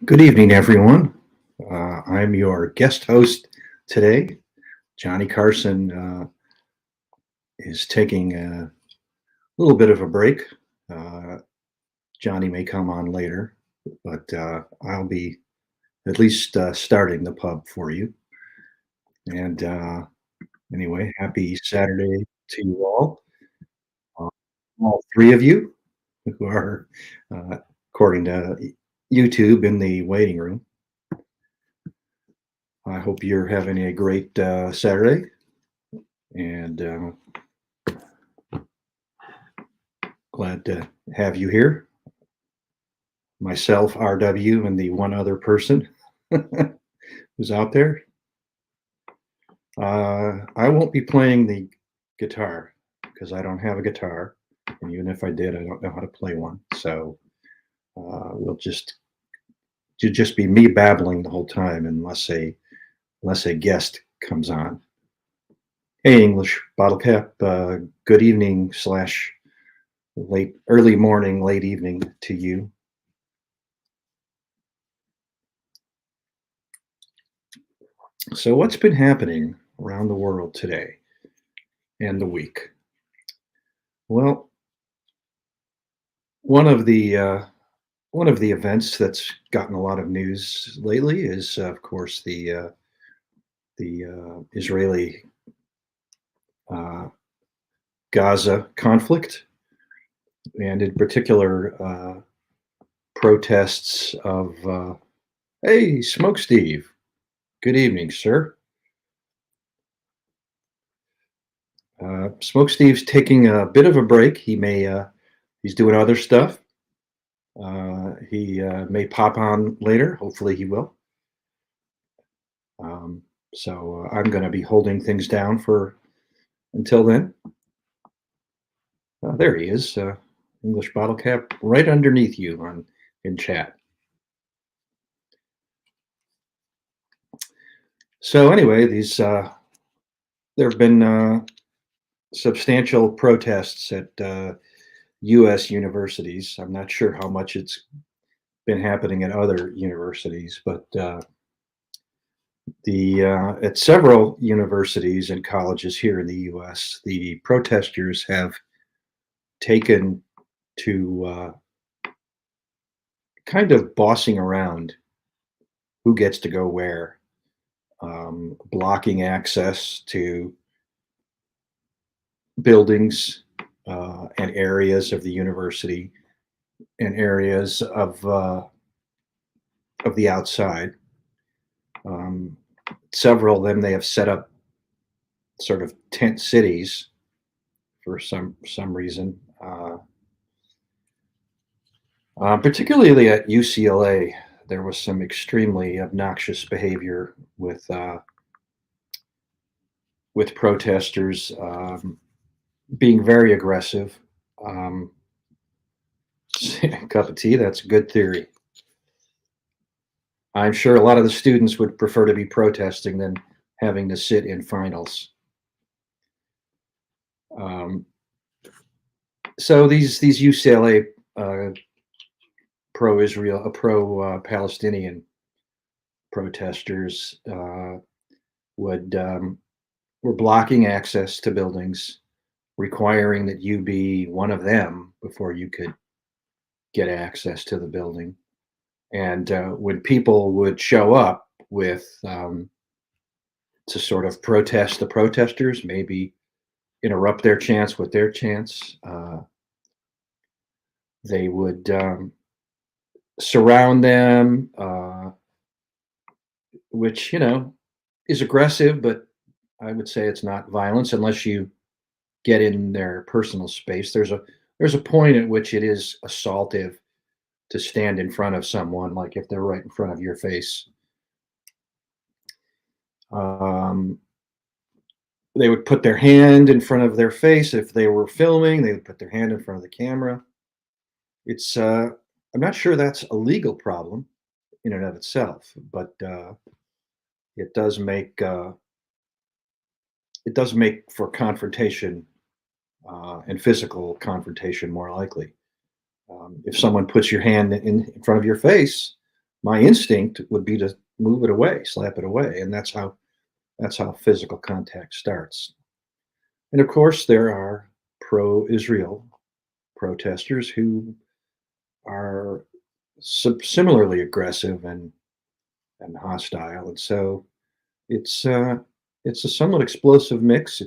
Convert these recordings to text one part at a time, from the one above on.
Good evening, everyone. I'm your guest host today. Johnny Carson is taking a little bit of a break. Uh, Johnny may come on later, but I'll be at least starting the pub for you. And anyway, happy Saturday to you uh, all three of you who are, uh, according to YouTube, in the waiting room. I hope you're having a great Saturday. And glad to have you here. Myself, RW, and the one other person who's out there. I won't be playing the guitar because I don't have a guitar. And even if I did, I don't know how to play one. So we'll just be me babbling the whole time unless a guest comes on. Hey, English Bottle Cap. Good evening slash early morning, late evening to you. So, what's been happening around the world today and the week? Well, one of the one of the events that's gotten a lot of news lately is, of course, the Israeli uh, Gaza conflict, and in particular, protests of hey, Smokesteve. Good evening, sir. Smokesteve's taking a bit of a break. He's doing other stuff. He may pop on later. Hopefully, he will. Um, so I'm going to be holding things down for until then. There he is, English bottle cap, right underneath you on in chat. So anyway, these there have been substantial protests at U.S. universities. I'm not sure how much it's been happening at other universities, but the at several universities and colleges here in the U.S., the protesters have taken to kind of bossing around who gets to go where, blocking access to buildings and areas of the university and areas of the outside. Um, Several of them they have set up sort of tent cities for some reason. Particularly at UCLA, there was some extremely obnoxious behavior with protesters being very aggressive. Um, Cup of tea, that's a good theory. I'm sure a lot of the students would prefer to be protesting than having to sit in finals. Um, so these UCLA pro-Israel, pro-Palestinian protesters would were blocking access to buildings, requiring that you be one of them before you could get access to the building. And when people would show up with to sort of protest the protesters, maybe interrupt their chants with their chants, they would surround them, which is aggressive, but I would say it's not violence unless you get in their personal space. There's a point at which it is assaultive to stand in front of someone, like if they're right in front of your face. Um, they would put their hand in front of their face if they were filming. They would put their hand in front of the camera. It's I'm not sure that's a legal problem in and of itself, but it does make uh, it does make for confrontation and physical confrontation more likely. If someone puts your hand in front of your face, my instinct would be to move it away, slap it away, and that's how physical contact starts. And of course, there are pro-Israel protesters who are similarly aggressive and hostile, and so it's uh, it's a somewhat explosive mix.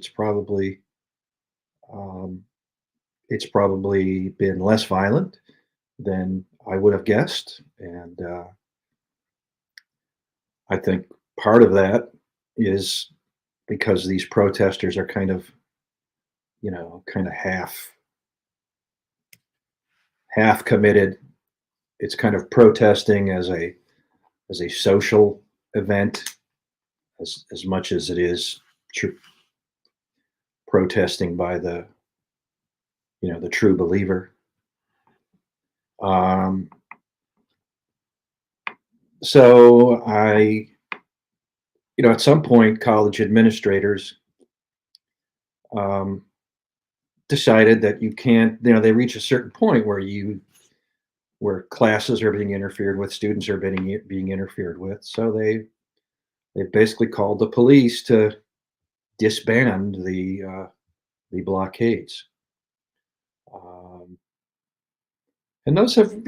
Um, it's probably been less violent than I would have guessed, and I think part of that is because these protesters are kind of half committed. It's kind of protesting as a social event as much as it is tr- protesting by the true believer. Um, so at some point, college administrators um, decided that you can't. They reach a certain point where classes are being interfered with, students are being interfered with. So they basically called the police to disband the blockades. Um, and those have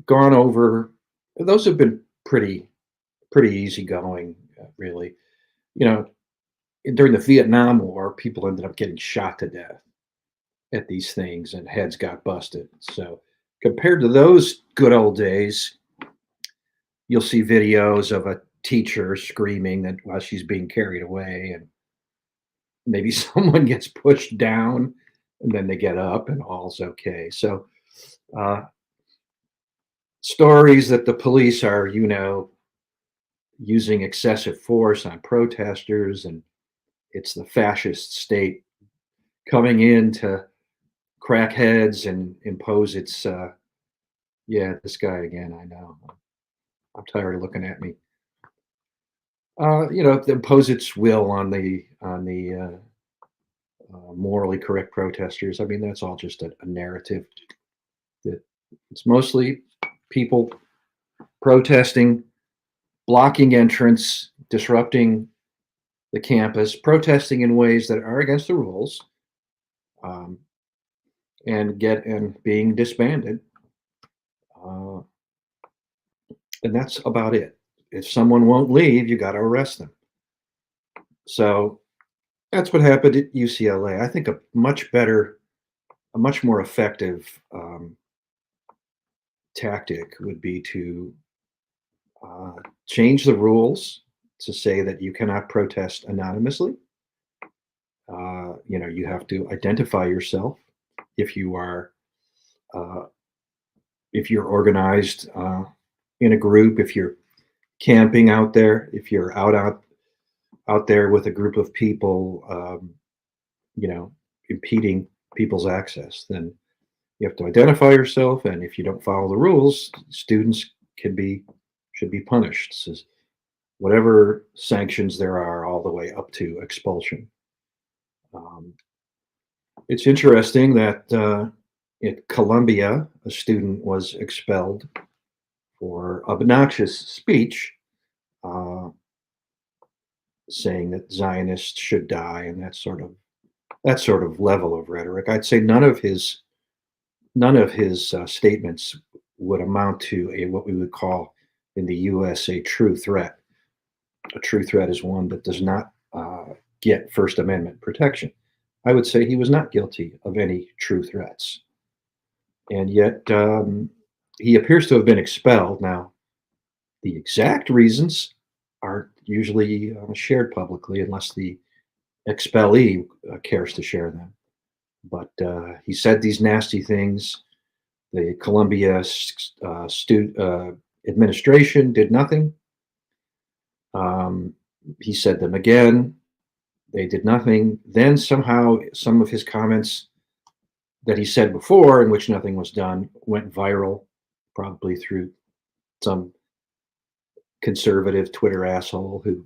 gone over. Those have been pretty easygoing, really. You know, During the Vietnam War, people ended up getting shot to death at these things, and heads got busted. So compared to those good old days, you'll see videos of a teacher screaming that while she's being carried away, and maybe someone gets pushed down, and then they get up, and all's okay. So uh, stories that the police are, using excessive force on protesters, and it's the fascist state coming in to crack heads and impose its yeah, this guy again, I know. I'm tired of looking at me. Impose its will on the morally correct protesters. I mean, that's all just a narrative. That it's mostly people protesting, blocking entrance, disrupting the campus, protesting in ways that are against the rules, um, and being disbanded. Uh, and that's about it. If someone won't leave, you got to arrest them. So that's what happened at UCLA. I think a much more effective tactic would be to uh, change the rules to say that you cannot protest anonymously. You have to identify yourself if you are uh, if you're organized in a group, if you're camping out there, if you're out there with a group of people, you know, impeding people's access, then you have to identify yourself. And if you don't follow the rules, students should be punished. So whatever sanctions there are, all the way up to expulsion. Um, it's interesting that at Columbia, a student was expelled for obnoxious speech, uh, saying that Zionists should die, and that sort of level of rhetoric. I'd say none of his statements would amount to a what we would call in the U.S. a true threat. A true threat is one that does not get First Amendment protection. I would say he was not guilty of any true threats, and yet he appears to have been expelled. Now, the exact reasons aren't usually shared publicly unless the expellee cares to share them. But he said these nasty things. The Columbia administration did nothing. Um, he said them again. They did nothing. Then somehow some of his comments that he said before, in which nothing was done, went viral, probably through some conservative Twitter asshole who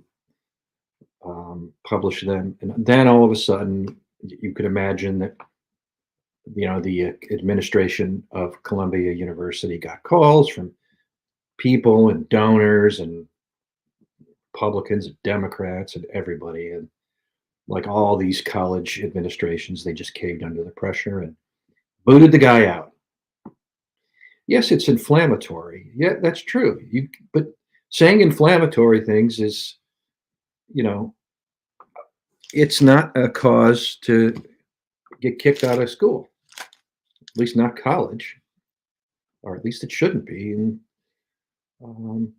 published them. And then all of a sudden, you could imagine that the administration of Columbia University got calls from people and donors and Republicans and Democrats and everybody. And like all these college administrations, they just caved under the pressure and booted the guy out. Yes, it's inflammatory. Yeah, that's true. But saying inflammatory things is, you know, it's not a cause to get kicked out of school. At least not college, or at least it shouldn't be. And um,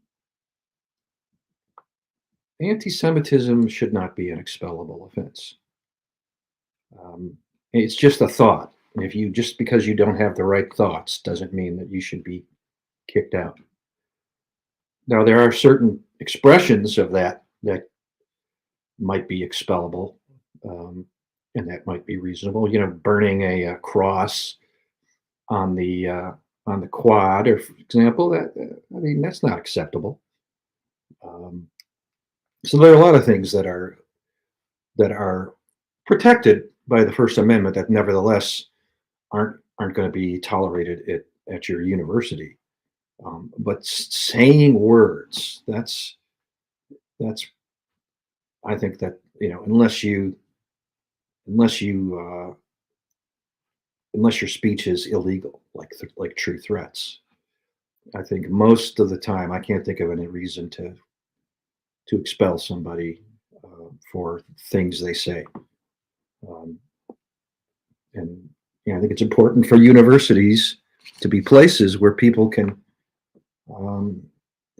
anti-Semitism should not be an expellable offense. Um, it's just a thought. If you just because you don't have the right thoughts doesn't mean that you should be kicked out. Now there are certain expressions of that might be expellable, um, and that might be reasonable. You know, burning a cross on the quad, or for example, that I mean that's not acceptable. Um, so there are a lot of things that are protected by the First Amendment that nevertheless aren't going to be tolerated at your university. But saying words, that's I think that unless you unless your speech is illegal, like true threats. I think most of the time I can't think of any reason to expel somebody for things they say. Um, and I think it's important for universities to be places where people can um,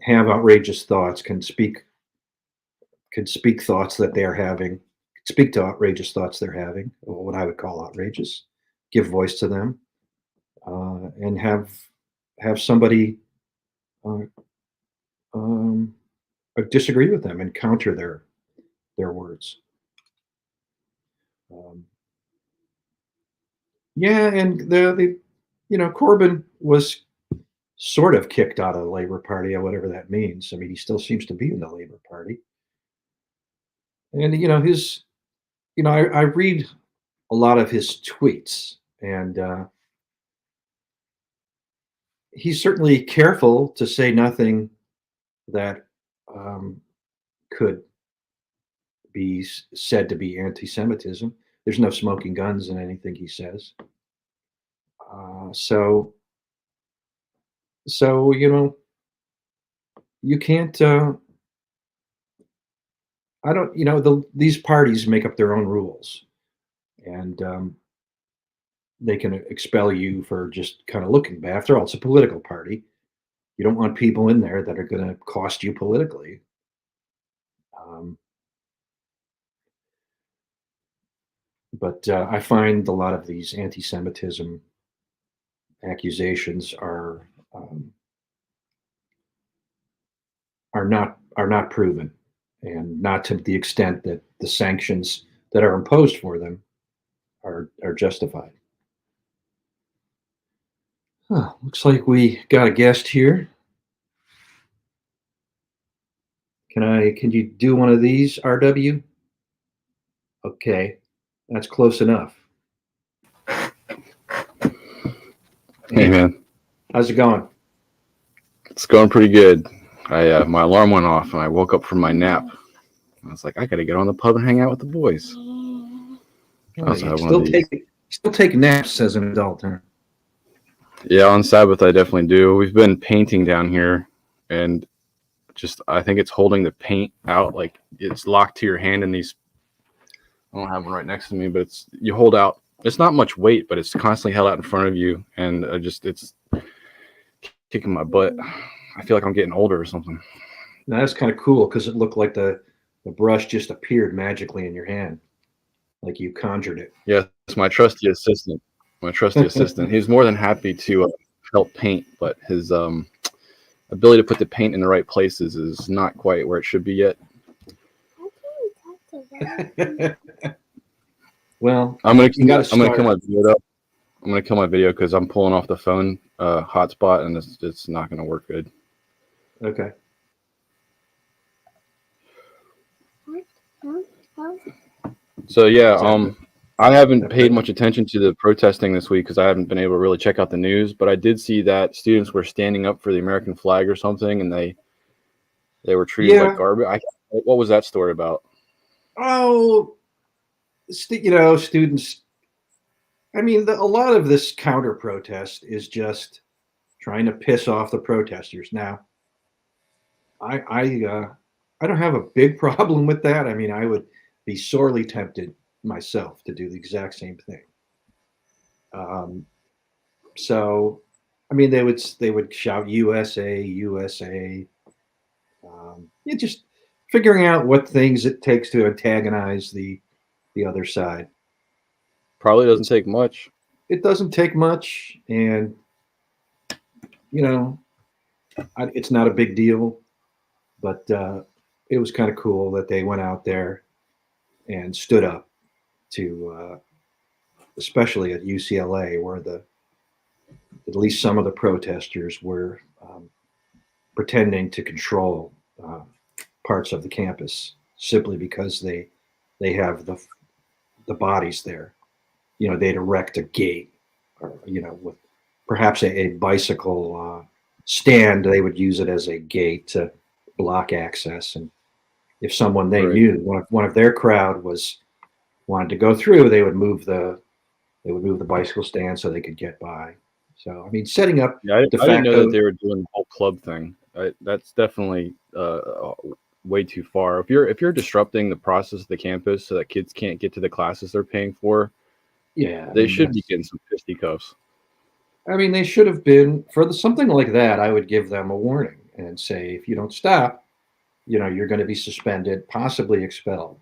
have outrageous thoughts, can speak thoughts that they're having, speak to outrageous thoughts they're having, or what I would call outrageous, give voice to them, and have somebody uh, um, disagree with them and counter their words. Um, yeah, and Corbyn was sort of kicked out of the Labor Party, or whatever that means. I mean, he still seems to be in the Labor Party, and I read a lot of his tweets, and he's certainly careful to say nothing that um, could be said to be anti-Semitism. There's no smoking guns in anything he says. So you can't. I don't. These parties make up their own rules, and they can expel you for just kind of looking bad. After all, it's a political party. You don't want people in there that are going to cost you politically. Um, but I find a lot of these anti-Semitism accusations are not proven, and not to the extent that the sanctions that are imposed for them are justified. Huh, looks like we got a guest here. Can you do one of these, RW? Okay, that's close enough. Hey man, How's it going? it's going pretty good. My alarm went off and I woke up from my nap. I was like, I gotta get on the pub and hang out with the boys. I also You have one of these. still take naps as an adult, huh? Yeah, on Sabbath I definitely do. We've been painting down here, and just I think it's holding the paint out, like it's locked to your hand in these. I don't have one right next to me, but you hold out. It's not much weight, but it's constantly held out in front of you, and it's kicking my butt. I feel like I'm getting older or something. Now, that's kind of cool because it looked like the brush just appeared magically in your hand, like you conjured it. Yes, my trusty assistant. My trusty assistant. He's more than happy to help paint, but his ability to put the paint in the right places is not quite where it should be yet. Well, I'm gonna kill my video up. I'm gonna kill my video because I'm pulling off the phone hotspot, and it's not gonna work good. Okay. So yeah, I haven't paid much attention to the protesting this week because I haven't been able to really check out the news. But I did see that students were standing up for the American flag or something, and they were treated like Yeah. garbage. What was that story about? Oh, students. I mean, a lot of this counter protest is just trying to piss off the protesters. Now, I don't have a big problem with that. I mean, I would be sorely tempted myself to do the exact same thing. Um, so, I mean, they would shout USA, USA. You just figuring out what things it takes to antagonize the other side. Probably doesn't It's, take much. it doesn't take much, and you know, it's not a big deal. But it was kind of cool that they went out there and stood up to, especially at UCLA, where at least some of the protesters were pretending to control uh, parts of the campus simply because they have the bodies there. They'd erect a gate, or with perhaps a bicycle stand. They would use it as a gate to block access, and if someone they Right. knew, one of their crowd wanted to go through, they would move the bicycle stand so they could get by. So I mean, setting up Yeah, de I didn't know that facto. they were doing the whole club thing. That's definitely way too far. If you're disrupting the process of the campus so that kids can't get to the classes they're paying for, Yeah, I they mean should be that's. getting some fisticuffs. I mean, they should have been for something like that. I would give them a warning and say, if you don't stop, you're going to be suspended, possibly expelled.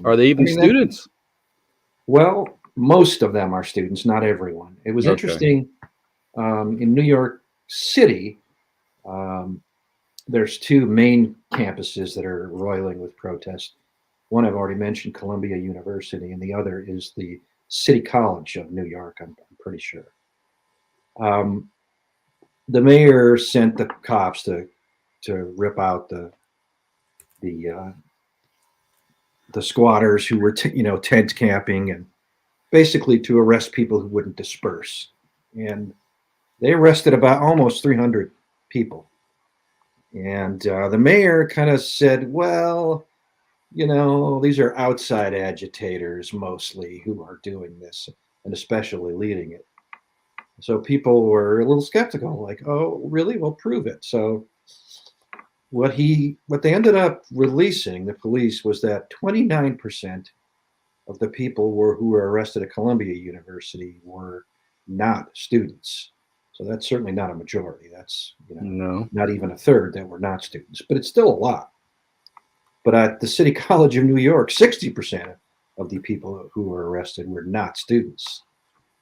Are they I even mean that. students? Well, most of them are students, not everyone. It was Okay. interesting in New York City. Um, there's two main campuses that are roiling with protest. One I've already mentioned, Columbia University, and the other is the City College of New York. I'm pretty sure. Um, the mayor sent the cops to rip out the the squatters who were tent camping, and basically to arrest people who wouldn't disperse. And they arrested about almost 300 people. And the mayor kind of said, well, these are outside agitators mostly who are doing this and especially leading it. So people were a little skeptical, like, oh, really? Well, prove it. So what they ended up releasing, the police, was that 29% of the people who were arrested at Columbia University were not students. So that's certainly not a majority. That's No. not even a third that were not students, but it's still a lot. But at the City College of New York, 60% of the people who were arrested were not students.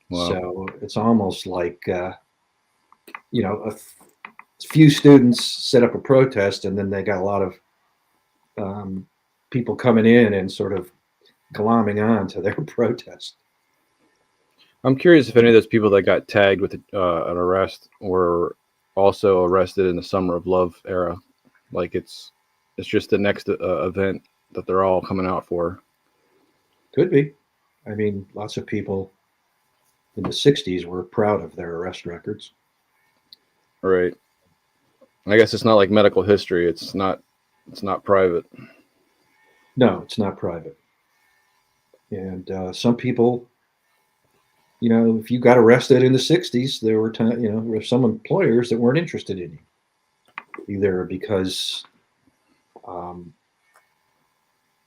Wow. So it's almost like a few students set up a protest, and then they got a lot of um, people coming in and sort of glomming on to their protest. I'm curious if any of those people that got tagged with an arrest were also arrested in the Summer of Love era. Like it's just the next event that they're all coming out for. Could be. I mean, lots of people in the 60s were proud of their arrest records. Right. I guess it's not like medical history. It's not private. No, it's not private. And some people, if you got arrested in the 60s, there were there were some employers that weren't interested in you, either because um,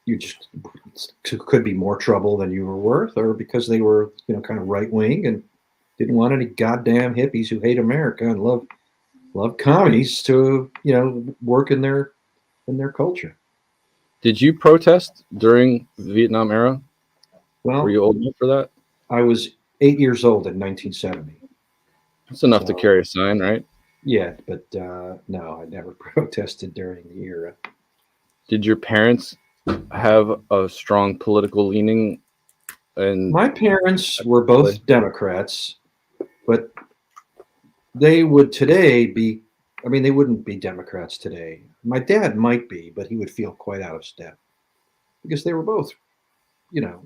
you just could be more trouble than you were worth, or because they were, kind of right wing and didn't want any goddamn hippies who hate America and love commies to, work in their culture. Did you protest during the Vietnam era? Were Well, you old enough for that? I was 8 years old in 1970. That's enough to So carry a sign, right? yeah, but no, I never protested during the era. Did your parents have a strong political leaning? And My parents were both Democrats, but they would today be, I mean, they wouldn't be Democrats today. My dad might be, but he would feel quite out of step because they were both, you know,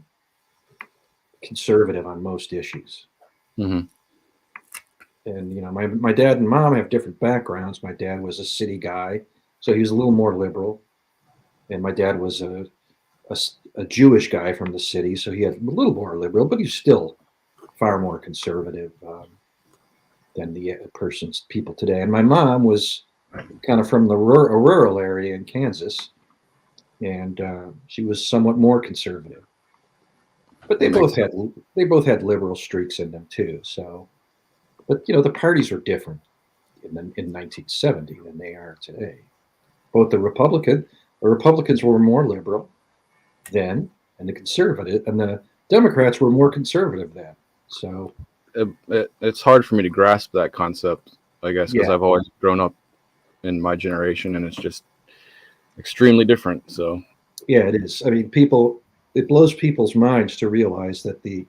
conservative on most issues. Hmm. And my dad and mom have different backgrounds. My dad was a city guy, so he was a little more liberal, and my dad was a Jewish guy from the city, so he had a little more liberal, but he's still far more conservative than the people today. And my mom was kind of from a rural area in Kansas, and she was somewhat more conservative. But That makes sense. they both had liberal streaks in them too. So, but the parties were different in 1970 than they are today. Both the Republicans were more liberal then, and the Democrats were more conservative then. So, It's hard for me to grasp that concept, I guess, because yeah, I've always grown up in my generation, and it's just extremely different. So, yeah, it is. I mean, it blows people's minds to realize that the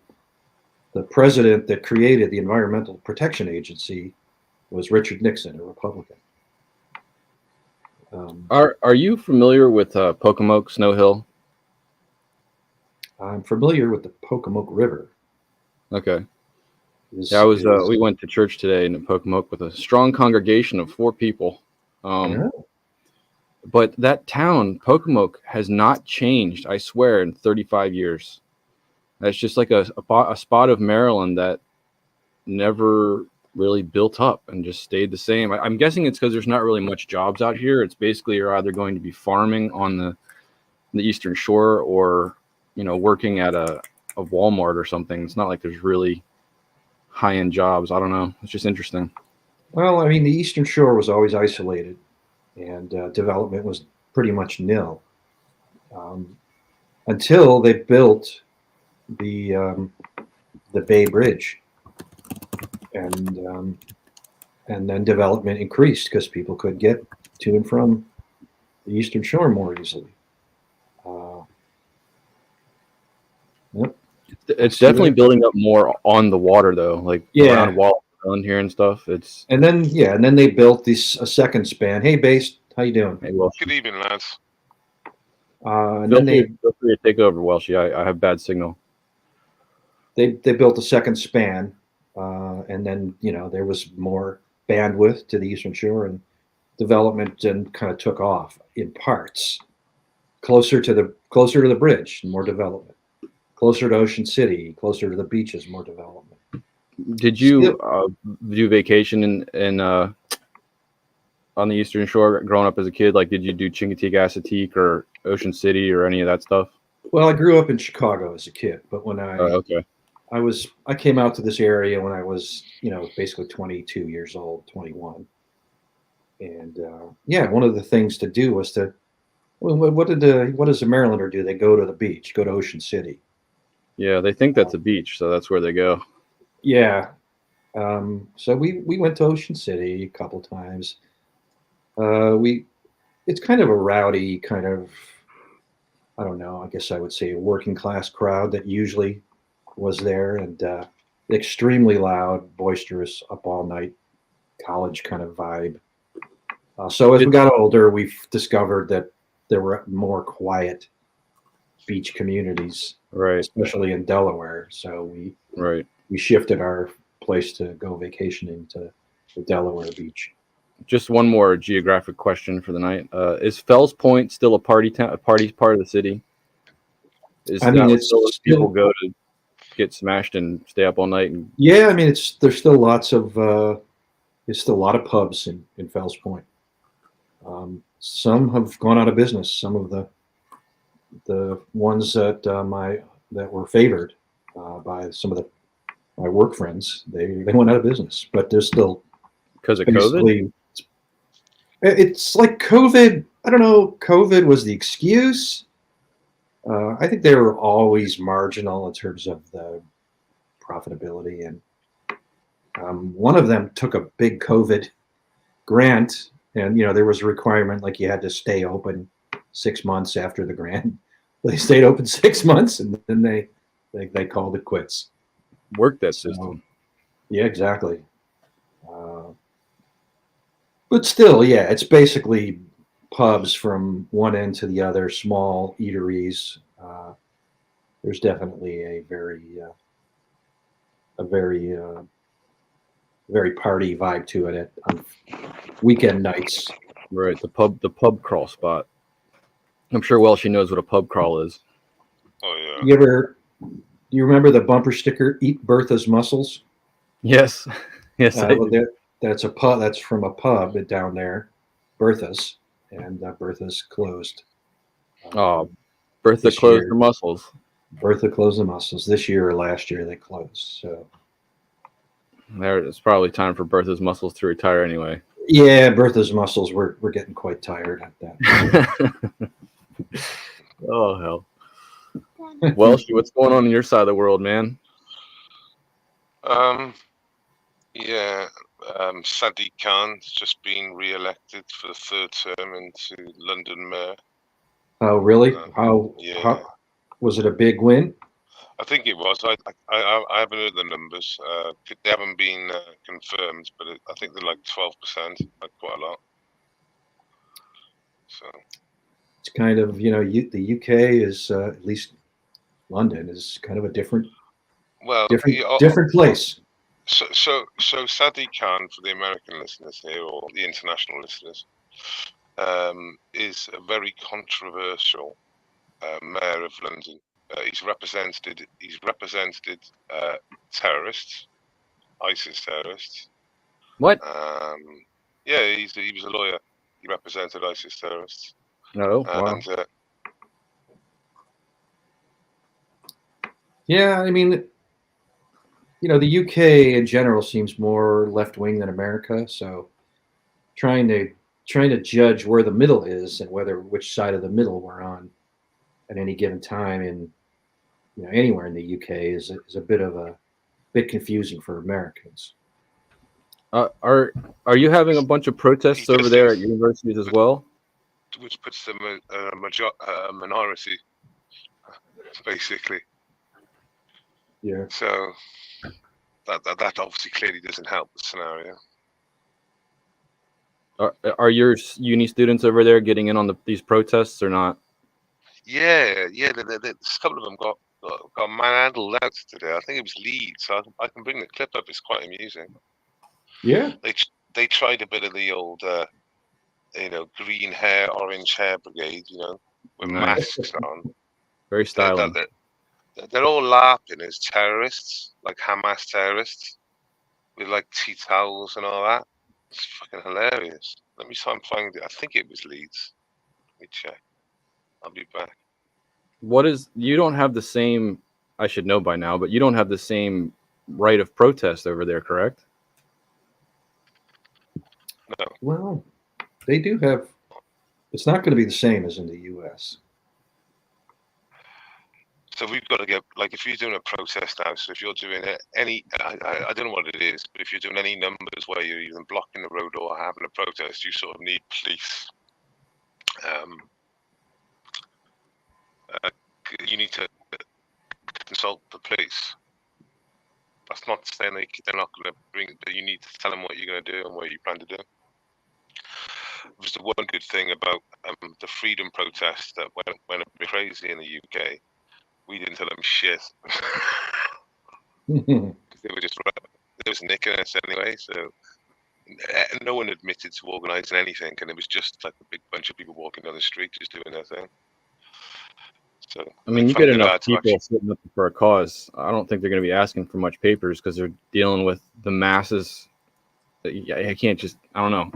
president that created the Environmental Protection Agency was Richard Nixon, a Republican. are you familiar with Pocomoke Snow Hill? I'm familiar with the Pocomoke River. Okay. Yeah, Is is we went to church today in Pocomoke with a strong congregation of 4 people. yeah. But that town, Pocomoke, has not changed, I swear, in 35 years. That's just like a spot of Maryland that never really built up and just stayed the same. I'm guessing it's because there's not really much jobs out here. It's basically you're either going to be farming on the Eastern Shore or, working at a Walmart or something. It's not like there's really high-end jobs. I don't know. It's just interesting. Well, I mean, the Eastern Shore was always isolated, and development was pretty much nil um, until they built the um, the Bay Bridge, and and then development increased because people could get to and from the Eastern Shore more easily. Uh, yep, I It's see definitely that. building up more on the water though, like Yeah, around Wall Island here and stuff. It's and then they built this a second span. Hey, base, how you doing? hey, Welsh. Good evening, lads. And then Feel free to take over, Welshie. I have bad signal. they built a second span, and then there was more bandwidth to the Eastern Shore, and development and kind of took off in parts, closer to the bridge, more development, closer to Ocean City, closer to the beaches, more development. Did Still, you do vacation in on the Eastern Shore growing up as a kid? Like, did you do Chincoteague or Ocean City or any of that stuff? well, I grew up in Chicago as a kid, but Okay. I came out to this area when I was basically 22 years old, 21, and yeah, one of the things to do was to what does a Marylander do? They go to the beach, go to Ocean City. Yeah, they think that's a beach, so that's where they go. Yeah, so we went to Ocean City a couple times. We It's kind of a rowdy kind of, I don't know, I guess I would say a working class crowd that usually was there, and extremely loud, boisterous, up all night, college kind of vibe. So as we It, got older, we've discovered that there were more quiet beach communities, right, especially in Delaware. So right. we shifted our place to go vacationing to the Delaware beach. Just one more geographic question for the night. Is Fells Point still a party town, a party part of the city? Is I mean, that it's still where people still, go to get smashed and stay up all night? And yeah. I mean, there's still lots of there's still a lot of pubs in Fells Point. Some have gone out of business. Some of the ones that were favored by some of my work friends, they went out of business. But there's still because of COVID? basically it's like COVID. I don't know. COVID was the excuse. I think they were always marginal in terms of the profitability, and one of them took a big COVID grant, and there was a requirement like you had to stay open 6 months after the grant. They stayed open 6 months, and then they called it quits. Work that So system. yeah, exactly. But still, yeah, it's basically pubs from one end to the other, small eateries. There's definitely a very a very party vibe to it on weekend nights. Right, the pub crawl spot. I'm sure Welshie knows what a pub crawl is. Oh yeah. You ever you remember the bumper sticker "Eat Bertha's Mussels"? Yes, yes, I Well, do. that's a pub. That's from a pub down there, Bertha's, and Bertha's closed Oh, Bertha this closed her year. muscles. Bertha closed the mussels this year or last year. They closed. So There, it's probably time for Bertha's muscles to retire anyway. yeah, Bertha's mussels. We're getting quite tired at Oh hell. that. Welshie, what's going on your side of the world, man? Um, yeah. Sadiq Khan's just been re-elected for the third term into London Mayor. Oh, really? Uh, How yeah, how was it a big win? I think it was. I haven't heard the numbers. They haven't been confirmed, but I think they're like 12%, like quite a lot. So It's kind of the UK is at least London is kind of a well, different place. so Sadiq Khan, for the American listeners here or the international listeners, is a very controversial mayor of London. He's represented terrorists, ISIS terrorists. What? Yeah, he was a lawyer. He represented ISIS terrorists, No. Wow. and Yeah, I mean, the UK in general seems more left wing than America. So trying to trying to judge where the middle is and whether which side of the middle we're on at any given time in anywhere in the UK is a bit confusing for Americans. Are you having a bunch of protests he over just there at is, universities as well? which puts them a minority, basically. Yeah. So that obviously clearly doesn't help the scenario. Are your uni students over there getting in on these protests or not? Yeah. A couple of them got manhandled out today. I think it was Leeds. So I can bring the clip up. It's quite amusing. Yeah. They tried a bit of the old, green hair, orange hair brigade. With Nice. masks on. Very stylish. They're all laughing as terrorists, like Hamas terrorists, with like tea towels and all that. It's fucking hilarious. Let me try and find it. I think it was Leeds. Let me check. I'll be back. You don't have the same, I should know by now, but you don't have the same right of protest over there, correct? No. Well, they do have. It's not going to be the same as in the U.S. So we've got to get, like, if you're doing a protest now, so if you're doing I don't know what it is, but if you're doing any numbers where you're either blocking the road or having a protest, you sort of need police. You need to consult the police. That's not saying they're not going to bring, but you need to tell them what you're going to do and what you plan to do. It was the one good thing about the freedom protest that went a bit crazy in the UK. We didn't tell them shit. They were just nicking us anyway. So no one admitted to organising anything, and it was just like a big bunch of people walking down the street just doing their thing. So I mean, you get enough people sitting up for a cause. I don't think they're going to be asking for much papers because they're dealing with the masses. I can't just, I don't know.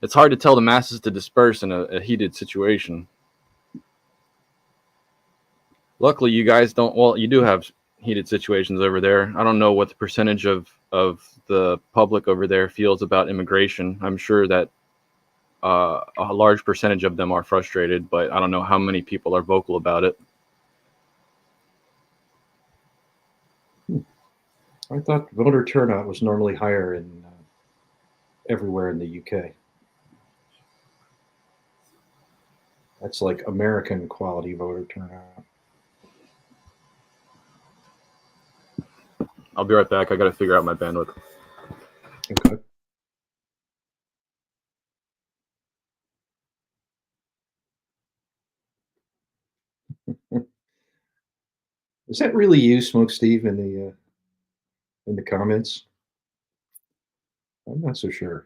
It's hard to tell the masses to disperse in a heated situation. Luckily, you guys don't. Well, you do have heated situations over there. I don't know what the percentage of the public over there feels about immigration. I'm sure that a large percentage of them are frustrated, but I don't know how many people are vocal about it. I thought voter turnout was normally higher in everywhere in the UK. That's like American quality voter turnout. I'll be right back. I got to figure out my bandwidth. Okay. Is that really you, Smokesteve, in the in the comments? I'm not so sure.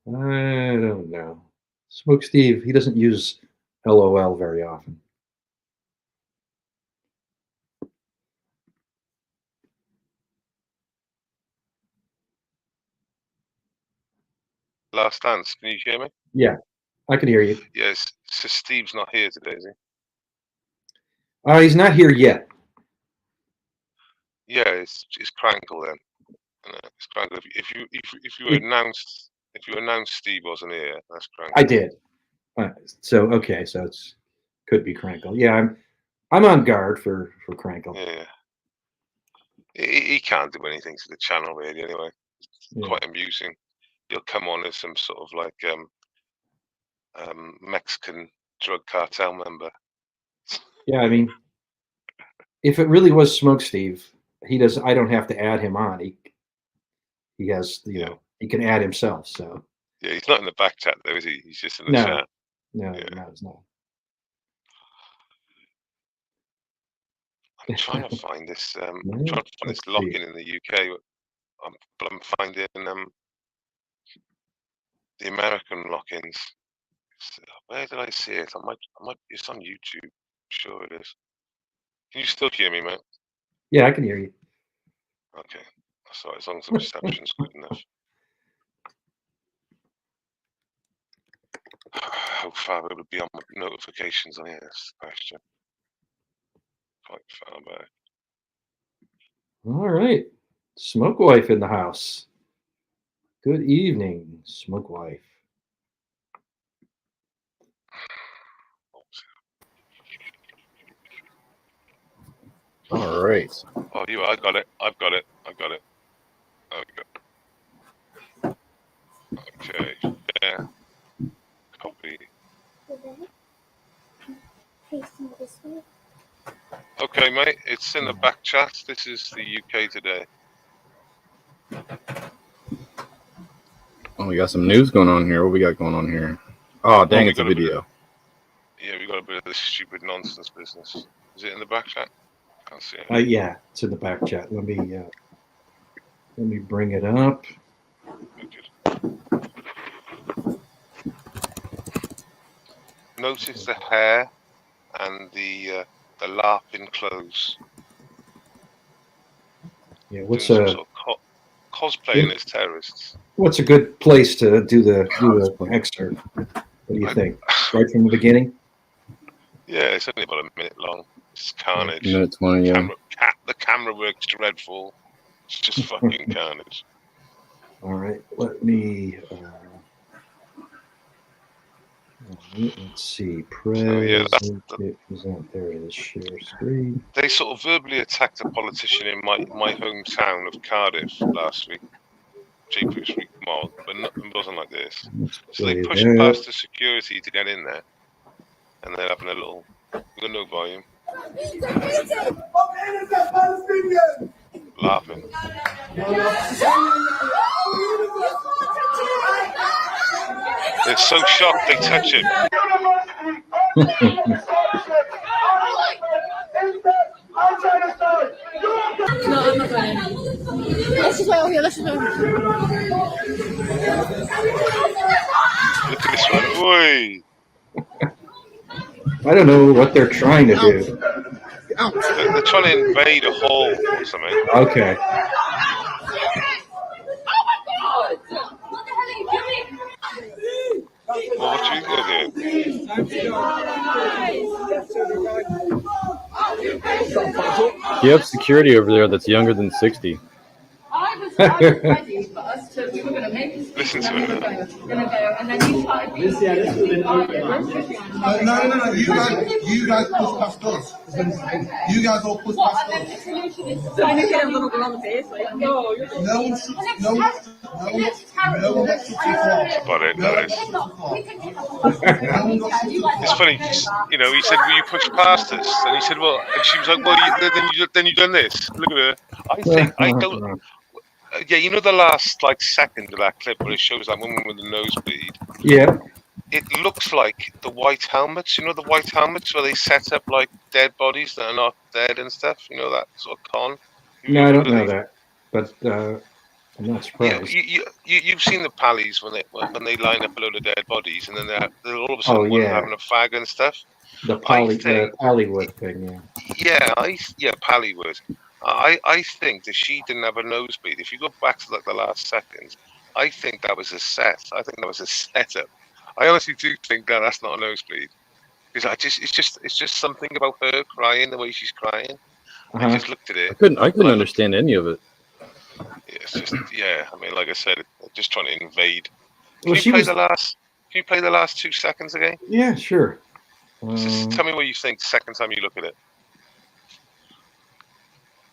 I don't know. Smokesteve, he doesn't use LOL very often. Last Dance, can you hear me? Yeah, I can hear you. Yes. So Steve's not here today, is he? He's not here yet. Yeah, it's Crankle then. It's Crankle. If you It- announced Steve wasn't here, that's Crankle. I did. So okay, so it's could be Crankle. Yeah, I'm on guard for Crankle. Yeah. He can't do anything to the channel really anyway. It's Yeah. quite amusing. He'll come on as some sort of like Mexican drug cartel member. Yeah, I mean, if it really was Smokesteve, he does. I don't have to add him on. He has, he can add himself. So Yeah, he's not in the back chat though, is he? He's just in the no, chat. no, Yeah. no, it's not. I'm trying to find this. I'm No, trying to find let's this lock-in in the UK, but I'm finding the American lock-ins. Where did I see it? I might. It's on YouTube. Sure it is. Can you still hear me, mate? Yeah, I can hear you. Okay. Sorry, as long as the reception's good enough. How far will it be on notifications on here? That's the question. Quite far back. All right, Smoke Wife in the house. Good evening, Smoke Wife. All right. Oh, I got it. I've got it. Okay. Yeah. Copy. Okay, mate. It's in the back chat. This is the UK today. Oh, we got some news going on here. What we got going on here? Oh, dang, it's a video. Yeah, we got a bit of this stupid nonsense business. Is it in the back chat? Can't see it. Yeah, it's in the back chat. Let me bring it up. Notice the hair and the laughing clothes. Yeah, what's doing some sort of cosplaying as terrorists? What's a good place to do the excerpt? What do you think? Right from the beginning? Yeah, it's only about a minute long. It's carnage. Minute 20, yeah. The camera work's dreadful. It's just fucking carnage. All right, let me. Let's see. Present. There it is. Share screen. They sort of verbally attacked a politician in my hometown of Cardiff last week. Jeepers week mod, but it wasn't like this. So they pushed past the security to get in there, and they're having a little. We've got no volume. Laughing. They're so shocked they touch it. No, I'm not going in. Let's just wait over here. Look at this one. Oi! I don't know what they're trying to do. They're trying to invade a hall or something. Okay. Well, what do you think they're doing? You have security over there that's younger than 60. Listen to it now. No. You guys push past us. You guys all push past us. Trying to get a little bit on the face. Like, no, you're No one should. No one should. But it knows. It's funny, he said, "Will you push past us?" And he said, "Well," and she was like, "Well, then you done this. Look at her." I don't. Yeah, the last second of that clip where it shows that woman with the nosebleed. Yeah. it looks like the white helmets. You know the white helmets where they set up like dead bodies that are not dead and stuff. You know that sort of con. No, I don't know that, but I'm not Yeah, surprised. you've seen the pallies when they line up a load of dead bodies and then they're all of a Oh sudden one's yeah, having a fag and stuff. the I think, Hollywood thing. yeah, Pally would. I think that she didn't have a nosebleed. If you go back to like the last seconds, I think that was a set. I think that was a setup. I honestly do think that that's not a nosebleed because it's just something about her crying the way she's crying. I just looked at it. I couldn't understand any of it. It's just I mean, like I said, just trying to invade. Well, Can you play the last 2 seconds again? Yeah, sure. Just tell me what you think the second time you look at it.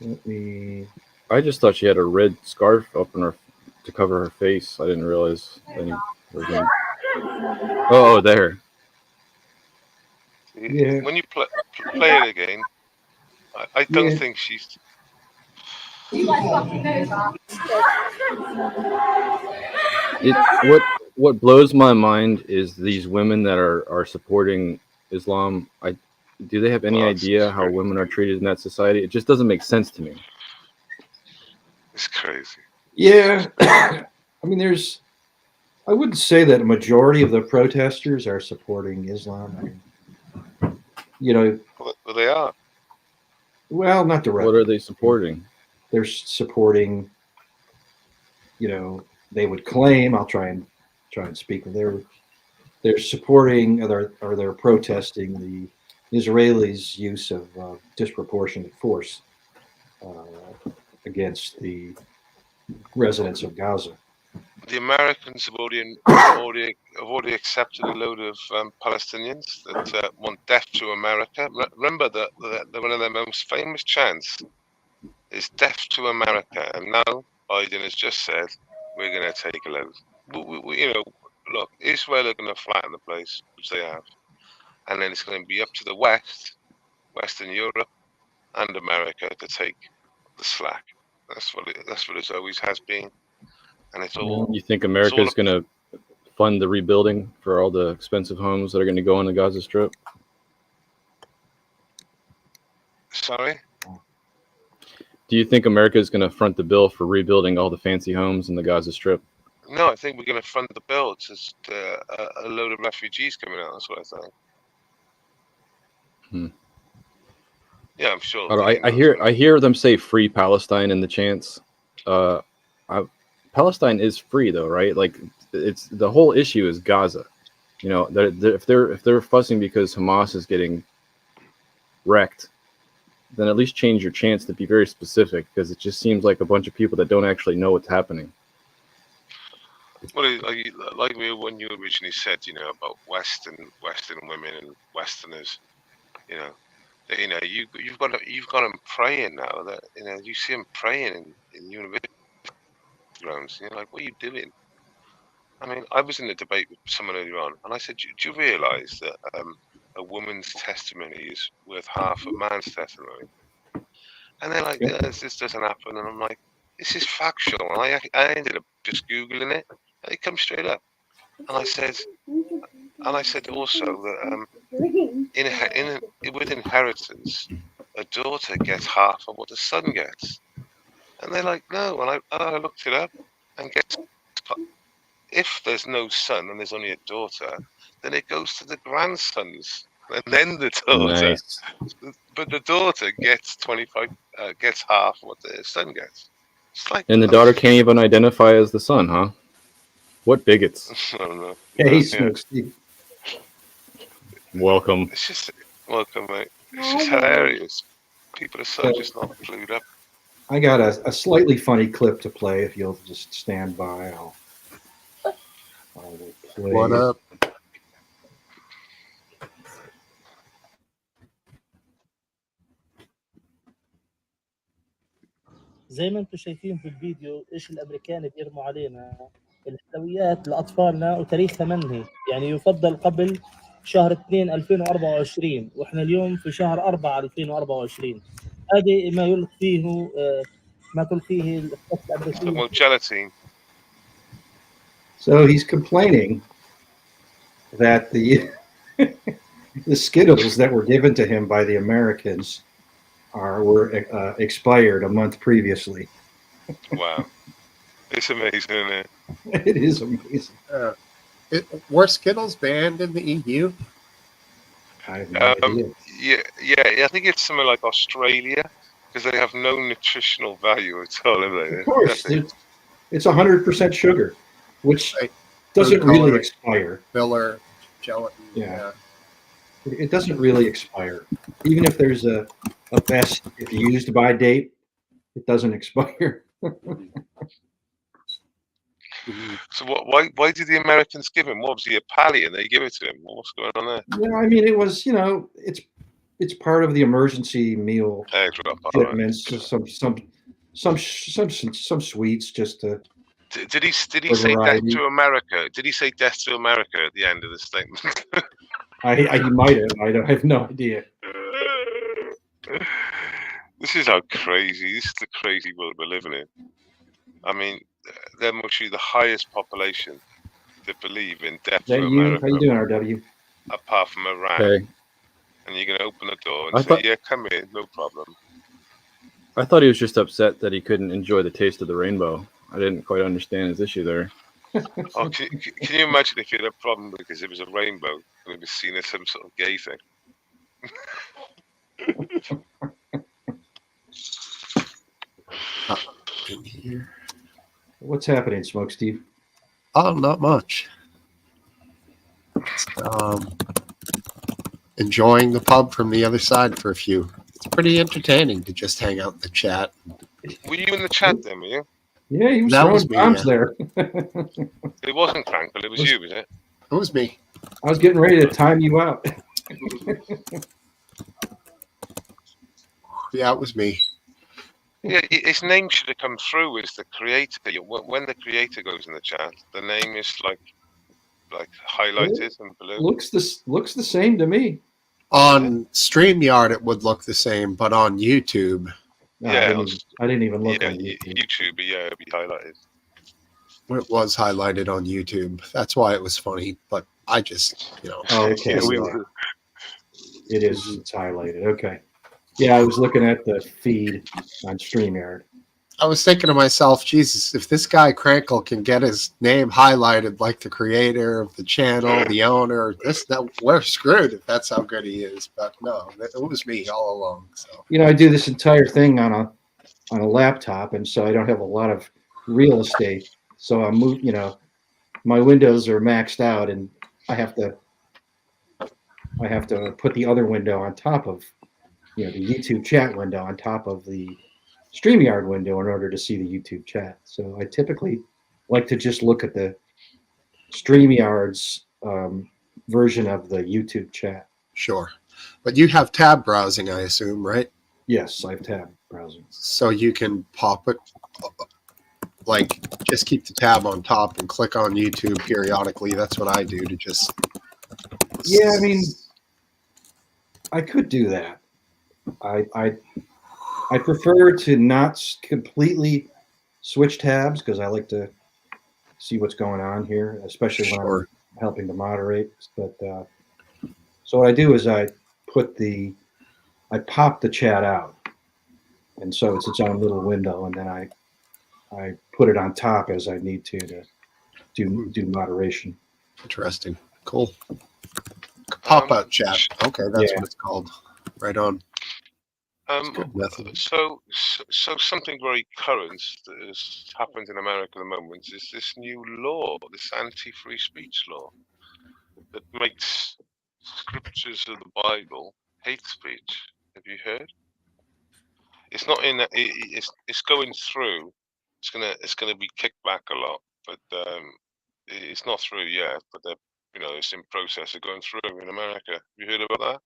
Let me. I just thought she had a red scarf up in her to cover her face. I didn't realize any. Oh, there. Yeah. When you play it again, I don't think she's. What blows my mind is these women that are supporting Islam. Do they have any idea how women are treated in that society? It just doesn't make sense to me. It's crazy. Yeah, I mean, I wouldn't say that a majority of the protesters are supporting Islam. I mean, you know, well, they are. Well, not directly. What are they supporting? They're supporting. You know, they would claim. I'll try and speak. They're supporting or they're protesting the Israelis' use of disproportionate force against the residents of Gaza. The Americans have already accepted a load of Palestinians that want death to America. Remember that one of their most famous chants is "Death to America," and now Biden has just said we're going to take a load. Look, Israel are going to flatten the place, which they have, and then it's going to be up to the Western Europe, and America to take the slack. That's what it always has been, and it's all. You think America's going to fund the rebuilding for all the expensive homes that are going to go on the Gaza Strip? Sorry? Do you think America is going to front the bill for rebuilding all the fancy homes in the Gaza Strip? No, I think we're going to front the bill. It's just a load of refugees coming out. That's what I think. Yeah, I'm sure. I hear them say "Free Palestine" in the chants. Palestine is free though, right? Like it's the whole issue is Gaza. You know, if they're fussing because Hamas is getting wrecked, then at least change your chants to be very specific, because it just seems like a bunch of people that don't actually know what's happening. Well, like when you originally said, about Western women and Westerners, you've got them praying now. That you see them praying in university grounds. You're like, what are you doing? I mean, I was in a debate with someone earlier on, and I said, do you realise that a woman's testimony is worth half a man's testimony? And they're like, this doesn't happen. And I'm like, this is factual. And I ended up just Googling it, and it comes straight up. And I said also that with inheritance, a daughter gets half of what a son gets. And they're like, no. And I looked it up, and guess what? If there's no son and there's only a daughter, then it goes to the grandsons and then the daughter. Nice. But the daughter gets gets half what the son gets. It's like, and the daughter can't even identify as the son, huh? What bigots? I don't know. Hey, Smokesteve. Welcome. It's just welcome, mate. It's just hilarious. People are so just not clued up. I got a slightly funny clip to play. If you'll just stand by, I'll play. What up? زي ما انتم شايفين في الفيديو ايش الامريكان بيرموا علينا الحلويات لاطفالنا وتاريخها منهي، يعني يفضل قبل شهر 2 2024 واحنا اليوم في شهر 4 2024. هذه ما تلقيه الخطة الامريكيه. So he's complaining that the the Skittles that were given to him by the Americans were expired a month previously. Wow, it's amazing, isn't it? It is amazing. Were Skittles banned in the EU? I have no idea. Yeah. I think it's somewhere like Australia because they have no nutritional value at all. Have Of they? course, it's 100% sugar, which Right. doesn't Food really coloring, expire. filler, gelatin. Yeah. It doesn't really expire. Even if there's a best if used by date, it doesn't expire. Mhm. So why did the Americans give him? What was he, a pally, and they give it to him? What's going on there? Yeah, I mean, it was, it's part of the emergency meal Egg drop. All right. shipments. Just some sweets just to Did he for say death variety. to America? Did he say death to America at the end of the statement? He might have. I have no idea. This is how crazy. This is the crazy world we're living in. I mean, there must be the highest population that believe in death Is that to you? America, How you doing, RW? apart from Iran. Okay. And you're going to open the door and I say, thought- "Yeah, come in, no problem." I thought he was just upset that he couldn't enjoy the taste of the rainbow. I didn't quite understand his issue there. Oh, can you imagine if you had a problem because it was a rainbow and it was seen as some sort of gay thing? In here. What's happening, Smokesteve? Oh, not much. Just, enjoying the pub from the other side for a few. It's pretty entertaining to just hang out in the chat. Were you in the chat then, were you? Yeah, he was That throwing was me, bombs yeah. there. It wasn't Crankle, it was you, was it? It was me. I was getting ready to time you out. Yeah, it was me. Yeah, his name should have come through as the creator. When the creator goes in the chat, the name is like highlighted in blue. Looks the same to me. On StreamYard, it would look the same, but on YouTube, No, Yeah, I didn't even look Yeah, on YouTube. YouTube, yeah, it'll be highlighted. it was highlighted on YouTube. That's why it was funny. But I just, Oh, okay. Yeah, we Yeah. were. It is. It's highlighted. Okay. Yeah, I was looking at the feed on StreamYard. I was thinking to myself, Jesus, if this guy Crankle can get his name highlighted like the creator of the channel, the owner, we're screwed if that's how good he is. But no, it was me all along. So I do this entire thing on a laptop, and so I don't have a lot of real estate. So I'm my windows are maxed out, and I have to put the other window on top of the YouTube chat window on top of the StreamYard window in order to see the YouTube chat. So I typically like to just look at the StreamYard's version of the YouTube chat. sure. But you have tab browsing, I assume, right? Yes, I have tab browsing. So you can pop it, like just keep the tab on top and click on YouTube periodically. That's what I do to just. Yeah, I mean, I could do that. I prefer to not completely switch tabs because I like to see what's going on here, especially when Sure. I'm helping to moderate. But so what I do is I pop the chat out, and so it's its own little window, and then I put it on top as I need to do moderation. Interesting. Cool. Pop out chat. Okay, that's Yeah. what it's called. Right on. Um, Good method. so something very current that has happened in America at the moment is this new law, this anti-free speech law, that makes scriptures of the Bible hate speech. Have you heard? It's not in. It's going through. It's gonna be kicked back a lot, but it's not through yet. But it's in process of going through in America. Have you heard about that?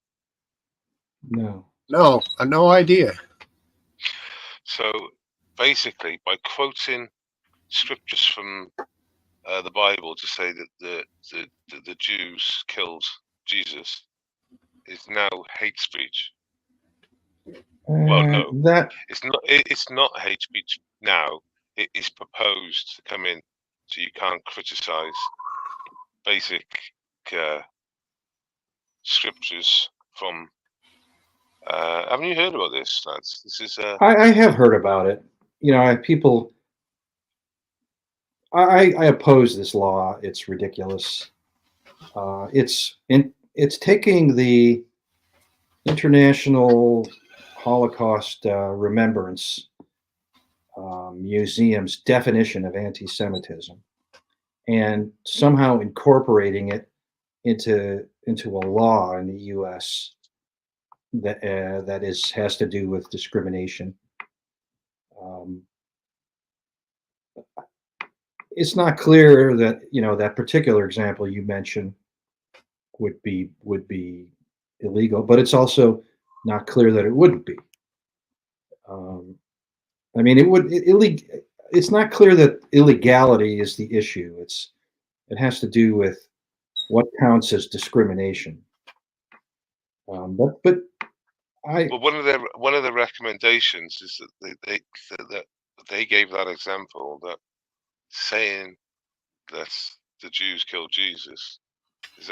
No. No, no idea. So basically, by quoting scriptures from the Bible to say that the Jews killed Jesus is now hate speech. Well, no, That it's not. It's not hate speech now. It is proposed to come in, so you can't criticize basic scriptures from. Haven't you heard about this, lads? This is I have heard about it. You know, people. I oppose this law. It's ridiculous. It's taking the International Holocaust Remembrance Museum's definition of anti-Semitism and somehow incorporating it into a law in the U.S. that has to do with discrimination. It's not clear that that particular example you mentioned would be illegal, but it's also not clear that it wouldn't be. I mean, it's not clear that illegality is the issue. It has to do with what counts as discrimination. But one of the recommendations is that they gave that example that saying that the Jews killed Jesus is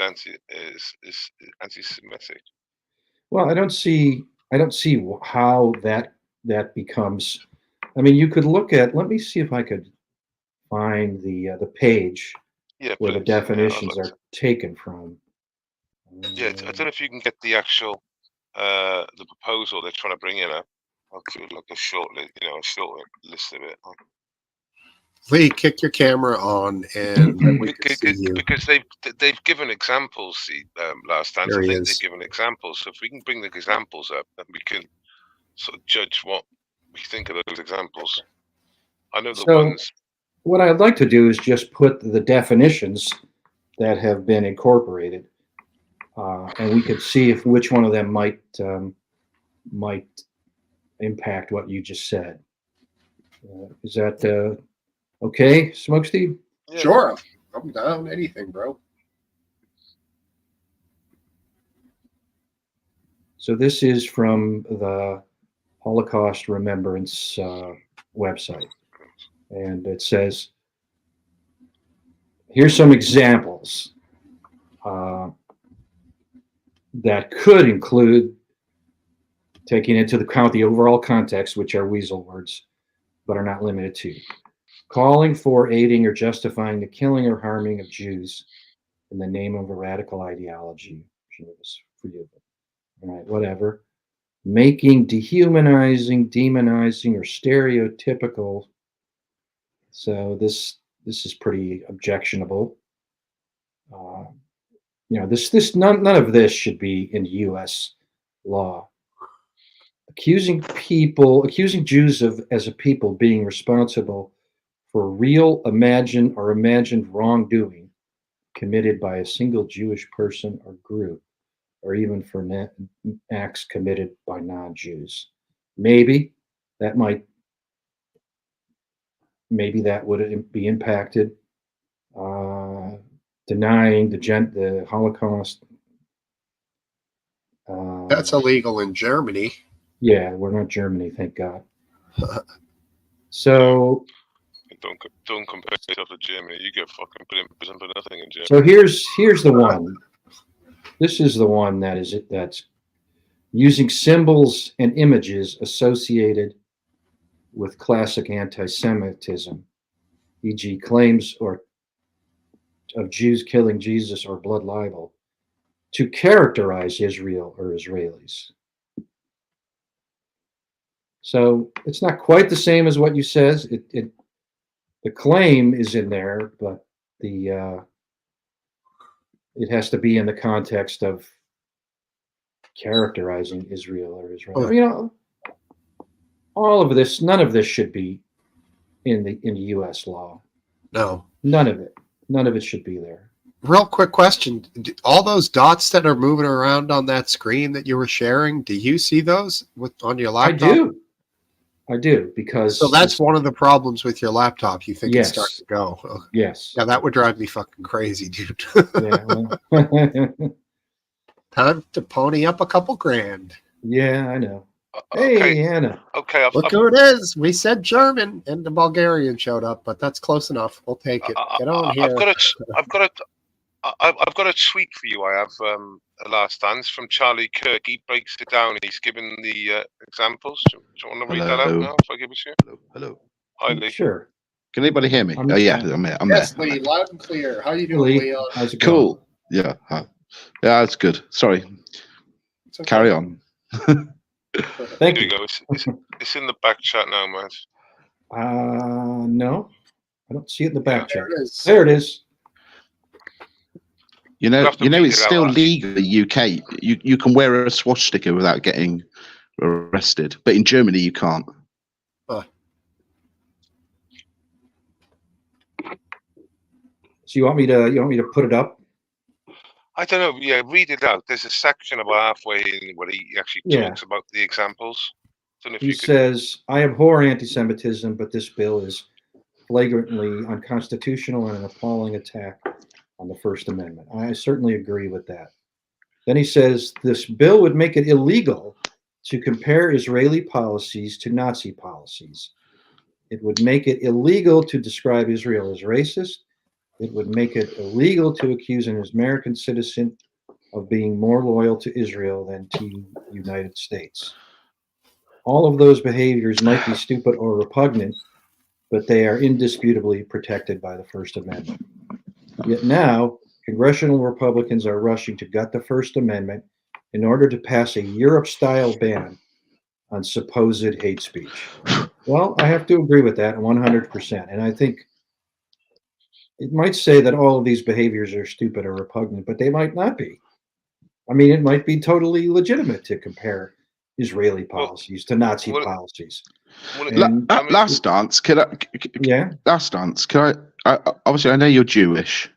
anti-Semitic. Well, I don't see how that becomes. I mean, you could look at. Let me see if I could find the page where the definitions are taken from. Yeah, I don't know if you can get the actual the proposal they're trying to bring in. I'll do like a short list of it. Lee, kick your camera on, and we can see you. Because they've given examples last time. So I think they've given examples. So if we can bring the examples up, then we can sort of judge what we think of those examples. I know the ones. What I'd like to do is just put the definitions that have been incorporated, and we could see if which one of them might impact what you just said. Is that okay, Smokesteve? Yeah. Sure, I'm down. Anything, bro. So this is from the Holocaust Remembrance website, and it says, here's some examples that could include taking into account the overall context, which are weasel words, but are not limited to calling for, aiding, or justifying the killing or harming of Jews in the name of a radical ideology. For you. All right, whatever. Making, dehumanizing, demonizing, or stereotypical. So this is pretty objectionable. None of this should be in U.S. law. Accusing Jews as a people being responsible for real, imagined wrongdoing committed by a single Jewish person or group, or even for acts committed by non-Jews. Maybe that would be impacted. Denying the Holocaust. That's illegal in Germany. Yeah, we're not Germany, thank God. So don't compare yourself to Germany. You get fucking put in prison for nothing in Germany. So here's the one. This is the one that's using symbols and images associated with classic anti-Semitism, e.g., claims of Jews killing Jesus or blood libel, to characterize Israel or Israelis. So it's not quite the same as what you says. The claim is in there, but it has to be in the context of characterizing Israel or Israel. All of this, none of this should be in the U.S. law. No, none of it should be there. Real quick question: all those dots that are moving around on that screen that you were sharing, do you see those on your laptop? I do, because so that's one of the problems with your laptop. You think it's starting to go? Yes. Yeah, that would drive me fucking crazy, dude. Time to pony up a couple grand. Yeah, I know. Hey, Hannah. Okay, look who it is. We said German, and the Bulgarian showed up, but that's close enough. We'll take it. Get on here. I've got a tweet for you. I have a last dance from Charlie Kirk. He breaks it down. He's given the examples. Do you want to read that out Hello. now? If I give it to you. Hello. Hi, Lee. Sure. Can anybody hear me? I'm- Oh yeah, I'm there. Yes, Lee, loud and clear. How you doing, Lee, Leon? how's it going? Cool. Yeah. Yeah, that's good. Sorry. It's okay. Carry on. Thank Here we you. go. It's in the back chat now, man. No, I don't see it in the back There chat. it is. There it is. You You'll know, have to read it's it out still loud. legal in the UK. You can wear a swastika without getting arrested, but in Germany you can't. So you want me to put it up? I don't know. Yeah, read it out. There's a section about halfway in where he actually Yeah. talks about the examples. Don't know if He you could. says, "I abhor anti-Semitism, but this bill is flagrantly unconstitutional and an appalling attack on the First Amendment." I certainly agree with that. Then he says, "This bill would make it illegal to compare Israeli policies to Nazi policies. It would make it illegal to describe Israel as racist. It would make it illegal to accuse an American citizen of being more loyal to Israel than to the United States. All of those behaviors might be stupid or repugnant, but they are indisputably protected by the First Amendment. Yet now, congressional Republicans are rushing to gut the First Amendment in order to pass a Europe-style ban on supposed hate speech." Well, I have to agree with that 100%. And I think it might say that all of these behaviors are stupid or repugnant, but they might not be. I mean, it might be totally legitimate to compare Israeli policies to Nazi policies. And Last dance. yeah, Last dance. Can I? Obviously, I know you're Jewish.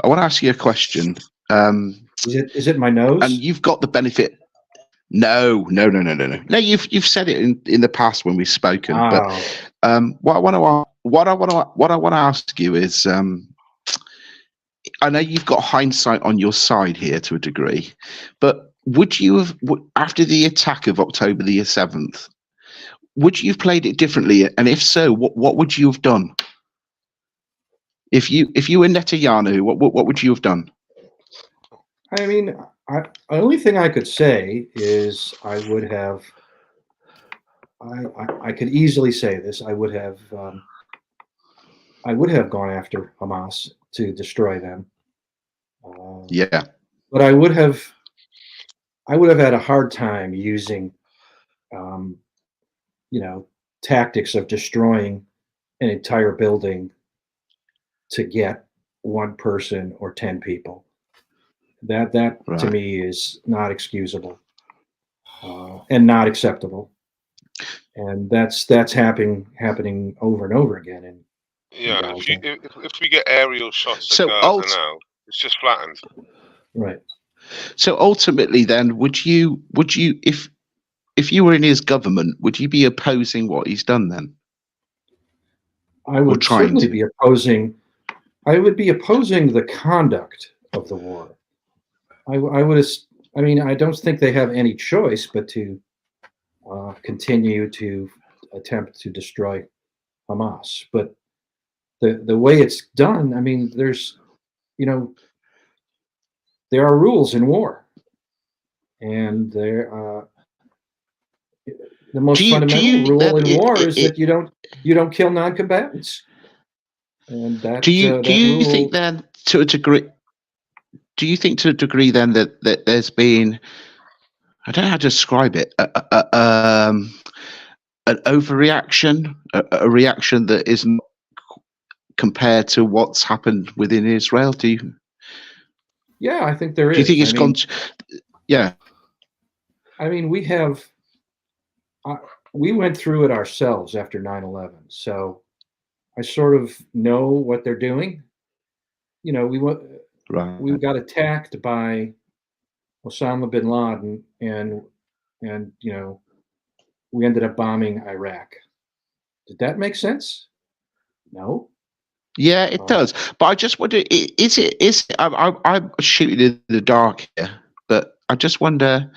I want to ask you a question. is it my nose? And you've got the benefit. No. No, you've said it in the past when we've spoken. Oh. But what I want to ask you is, I know you've got hindsight on your side here to a degree, but would you have, after the attack of October the 7th, would you have played it differently? And if so, what would you have done? If you were Netanyahu, what would you have done? I mean, the only thing I could say is I would have. I could easily say this. I would have gone after Hamas to destroy them. Yeah, but I would have had a hard time using, tactics of destroying an entire building to get one person or 10 people. That Right. to me is not excusable and not acceptable. And that's happening over and over again. And Yeah, if we get aerial shots So of Gaza now, it's just flattened. right. So ultimately, then, would you if you were in his government, would you be opposing what he's done then? I would certainly be opposing. I would be opposing the conduct of the war. I would. I mean, I don't think they have any choice but to continue to attempt to destroy Hamas. But the way it's done, I mean, there's, there are rules in war, and there. The most fundamental rule in war is that you don't kill non-combatants. And that do you think then, to a degree? Do you think to a degree then that there's been, I don't know how to describe it, an overreaction, a reaction that isn't compared to what's happened within Israel? Do you? Yeah, I think there is. Do you think it's gone? Yeah. I mean, we have. We went through it ourselves after 9/11, so I sort of know what they're doing. We got attacked by Osama bin Laden, and we ended up bombing Iraq. Did that make sense? No. Yeah, it does. But I just wonder, I'm shooting in the dark here, but I just wonder,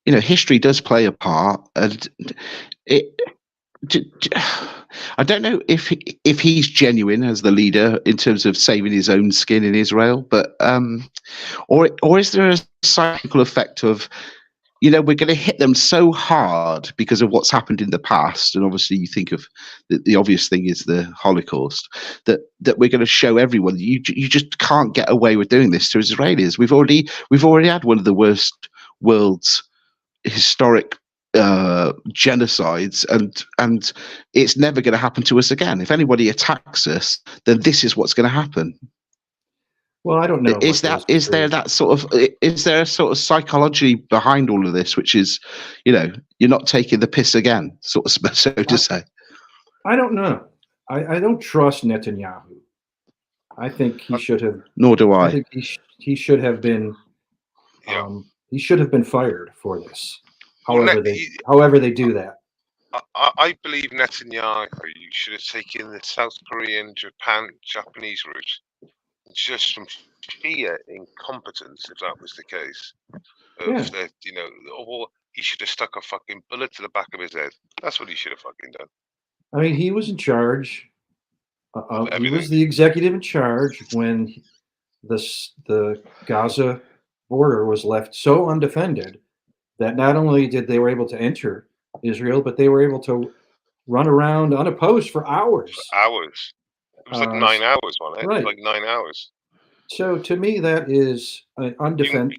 history does play a part, and I don't know if he's genuine as the leader in terms of saving his own skin in Israel, but or is there a psychological effect of, you know, we're going to hit them so hard because of what's happened in the past, and obviously you think of the obvious thing is the Holocaust, that we're going to show everyone you just can't get away with doing this to Israelis. We've already had one of the worst world's historic genocides, and it's never going to happen to us again. If anybody attacks us, then this is what's going to happen. Well, I don't know. Is there a sort of psychology behind all of this, which is, you know, you're not taking the piss again, sort of, so to say? I don't know. I don't trust Netanyahu. I think he should have. Nor do I. I think he should have been. He should have been fired for this. However they do that. I believe Netanyahu should have taken the South Korean, Japanese route, just from sheer incompetence, if that was the case. You know, or he should have stuck a fucking bullet to the back of his head. That's what he should have fucking done. I mean, he was in charge. He was the executive in charge when the Gaza border was left so undefended that not only did they were able to enter Israel, but they were able to run around unopposed for hours. Hours. It was like 9 hours, wasn't it? Right. Like 9 hours. So to me, that is undefended.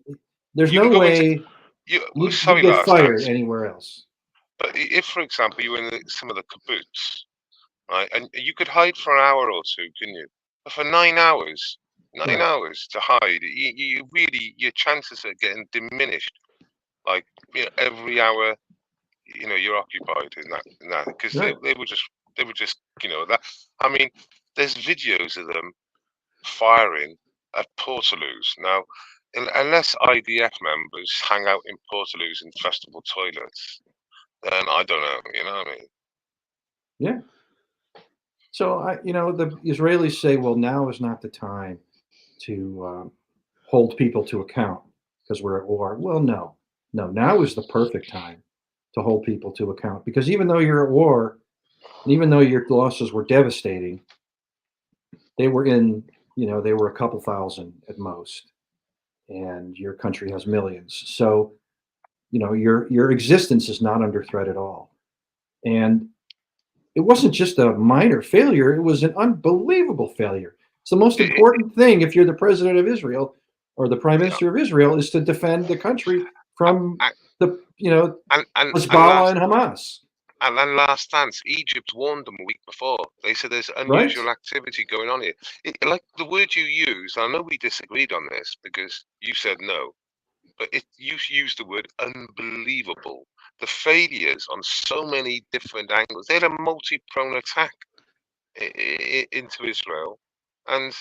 There's no way you get fired anywhere else. But if, for example, you were in some of the kibbutz, right, and you could hide for an hour or two, couldn't you? But for 9 hours, 9 hours to hide, you really, your chances are getting diminished. Like, you know, every hour, you know, you're occupied in that because they were just, you know, that. I mean, there's videos of them firing at Portaloos. Now, unless IDF members hang out in Portaloos in festival toilets, then I don't know. You know what I mean? Yeah. So you know, the Israelis say, well, now is not the time to hold people to account because we're at war. Well, no, now is the perfect time to hold people to account, because even though you're at war, and even though your losses were devastating, they were a couple thousand at most, and your country has millions. So, you know, your existence is not under threat at all. And it wasn't just a minor failure, it was an unbelievable failure. It's the most important thing if you're the president of Israel or the prime minister of Israel, is to defend the country from Hezbollah and Hamas. And then last dance, Egypt warned them a week before. They said there's unusual activity going on here. Like the word you used, I know we disagreed on this because you said no, but you used the word unbelievable. The failures on so many different angles. They had a multi-pronged attack into Israel, and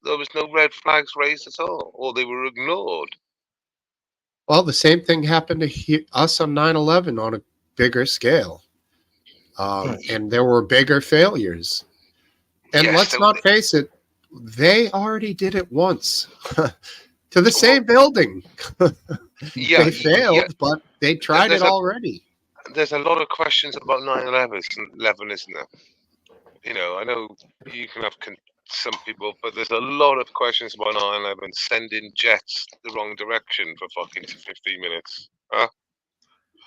there was no red flags raised at all, or they were ignored. Well, the same thing happened to us on 9/11 on a bigger scale. And there were bigger failures. And let's not face it, they already did it once to the same building. They failed, but they tried it already. There's a lot of questions about 9/11, isn't there? You know, I know you can have some people, but there's a lot of questions about 9/11 sending jets the wrong direction for fucking 15 minutes. Huh?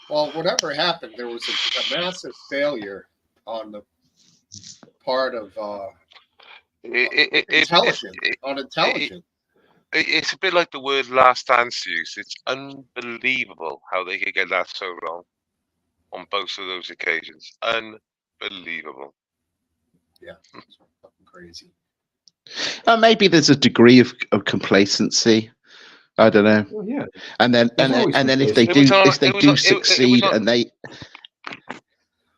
Well, whatever happened, there was a massive failure on the part of intelligence. It's a bit like the word last dance use. It's unbelievable how they could get that so wrong on both of those occasions. Unbelievable. Yeah, it's fucking crazy. Maybe there's a degree of complacency. I don't know. Well, yeah. And then if they do succeed and they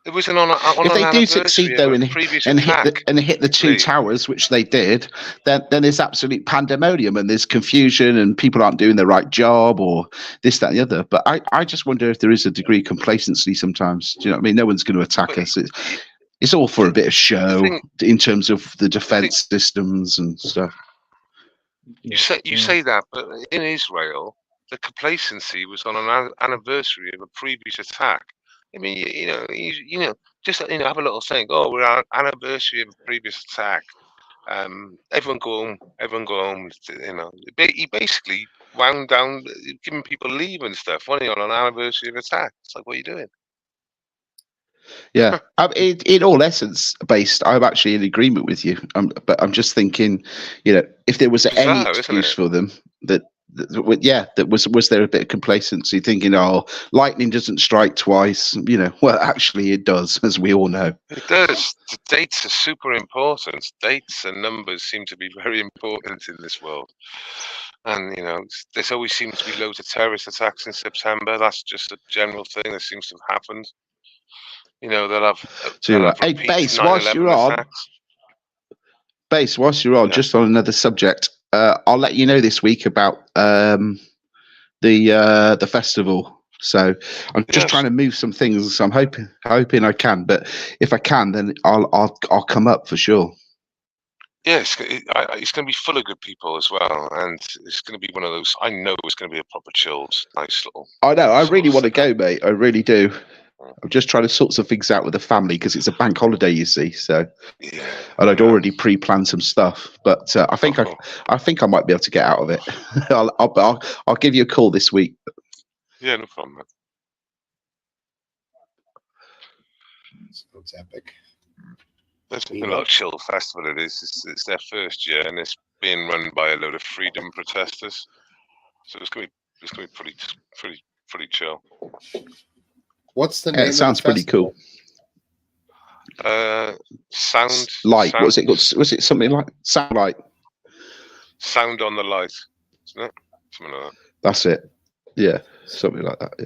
It was if they do succeed though and hit the two towers, which they did, then there's absolute pandemonium and there's confusion and people aren't doing the right job or this, that, and the other. But I just wonder if there is a degree of complacency sometimes. Do you know what I mean? No one's going to attack us. It's all for a bit of show in terms of the defense systems and stuff. You say that, but in Israel, the complacency was on an anniversary of a previous attack. I mean, you know, just have a little thing. Oh, we're our anniversary of a previous attack. Everyone go home. Everyone go home. You know, he basically wound down, giving people leave and stuff. When you're on an anniversary of attack, it's like, what are you doing? Yeah, in all essence, based, I'm actually in agreement with you. But I'm just thinking, if there was any Bizarre, isn't excuse it? for them, that was there a bit of complacency, thinking, oh, lightning doesn't strike twice. Well, actually, it does, as we all know. It does. The dates are super important. Dates and numbers seem to be very important in this world. And, there's always seems to be loads of terrorist attacks in September. That's just a general thing that seems to have happened. They'll have Hey, repeat Base, whilst 9/11 you're on, attacks. yeah. Just on another subject, I'll let you know this week about the festival. So I'm just trying to move some things. So I'm hoping I can. But if I can, then I'll come up for sure. Yeah, it's going to be full of good people as well, and it's going to be one of those. I know it's going to be a proper chilled, nice little. I know. I really want to go, mate. I really do. I'm just trying to sort some things out with the family because it's a bank holiday, you see. So, and I'd already pre-planned some stuff, but I think I might be able to get out of it. I'll give you a call this week. Yeah, no problem, man. Sounds epic. It's a lot of chill festival. It is. It's their first year, and it's being run by a load of freedom protesters. So it's gonna be pretty chill. What's the name? It sounds pretty cool. Sound light. Sound, What's it called? Was it something like Sound Light? Sound on the Light, isn't it? Something like that. That's it. Yeah, something like that. Yeah.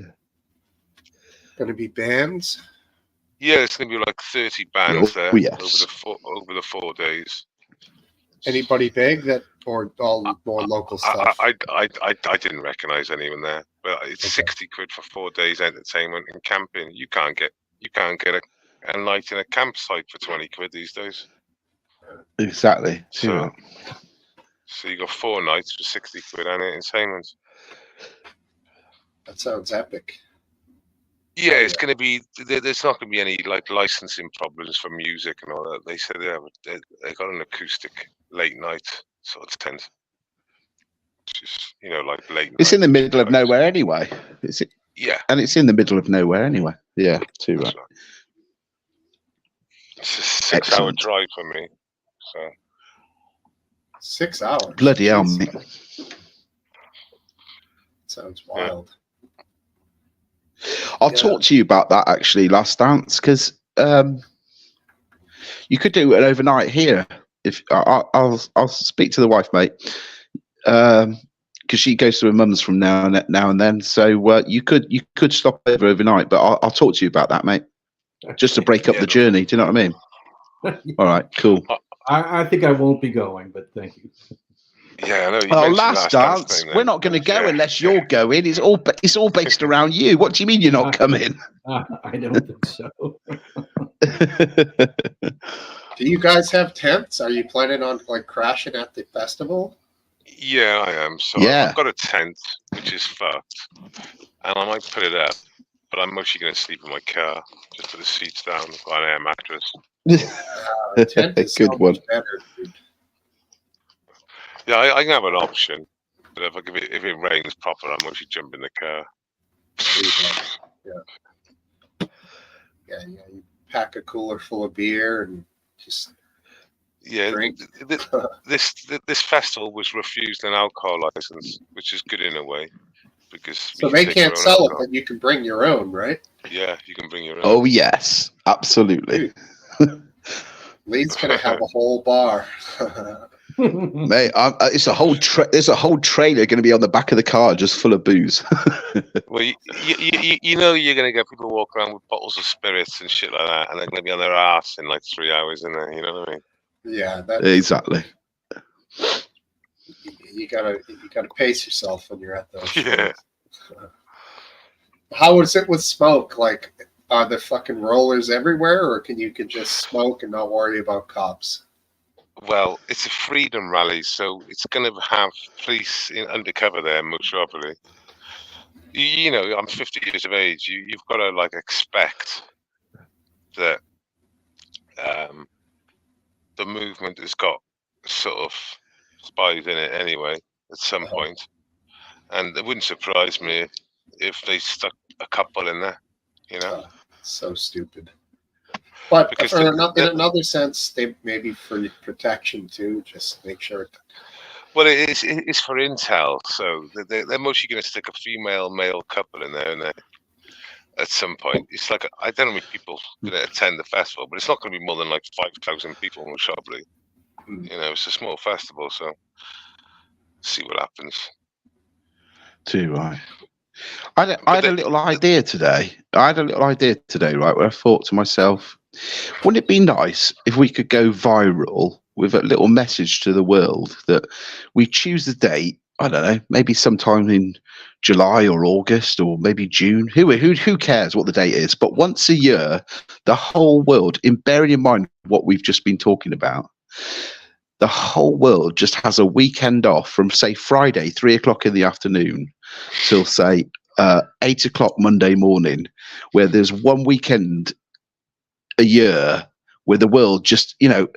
Going to be bands. Yeah, it's going to be like 30 bands there yes. over the 4 days. Anybody big or all more local stuff? I didn't recognise anyone there, but it's 60 quid for 4 days entertainment and camping. You can't get a night in a campsite for 20 quid these days. Exactly. So you got 4 nights for 60 quid and entertainment. That sounds epic. Yeah, it's going to be. There's not going to be any like licensing problems for music and all that. They said they got an acoustic late night sort of tent. Just like late. It's in the middle of nowhere anyway. Is it? Yeah, and it's in the middle of nowhere anyway. Yeah, too right. It's a 6-hour drive for me. So 6 hours. Bloody hell, mate. Sounds wild. I'll talk to you about that actually, Last Dance, because you could do it overnight here. If I'll speak to the wife, mate, because she goes to her mum's from now and then. So you could stop over overnight, but I'll talk to you about that, mate. Just to break up the journey. Do you know what I mean? All right, cool. I think I won't be going, but thank you. Yeah, I know. Oh, Last Dance. We're not going to go unless you're going. It's all based around you. What do you mean you're not coming? I don't think so. Do you guys have tents? Are you planning on crashing at the festival? Yeah, I am. So yeah. I've got a tent, which is fucked, and I might put it up, but I'm mostly going to sleep in my car. Just put the seats down, got an air mattress. Tent is good one. Better, dude. Yeah, I can have an option, but if it rains proper, I'm actually jump in the car. Yeah. You pack a cooler full of beer and just drink. This festival was refused an alcohol license, which is good in a way because so they can't sell it, but you can bring your own, right? Yeah, you can bring your own. Oh yes, absolutely. Lee's gonna have a whole bar. Mate, it's a whole there's a whole trailer going to be on the back of the car just full of booze. Well, you know you're going to get people walking around with bottles of spirits and shit like that, and they're going to be on their ass in like 3 hours, in there. You know what I mean? Yeah, exactly. You gotta pace yourself when you're at those. Yeah. How is it with smoke? Like, are there fucking rollers everywhere, or can you just smoke and not worry about cops? Well, it's a freedom rally, so it's going to have police undercover there, most probably. you know, I'm 50 years of age. You've got to like expect that the movement has got sort of spies in it anyway at some point. And it wouldn't surprise me if they stuck a couple in there, you know. So stupid. But Because in another sense, they maybe for protection too. Just make sure. Well, it's for intel, so they're mostly going to stick a female-male couple in there, and at some point, it's like I don't know how many people going to attend the festival, but it's not going to be more than like 5,000 people, most probably. You know, it's a small festival, so see what happens. Too right. I had a little idea today. Right, where I thought to myself, wouldn't it be nice if we could go viral with a little message to the world that we choose the date? I don't know, maybe sometime in July or August or maybe June. Who cares what the date is? But once a year, the whole world, in bearing in mind what we've just been talking about, the whole world just has a weekend off from say Friday, 3 o'clock in the afternoon, till say 8 o'clock Monday morning, where there's one weekend a year where the world just, you know,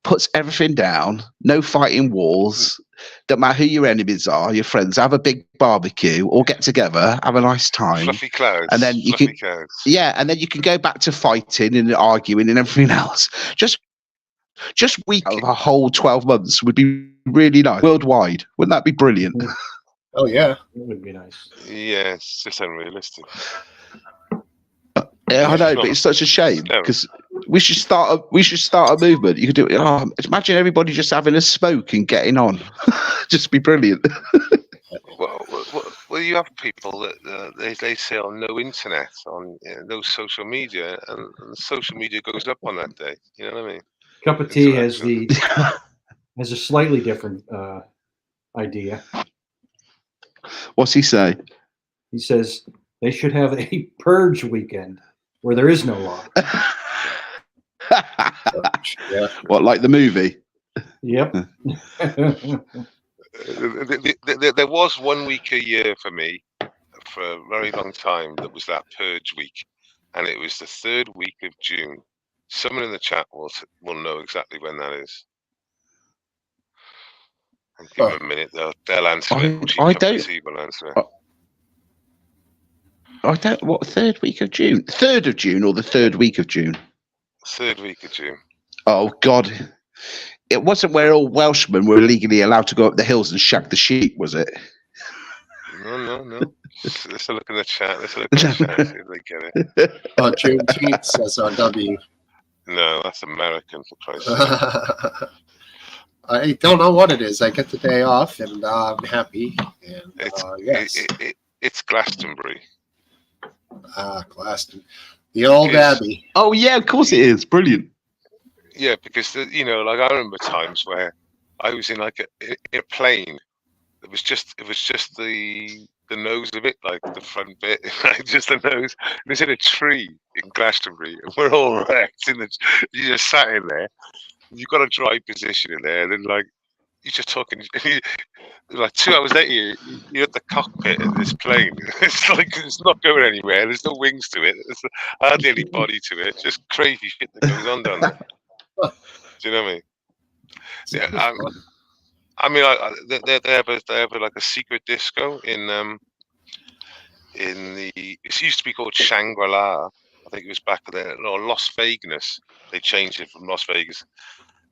puts everything down, no fighting wars, don't matter who your enemies are, your friends, have a big barbecue, all get together, have a nice time. Fluffy clouds. And then you can, yeah, and then you can go back to fighting and arguing and everything else. Just week out of a whole 12 months would be really nice. Worldwide. Wouldn't that be brilliant? Oh, yeah. It would be nice. Yeah, it's just unrealistic. Yeah, I know, but it's such a shame because we should start a movement. You could do it. Oh, imagine everybody just having a smoke and getting on. Just be brilliant. Well, you have people that they say on no internet, on no social media, and social media goes up on that day. You know what I mean? Cup of Tea has a slightly different idea. What's he say? He says they should have a purge weekend where there is no law. Yeah. What, like the movie? Yep. There was 1 week a year for me for a very long time that was that purge week, and it was the 3rd week of June. Someone in the chat will know exactly when that is. And give them a minute; they'll answer it. I don't. Will answer it. I don't. What, 3rd week of June? 3rd of June or the 3rd week of June? 3rd week of June. Oh God! It wasn't where all Welshmen were legally allowed to go up the hills and shag the sheep, was it? No. Let's look in the chat. See if they get it. Juneteenth says on W. No, that's American, for Christ's sake. I don't know what it is. I get the day off and I'm happy. And yes, it's Glastonbury. Glastonbury, the old Abbey. Oh yeah, of course it is. Brilliant. Yeah, because you know, like I remember times where I was in like a plane. It was just the nose of it, like the front bit, like just the nose. It was in a tree in Glastonbury, and we're all wrecked. You just sat in there. You've got a dry position in there, and then like you're just talking. Like 2 hours later, you're at the cockpit of this plane. It's like it's not going anywhere. There's no wings to it. There's hardly any body to it. Just crazy shit that goes on down there. Do you know what I mean? Yeah, I mean, they have like a secret disco in the. It used to be called Shangri-La. I think it was back there. No, Las Vegas. They changed it from Las Vegas.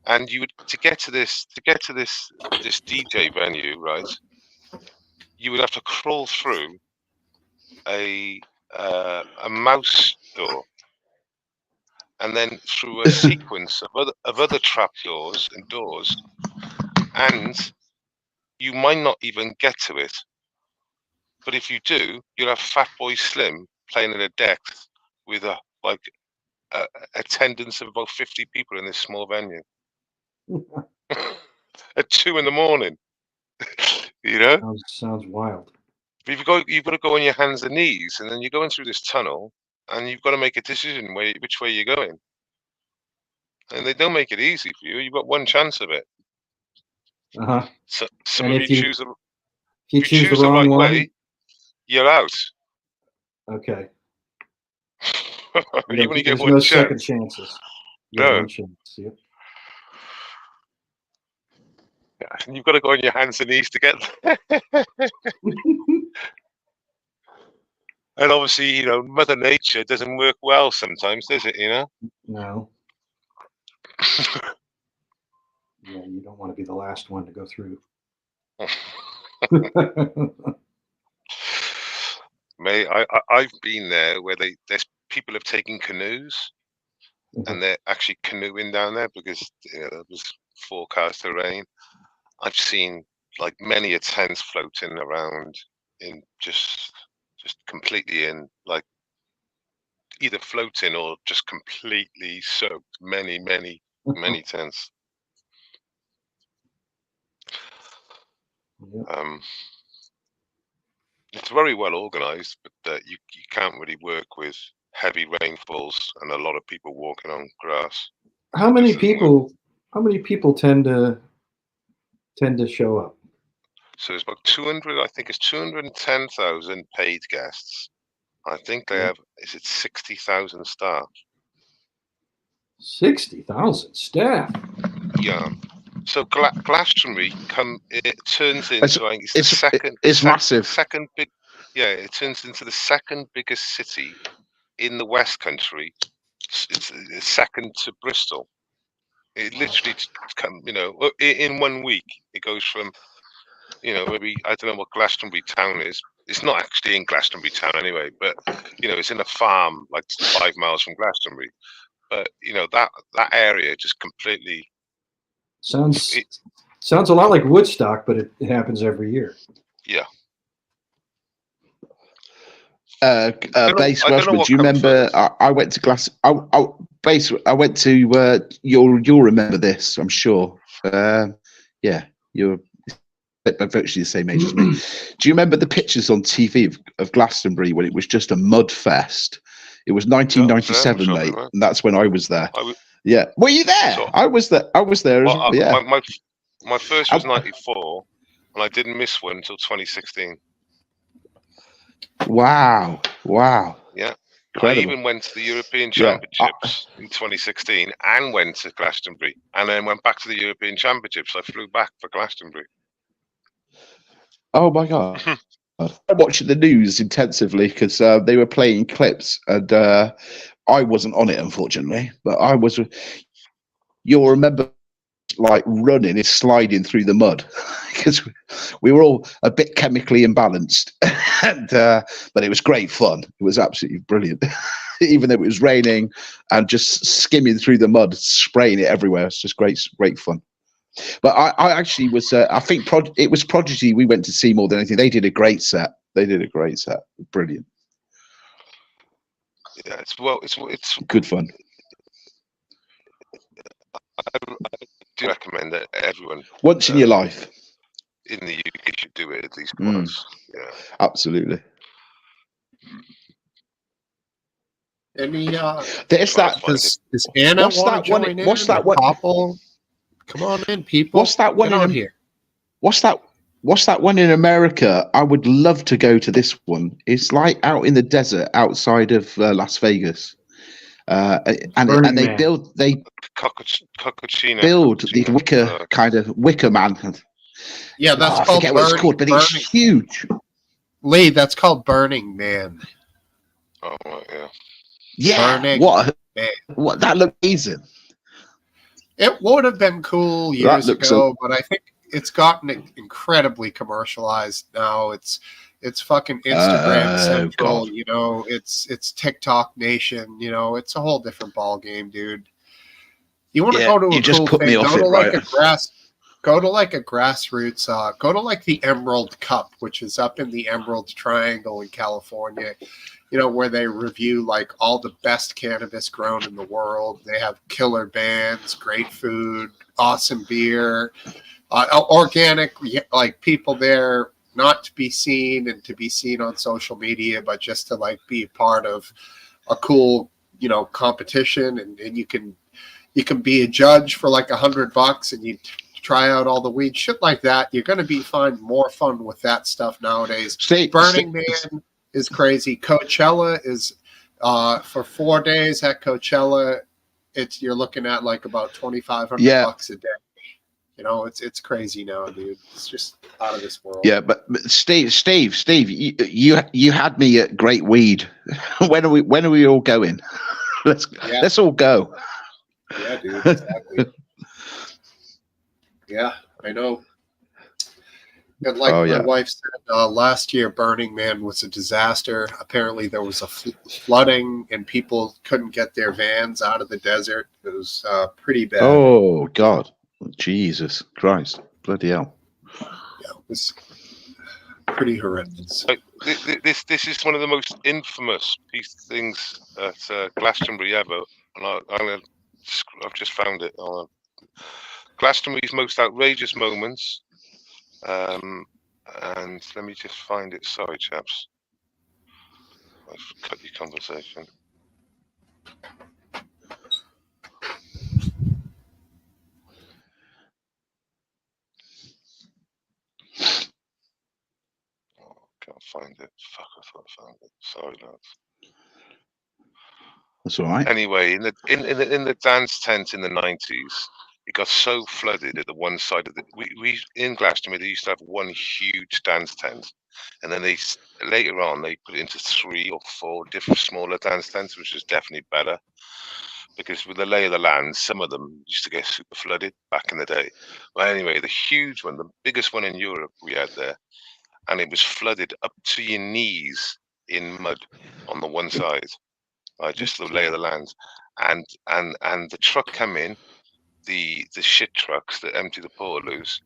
And you would to get to this DJ venue, right? You would have to crawl through a mouse door, and then through a sequence of other trap doors and doors, and you might not even get to it. But if you do, you'll have Fatboy Slim playing in a deck with a attendance of about 50 people in this small venue. At 2 a.m, you know. Sounds wild. But you've got to go on your hands and knees, and then you're going through this tunnel, and you've got to make a decision which way you're going. And they don't make it easy for you. You've got one chance of it. Uh-huh. So and if you choose the wrong way, you're out. Okay. You only get There's one no chance. second chances. You get No. one chance. Yep. Yeah, and you've got to go on your hands and knees to get there. And obviously, Mother Nature doesn't work well sometimes, does it? No. Yeah, you don't want to be the last one to go through. I've been there where there's people have taken canoes and they're actually canoeing down there because there was forecast to rain. I've seen like many a tent floating around in just completely in like either floating or just completely soaked. Many tents. Yep. It's very well organized, but you can't really work with heavy rainfalls and a lot of people walking on grass. How many Just doesn't work. people? How many people tend to show up? So there's about 200. I think it's 210,000 paid guests. I think they have. Is it 60,000 staff? 60,000 staff. Yeah. So Glastonbury it turns into I think it's the second. It's massive. Second big. Yeah, it turns into the second biggest city in the West Country. It's second to Bristol. It literally in 1 week it goes from maybe I don't know what Glastonbury town is. It's not actually in Glastonbury town anyway, but it's in a farm like 5 miles from Glastonbury. But that area just completely Sounds a lot like Woodstock, but it happens every year. Yeah. Base Rosman, do you remember? I went to Glass. I went to. You'll remember this, I'm sure. Yeah, you're virtually the same age as me. Do you remember the pictures on TV of Glastonbury when it was just a mud fest? It was 1997, mate, right? And that's when I was there. Yeah, were you there? So, I was there. I was there as well. Yeah. My first was 94, and I didn't miss one until 2016. Wow! Yeah, incredible. I even went to the European Championships in 2016 and went to Glastonbury, and then went back to the European Championships. I flew back for Glastonbury. Oh my god! I'm watching the news intensively because they were playing clips, and I wasn't on it, unfortunately. But I was. You'll remember, like running and sliding through the mud because we were all a bit chemically imbalanced, and but it was great fun. It was absolutely brilliant, even though it was raining and just skimming through the mud, spraying it everywhere. It's just great fun. But I actually was. I think it was Prodigy we went to see more than anything. They did a great set. Brilliant. Yeah, it's good fun. I do recommend that everyone once in your life in the UK should do it at least once. Yeah, absolutely. Any there's that. Does Anna want to join in? What's that one? Popple? Come on in, people. What's that one in here? What's that one in America? I would love to go to this one. It's like out in the desert outside of Las Vegas. And they build Cockachino build the wicker kind of wicker man. Yeah, that's called I forget what it's called, but it's huge. Lee, that's called Burning Man. Oh yeah. Yeah. Burning what that looked amazing. It would have been cool years ago, but I think it's gotten incredibly commercialized now. It's fucking Instagram central, it's TikTok nation, it's a whole different ball game, dude. You want to go to a cool thing, go to like a grassroots, go to like the Emerald Cup, which is up in the Emerald Triangle in California, where they review like all the best cannabis grown in the world. They have killer bands, great food, awesome beer, organic, like people there, not to be seen and to be seen on social media, but just to like be a part of a cool, competition. And you can be a judge for like $100 and you try out all the weed, shit like that. You're going to find more fun with that stuff nowadays. Burning Man is crazy. Coachella is for 4 days at Coachella. You're looking at like about $2,500 a day. You know, it's crazy now, dude. It's just out of this world. Yeah, but Steve, you had me at Great Weed. When are we all going? Let's all go. Yeah, dude. Exactly. Yeah, I know. And like my wife said, last year Burning Man was a disaster. Apparently there was a flooding and people couldn't get their vans out of the desert. It was pretty bad. Oh, God. Jesus Christ. Bloody hell. Yeah, it was pretty horrendous. This is one of the most infamous things at Glastonbury ever. And I've just found it. Glastonbury's most outrageous moments. And let me just find it. Sorry, chaps. I've cut your conversation. Oh, can't find it. Fuck, I thought I found it. Sorry, lads. That's all right. Anyway, in the dance tent in the 90s, it got so flooded at the one side of the we in Glastonbury they used to have one huge dance tent, and then later on they put it into 3 or 4 different smaller dance tents, which is definitely better because with the lay of the land, some of them used to get super flooded back in the day. Well, anyway, the huge one, the biggest one in Europe, we had there, and it was flooded up to your knees in mud on the one side. Just the lay of the land, and the truck come in, the shit trucks that empty the portaloos,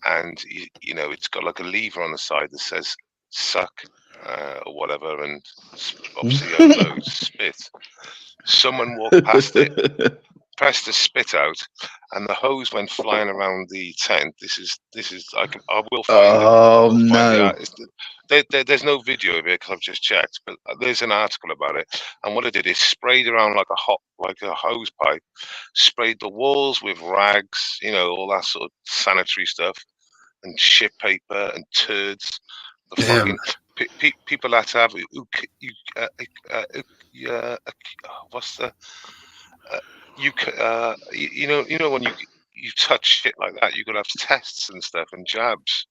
and you know it's got like a lever on the side that says suck or whatever, and obviously unloads spit. Someone walked past it, pressed the spit out, and the hose went flying around the tent. This is I will find it. Oh no. There's no video of it because I've just checked, but there's an article about it. And what it did is sprayed around like a hose pipe, sprayed the walls with rags, you know, all that sort of sanitary stuff, and shit paper and turds. The fucking people that have what's the you know when you touch shit like that, you're gonna have tests and stuff and jabs.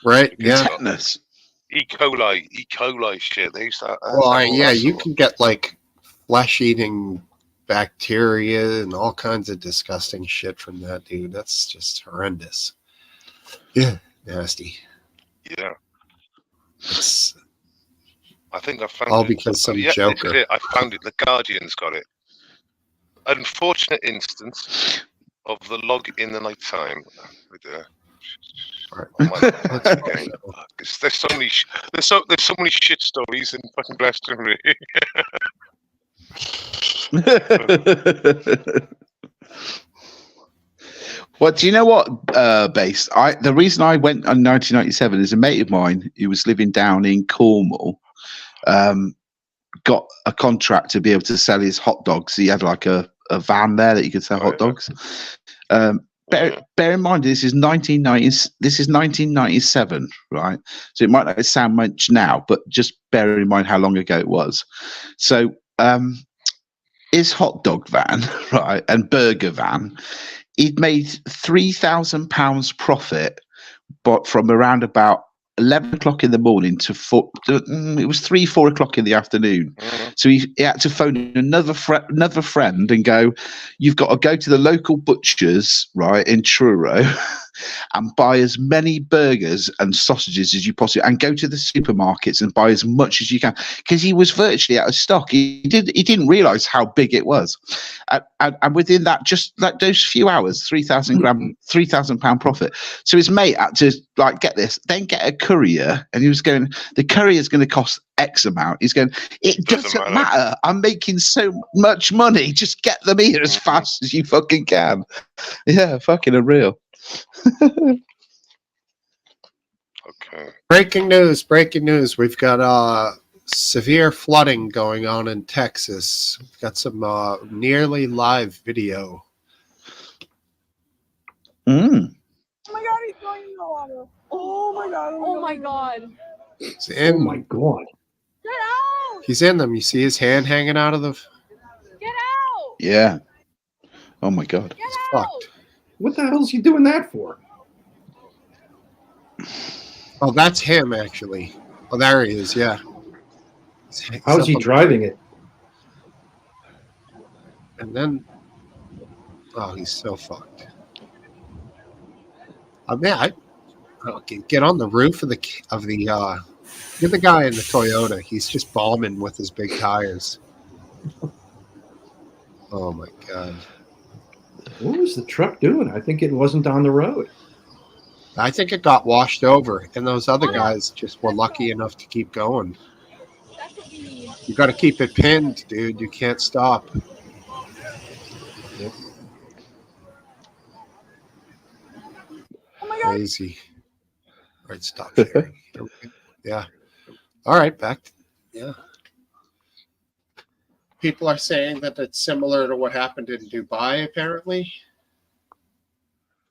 Right? Yeah. Tetanus. E. coli shit. They used to. You can get like flesh-eating bacteria and all kinds of disgusting shit from that, dude. That's just horrendous. Yeah, nasty. Yeah. I think I found all it. because some joker. This is it. I found it. The Guardian's got it. Unfortunate instance of the log in the night time. There's so many shit stories in fucking Glastonbury. Well, do you know what, Base? The reason I went on 1997 is a mate of mine who was living down in Cornwall got a contract to be able to sell his hot dogs. He had like a van there that you could sell hot dogs. Bear in mind, this is 1997, right? So it might not sound much now, but just bear in mind how long ago it was. So his hot dog van, right, and burger van, he'd made £3,000 profit, but from around about 11 o'clock in the morning to it was 3-4 o'clock in the afternoon. So he had to phone another friend and go, you've got to go to the local butchers, right, in Truro and buy as many burgers and sausages as you possibly, and go to the supermarkets and buy as much as you can, because he was virtually out of stock. He didn't realize how big it was, and within that, just like those few hours, £3,000 profit. So his mate had to like get a courier, and he was going, the courier is going to cost X amount. He's going, it doesn't matter. I'm making so much money. Just get them here as fast as you fucking can. Yeah, fucking unreal. Okay. Breaking news. We've got severe flooding going on in Texas. We've got some nearly live video. Oh my god, he's going in the water. Oh my god. Oh my god. It's in Oh my god. He's in them. You see his hand hanging out of the. Yeah. Oh my god. He's fucked. What the hell's he doing that for? Oh, that's him actually. Oh, there he is. Yeah. He's How's up he on- driving it? And then, oh, he's so fucked. I mean, get on the roof of the. Get the guy in the Toyota. He's just bombing with his big tires. Oh my god. What was the truck doing? I think it wasn't on the road. I think it got washed over, and those other guys just were lucky enough to keep going. You got to keep it pinned, dude. You can't stop. Yep. Crazy. All right, stop sharing. Yeah. All right, back. Yeah. People are saying that it's similar to what happened in Dubai, apparently.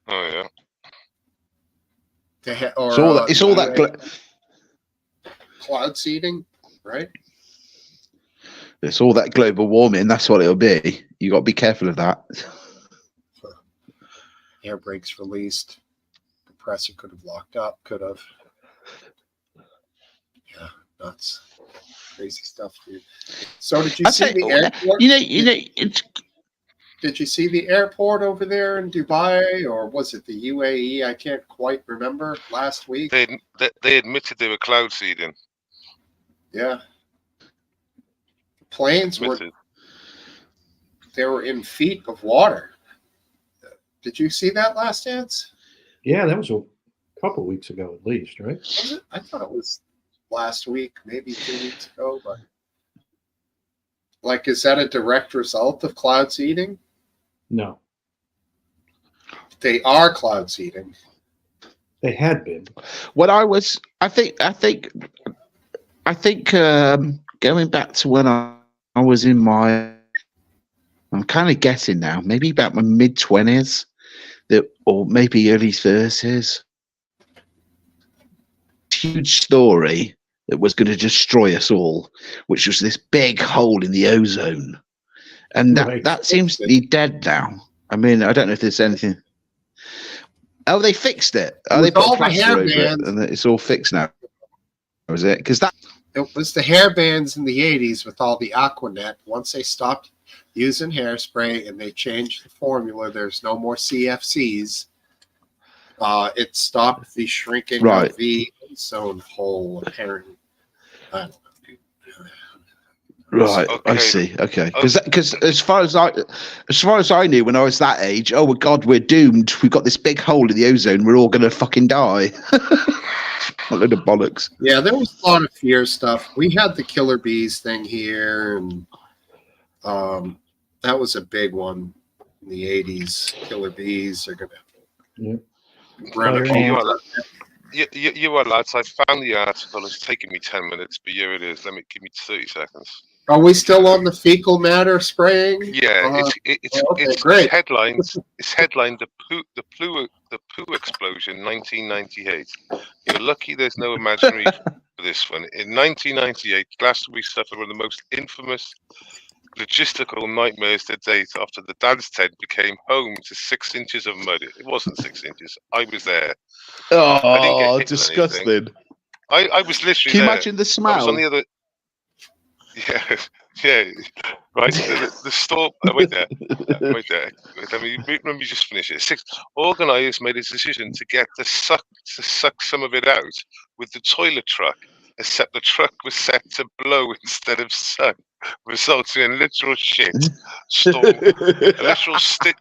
Oh yeah. It's all that cloud seeding, right? it's all that global warming. That's what it'll be. You got to be careful of that. Air brakes released. Compressor could have locked up. Could have. Yeah, nuts. Crazy stuff, dude. So did you see the airport? It's. Did you see the airport over there in Dubai, or was it the UAE? I can't quite remember. Last week, They admitted they were cloud seeding. yeah, planes were Admitted. they were in feet of water. Did you see that Last Dance? Yeah, that was a couple weeks ago at least, right? Was it? I thought it was last week, maybe 2 weeks ago, but like, is that a direct result of cloud seeding? No, They are cloud seeding. they had been. When I think going back to when I was in I'm kind of guessing now, maybe about my mid-20s, or maybe early 30s. Huge story that was going to destroy us all, which was this big hole in the ozone, and that seems to be dead now. I mean, I don't know if there's anything. Oh, they fixed it. Oh, they put plaster over it, and it's all fixed now. Was it? Because it was the hair bands in the 80s with all the Aquanet. Once they stopped using hairspray and they changed the formula, there's no more CFCs. It stopped the shrinking of the ozone hole, apparently. I don't know. Right, okay. I see. Okay, because as far as I knew when I was that age, oh my god, we're doomed. We've got this big hole in the ozone. We're all gonna fucking die. A load of bollocks. Yeah, there was a lot of fear stuff. We had the killer bees thing here, and that was a big one in the 80s. Killer bees are gonna run a You are, lads. I found the article. It's taking me 10 minutes, but here it is. Give me 30 seconds. Are we still on the fecal matter spraying? Yeah, it's great. It's headlined the poo explosion 1998. You're lucky there's no imaginary for this one. In 1998, Glastonbury suffered one of the most infamous logistical nightmares to date after the dance tent became home to 6 inches of mud. It wasn't 6 inches. I was there. Oh, disgusting. I was literally Can you there. imagine the smell? I was on the other. Yeah, right. The store. Wait there. Let me just finish it. Organisers made a decision to suck some of it out with the toilet truck, except the truck was set to blow instead of suck, resulting in literal shit storm, a literal shit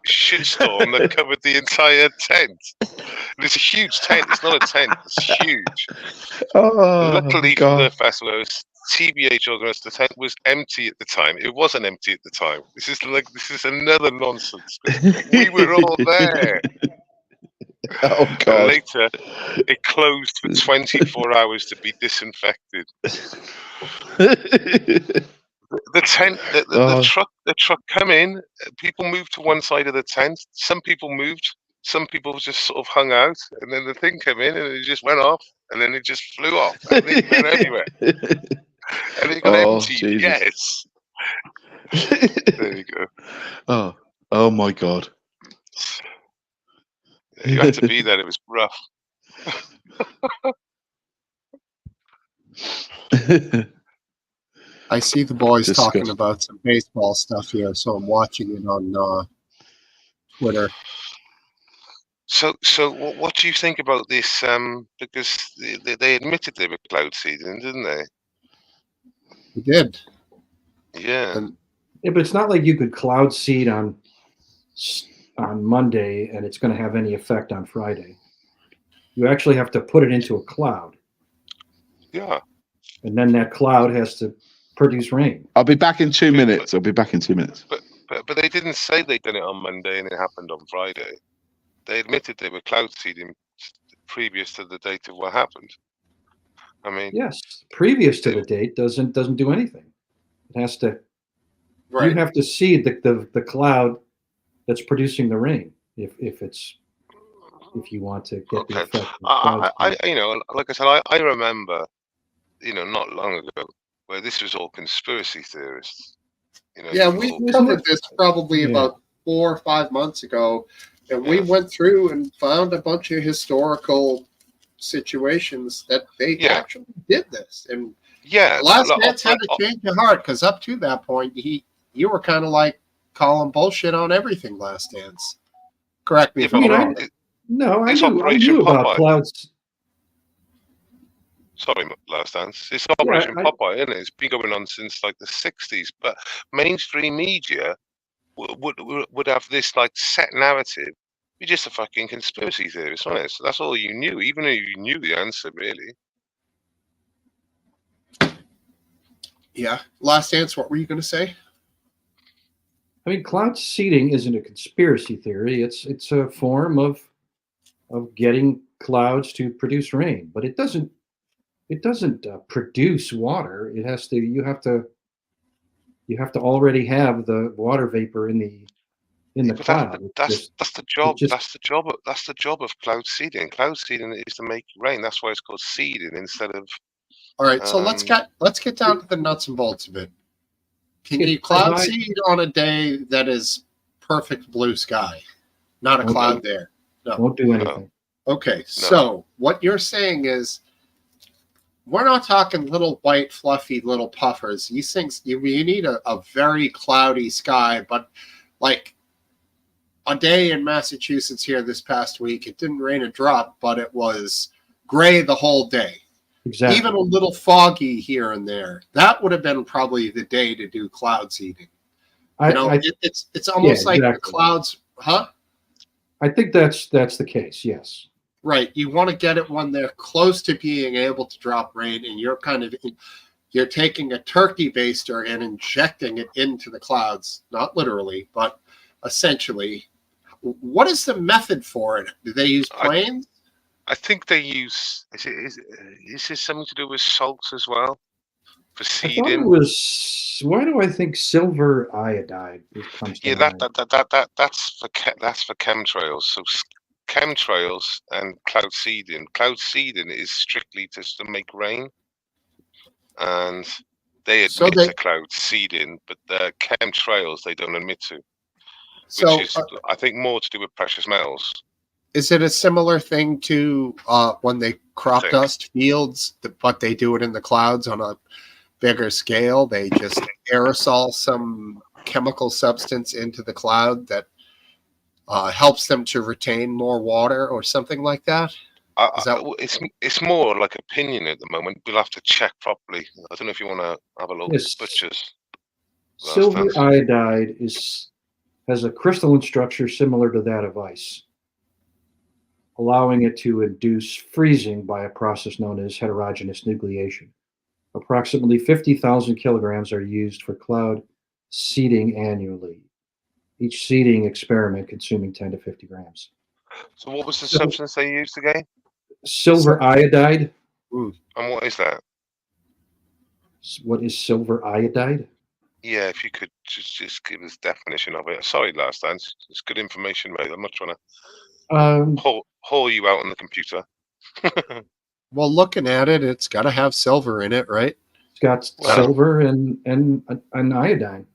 storm that covered the entire tent. And it's a huge tent. It's not a tent. It's huge. Luckily for the festival, TBH organised, the tent was empty at the time. It wasn't empty at the time. This is another nonsense. We were all there. Oh god! And later, it closed for 24 hours to be disinfected. The tent, the truck come in. People moved to one side of the tent. Some people moved. Some people just sort of hung out, and then the thing came in, and it just went off, and then it just flew off, and it went everywhere. And it got Oh, emptied. Jesus. Yes. There you go. Oh my God. You had to be there. It was rough. I see the boys talking Disgusting. about some baseball stuff here, so I'm watching it on Twitter. So what do you think about this? Because they admitted they were cloud seeding, didn't they? We did. Yeah. And Yeah, but it's not like you could cloud seed on Monday and it's going to have any effect on Friday. You actually have to put it into a cloud, Yeah. and then that cloud has to produce rain. I'll be back in 2 But- minutes. I'll be back in 2 minutes. But they didn't say they'd done it on Monday and it happened on Friday. They admitted they were cloud seeding previous to the date of what happened. I mean, Yes, previous to the date doesn't do anything. It has to. right. You have to seed the cloud that's producing the rain. If you want to get the okay. effect. Of cloud I seed. you know, like I said, I remember, not long ago, where this was all conspiracy theorists. Yeah, you we all- covered this probably Yeah. about 4 or 5 months ago, and we Yeah. went through and found a bunch of historical situations that they Yeah. actually did this. And yeah. Last look, Dance had to change your heart because up to that point, you were kind of like calling bullshit on everything Last Dance. Correct me Yeah, if I'm but wrong. No, I It's knew Operation about Popeye. clouds. Sorry, Last Dance. It's Operation I- Popeye, isn't it? It's been going on since like the 60s. But mainstream media would have this like set narrative. You're just a fucking conspiracy theorist, wasn't it? So that's all you knew, even though you knew the answer, really. Yeah. Last Dance, what were you going to say? I mean, cloud seeding isn't a conspiracy theory. It's a form of getting clouds to produce rain, but it doesn't produce water. It has to. You have to already have the water vapor in the But cloud. that's the job. just- That's the job of cloud seeding. Cloud seeding is to make rain. That's why it's called seeding instead of. All right, so let's get down to the nuts and bolts of it. Can you cloud seed on a day that is perfect blue sky, not a cloud there? No. Won't do anything. Okay, so what you're saying is we're not talking little white fluffy little puffers. These things you need a very cloudy sky, but like a day in Massachusetts here this past week, it didn't rain a drop, but it was gray the whole day. Exactly. Even a little foggy here and there. That would have been probably the day to do cloud seeding. It's almost like the clouds, huh? I think that's the case. Yes. Right. You want to get it when they're close to being able to drop rain, and you're taking a turkey baster and injecting it into the clouds, not literally, but essentially. What is the method for it? Do they use planes? I think they use. Is this something to do with salts as well for seeding? I thought it was. Why do I think silver iodide comes to mind? That's for chemtrails. So chemtrails and cloud seeding. Cloud seeding is strictly just to make rain, and they admit to cloud seeding, but the chemtrails they don't admit to. Which is, I think, more to do with precious metals. Is it a similar thing to when they crop dust fields, but they do it in the clouds on a bigger scale? They just aerosol some chemical substance into the cloud that helps them to retain more water or something like that? It's more like opinion at the moment. We'll have to check properly. I don't know if you want to have a look at butchers. Silver iodide has a crystalline structure similar to that of ice, allowing it to induce freezing by a process known as heterogeneous nucleation. Approximately 50,000 kilograms are used for cloud seeding annually, each seeding experiment consuming 10 to 50 grams. So what was the substance they used again? Silver iodide. And what is that? What is silver iodide? Yeah, if you could just give us definition of it. Sorry, Last Dance. It's good information, mate. I'm not trying to haul you out on the computer. Well, looking at it, it's got to have silver in it, right? It's got silver and iodine.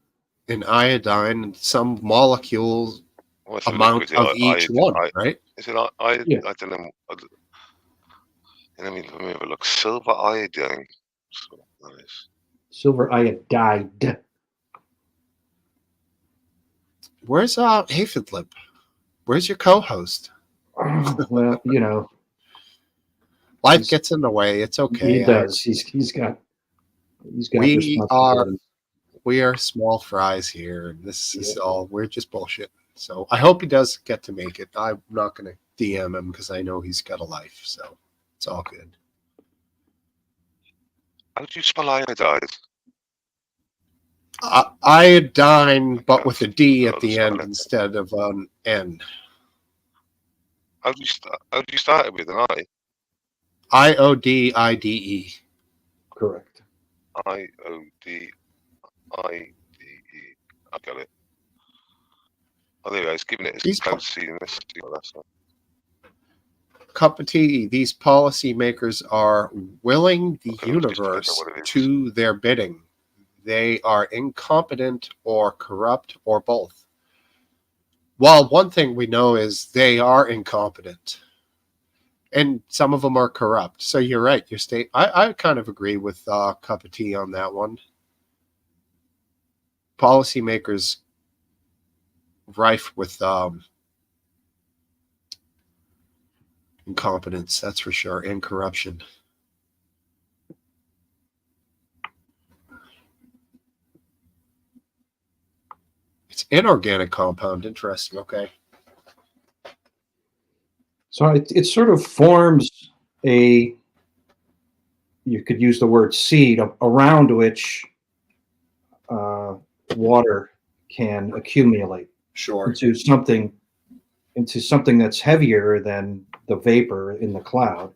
And iodine, and some molecules Well, it's a amount liquid, of each one, right? Is it? I Yeah. don't know. Let me have a look. Silver iodine. So nice. Silver iodide. Where's Havenlip? Where's your co-host? Well, you know, Life He's- gets in the way. It's okay. he does. He's got We responsibilities. We are small fries here, and this is all. We're just bullshit. So I hope he does get to make it. I'm not going to DM him because I know he's got a life. So it's all good. How do you spell iodide? Iodine, but with a D at the spell end it. instead of an N. How do you start it with an I? IODIDE. Correct. IODIDE. I got it. Oh, there you go. It's giving it its cloud seeding. Let's see what that's like. Cup of tea. These policymakers are willing the Okay, let's just find out universe what it is. to their bidding. They are incompetent or corrupt or both. Well, one thing we know is they are incompetent. And some of them are corrupt. So you're right. I kind of agree with Cup of Tea on that one. Policymakers rife with incompetence, that's for sure, and corruption. It's inorganic compound. Interesting. Okay. So it sort of forms you could use the word seed around which water can accumulate Sure. into something that's heavier than the vapor in the cloud.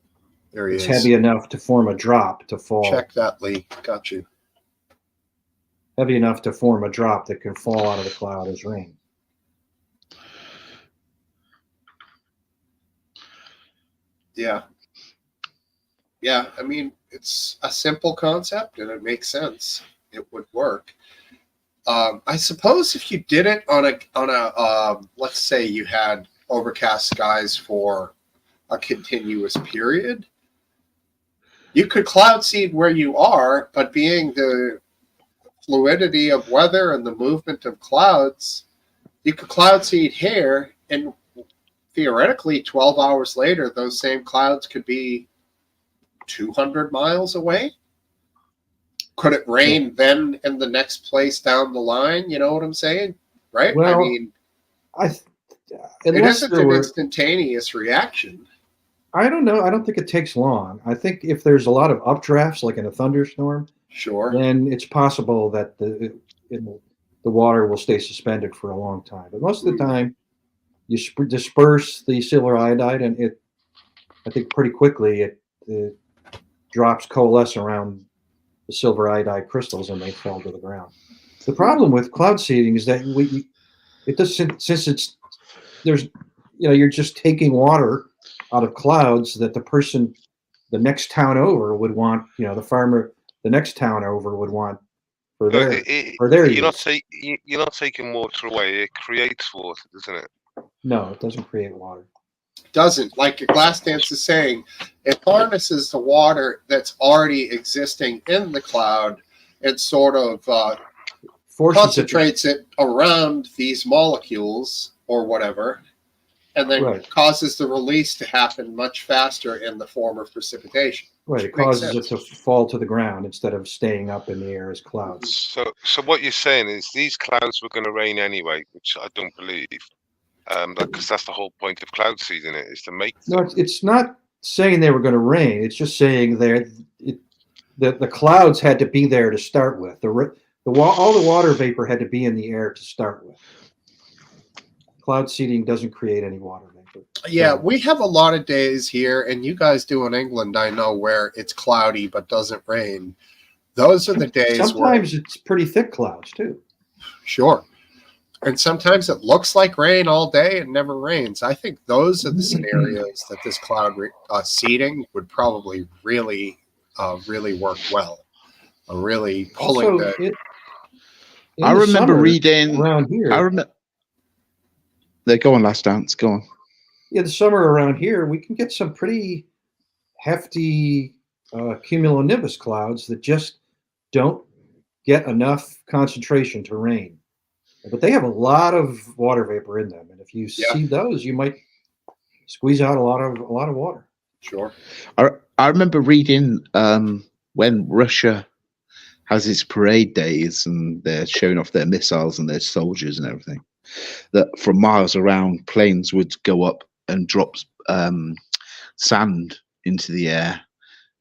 There he It's is. heavy enough to form a drop to fall. Check that, Lee. Got you. Heavy enough to form a drop that can fall out of the cloud as rain. Yeah. Yeah, I mean, it's a simple concept and it makes sense. It would work. I suppose if you did it on a let's say you had overcast skies for a continuous period, you could cloud seed where you are, but being the fluidity of weather and the movement of clouds, you could cloud seed here, and theoretically 12 hours later, those same clouds could be 200 miles away. Could it rain then in the next place down the line? You know what I'm saying? Right? Well, I mean, it isn't an instantaneous reaction. I don't know. I don't think it takes long. I think if there's a lot of updrafts, like in a thunderstorm, sure, then it's possible that the water will stay suspended for a long time. But most of the time, you disperse the silver iodide, and I think pretty quickly the drops coalesce around the silver iodide crystals and they fall to the ground. The problem with cloud seeding is that you're just taking water out of clouds that the next town over would want, the farmer the next town over would want for their use. You're not taking water away. It creates water, doesn't it? No, it doesn't create water. Doesn't. Like Glass Dance is saying, it harnesses the water that's already existing in the cloud and sort of concentrates it around these molecules or whatever, and then causes the release to happen much faster in the form of precipitation. Right, it causes it to fall to the ground instead of staying up in the air as clouds. So what you're saying is these clouds were going to rain anyway, which I don't believe. Because that's the whole point of cloud seeding, is to make them. No, it's not saying they were going to rain. It's just saying the clouds had to be there to start with. All the water vapor had to be in the air to start with. Cloud seeding doesn't create any water vapor. Yeah, we have a lot of days here, and you guys do in England, I know, where it's cloudy but doesn't rain. Those are the days sometimes it's pretty thick clouds too. Sure. And sometimes it looks like rain all day and never rains. I think those are the scenarios that this cloud seeding would probably really work well. are really pulling Also, the. in I the remember summer reading. around here. I remember. There, go on, last dance. Go on. Yeah, the summer around here, we can get some pretty hefty cumulonimbus clouds that just don't get enough concentration to rain. But they have a lot of water vapor in them, and if you see those, you might squeeze out a lot of water. Sure. I remember reading when Russia has its parade days and they're showing off their missiles and their soldiers and everything, that from miles around, planes would go up and drop sand into the air,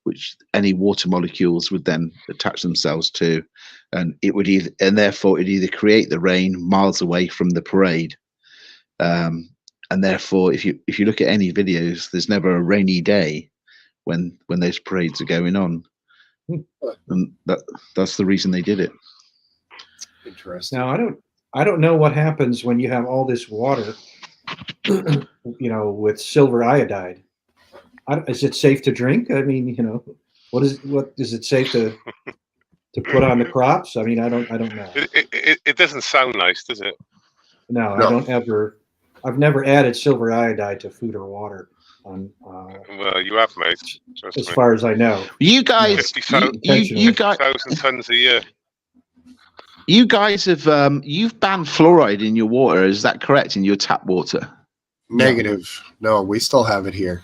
which any water molecules would then attach themselves to, and it would therefore it'd either create the rain miles away from the parade, and therefore if you look at any videos, there's never a rainy day when those parades are going on, and that's the reason they did it. Interesting. Now, I don't know what happens when you have all this water, with silver iodide. Is it safe to drink? I mean, what is it safe to put on the crops? I mean, I don't know. It doesn't sound nice, does it? No, I've never added silver iodide to food or water. Well, you have, mate. As far as I know. You guys, you guys, 50,000 tons a year. You guys have you've banned fluoride in your water. Is that correct? In your tap water? Negative. No, we still have it here.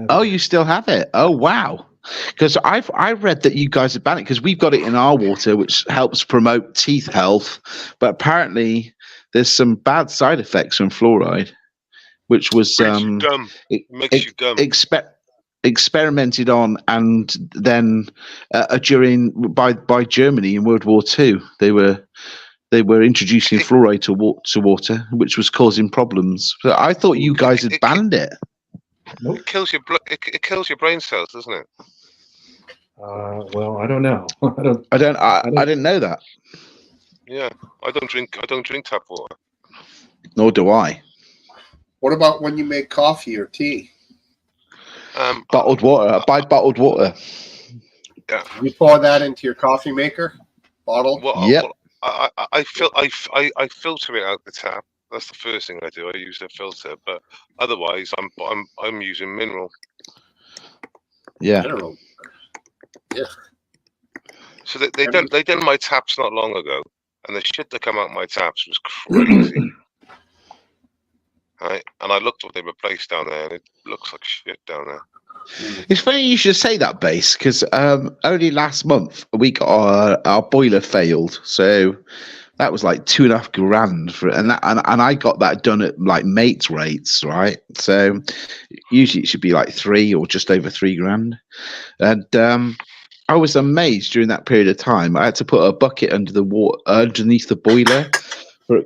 Oh, you still have it? Oh, wow. Because I read that you guys have banned it because we've got it in our water, which helps promote teeth health. But apparently, there's some bad side effects from fluoride, which was makes you dumb. Experimented on, and then by Germany in World War II, they were introducing fluoride to water, which was causing problems. So I thought you guys had banned it. Nope. It kills your brain cells, doesn't it? Well, I don't know. I didn't know that. Yeah, I don't drink tap water. Nor do I. What about when you make coffee or tea? Bottled water. I buy bottled water. Yeah. You pour that into your coffee maker? Bottle? Yep. I filter it out the tap. That's the first thing I do. I use a filter, but otherwise, I'm using mineral. Yeah. Mineral. Yeah. So they done my taps not long ago, and the shit that come out my taps was crazy. Right, and I looked what they replaced down there, and it looks like shit down there. It's funny you should say that, Base, because only last month we got our boiler failed, so that was like $2.5 grand for it, and I got that done at like mates rates, right? So usually it should be like 3 or just over $3 grand, and I was amazed during that period of time. I had to put a bucket underneath the boiler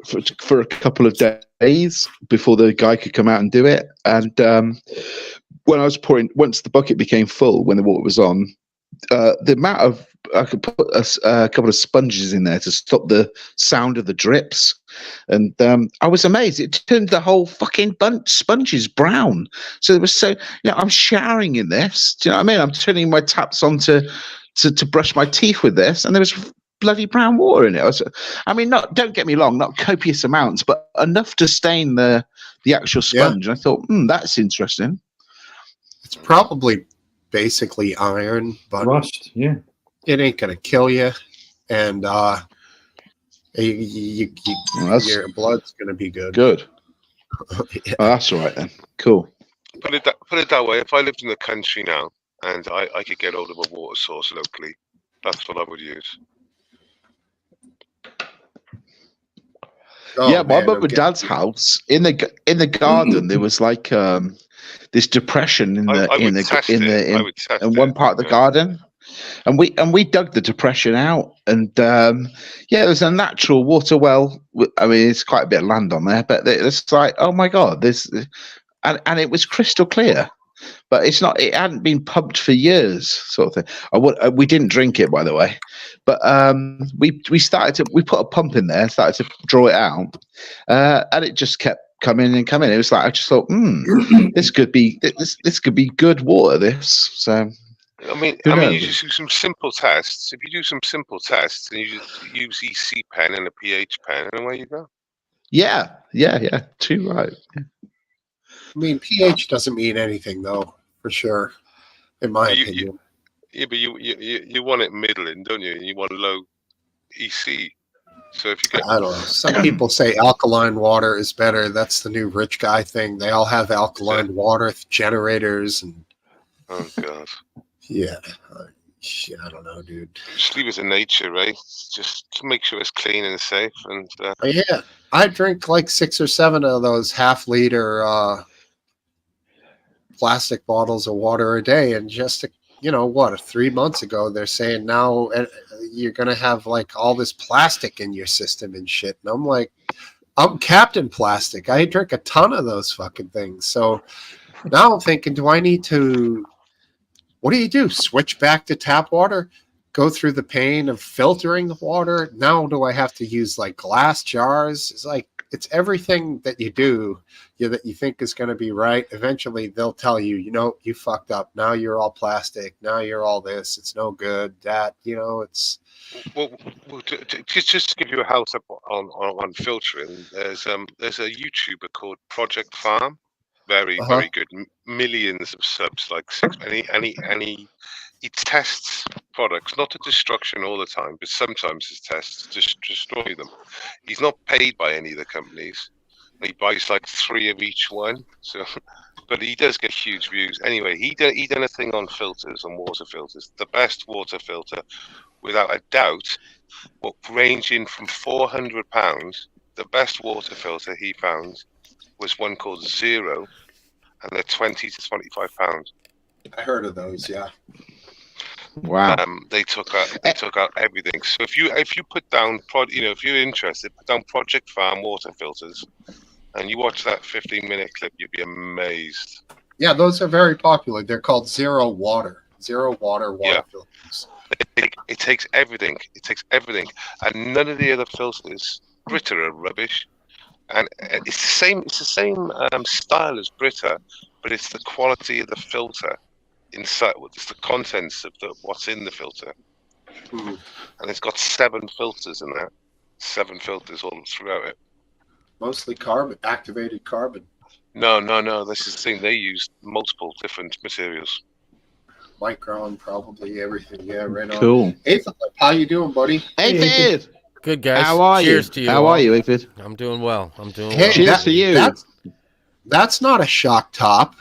for a couple of days before the guy could come out and do it. And when I was pouring, once the bucket became full, when the water was on, the amount of I could put a couple of sponges in there to stop the sound of the drips, and I was amazed. It turned the whole fucking bunch sponges brown. So it was I'm showering in this. Do you know what I mean? I'm turning my taps on to brush my teeth with this, and there was bloody brown water in it. Don't get me wrong, not copious amounts, but enough to stain the actual sponge. Yeah. And I thought, that's interesting. It's probably basically iron, but rust. Yeah, it ain't gonna kill you, and your blood's gonna be good. Good. Yeah. Oh, that's all right then. Cool. Put it that way. If I lived in the country now and I could get hold of a water source locally, that's what I would use. Oh, yeah, my mum and dad's house in the garden there was like this depression in one part of the garden, and we dug the depression out, and there's a natural water well. I mean, it's quite a bit of land on there, but it's like, oh my god, and it was crystal clear. But it's not. It hadn't been pumped for years, sort of thing. We didn't drink it, by the way, but we started to. We put a pump in there, started to draw it out, and it just kept coming and coming. It was like I just thought, this could be good water. So Who you knows? just do some simple tests. If you do some simple tests and you just use EC pen and a pH pen, and away you go. Yeah. Too right. I mean, pH doesn't mean anything, though, for sure, in my But opinion. but you want it middling, don't you? You want low EC. So if you get, I don't know. Some people say alkaline water is better. That's the new rich guy thing. They all have alkaline water generators, and oh god, yeah, shit, I don't know, dude. just leave it to nature, right? Just make sure it's clean and safe. And Yeah, I drink like 6 or 7 of those half-liter plastic bottles of water a day, and just 3 months ago they're saying now you're gonna have like all this plastic in your system and shit, and I'm like, I'm Captain Plastic. I drink a ton of those fucking things. So now I'm thinking, do I need to, what do? Switch back to tap water? Go through the pain of filtering the water? Now do I have to use like glass jars? It's like, it's everything that you do that you think is going to be right. Eventually they'll tell you, you fucked up. Now you're all plastic. Now you're all this. It's no good. That, it's... well, just to give you a house up on filtering, there's a YouTuber called Project Farm, very good, millions of subs, like 6. He tests products, not to destruction all the time, but sometimes his tests just destroy them. He's not paid by any of the companies. He buys like 3 of each one. So, but he does get huge views. Anyway, he done a thing on filters, on water filters. The best water filter, without a doubt, ranging from £400. The best water filter he found was one called Zero, and they're £20 to £25. I heard of those, yeah. Wow. They took out everything. So if you put down if you're interested, put down Project Farm water filters, and you watch that 15-minute clip, you'd be amazed. Yeah, those are very popular. They're called Zero Water filters. It takes everything. It takes everything, and none of the other filters. Brita are rubbish, and it's the same. It's the same style as Brita, but it's the quality of the filter inside. It's the contents of what's in the filter, and it's got 7 filters in there. 7 filters all throughout it. Mostly carbon, activated carbon. No. This is the thing. They use multiple different materials. Micron, probably everything. Yeah, right on. Cool. Hey, Philip, how you doing, buddy? Aphid! Good, guys. How are Cheers you? to you. How all. are you, Aphid? I'm doing well. Hey, cheers to you. That's not a shock top.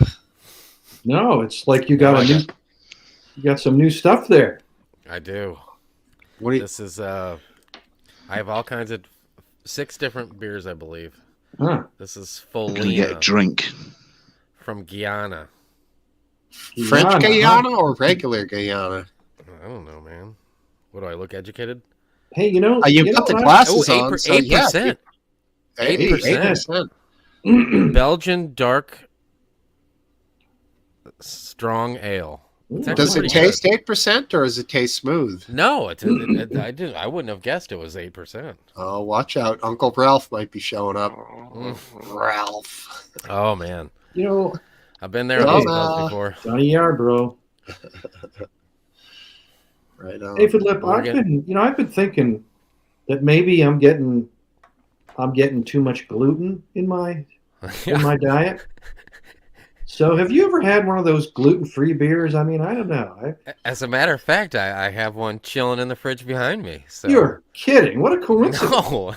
No, it's like you got some new stuff there. I do. This is I have all kinds of 6 different beers, I believe. Huh. This is Gonna get a Folina drink. from Guyana. French Guyana or regular Guyana? I don't know, man. What do I look educated? Hey, you put the glasses on. 8%. 8%. Belgian dark strong ale. Does it taste 8% or does it taste smooth? No, I wouldn't have guessed it was 8%. Oh, watch out. Uncle Ralph might be showing up. Ralph. Oh, man. I've been there on these calls before. Johnny Yarbrough. Right on. Hey, Philip, I've been thinking that maybe I'm getting too much gluten in my diet. So have you ever had one of those gluten-free beers? I mean, I don't know. As a matter of fact, I have one chilling in the fridge behind me. So. You're kidding. What a coincidence. No.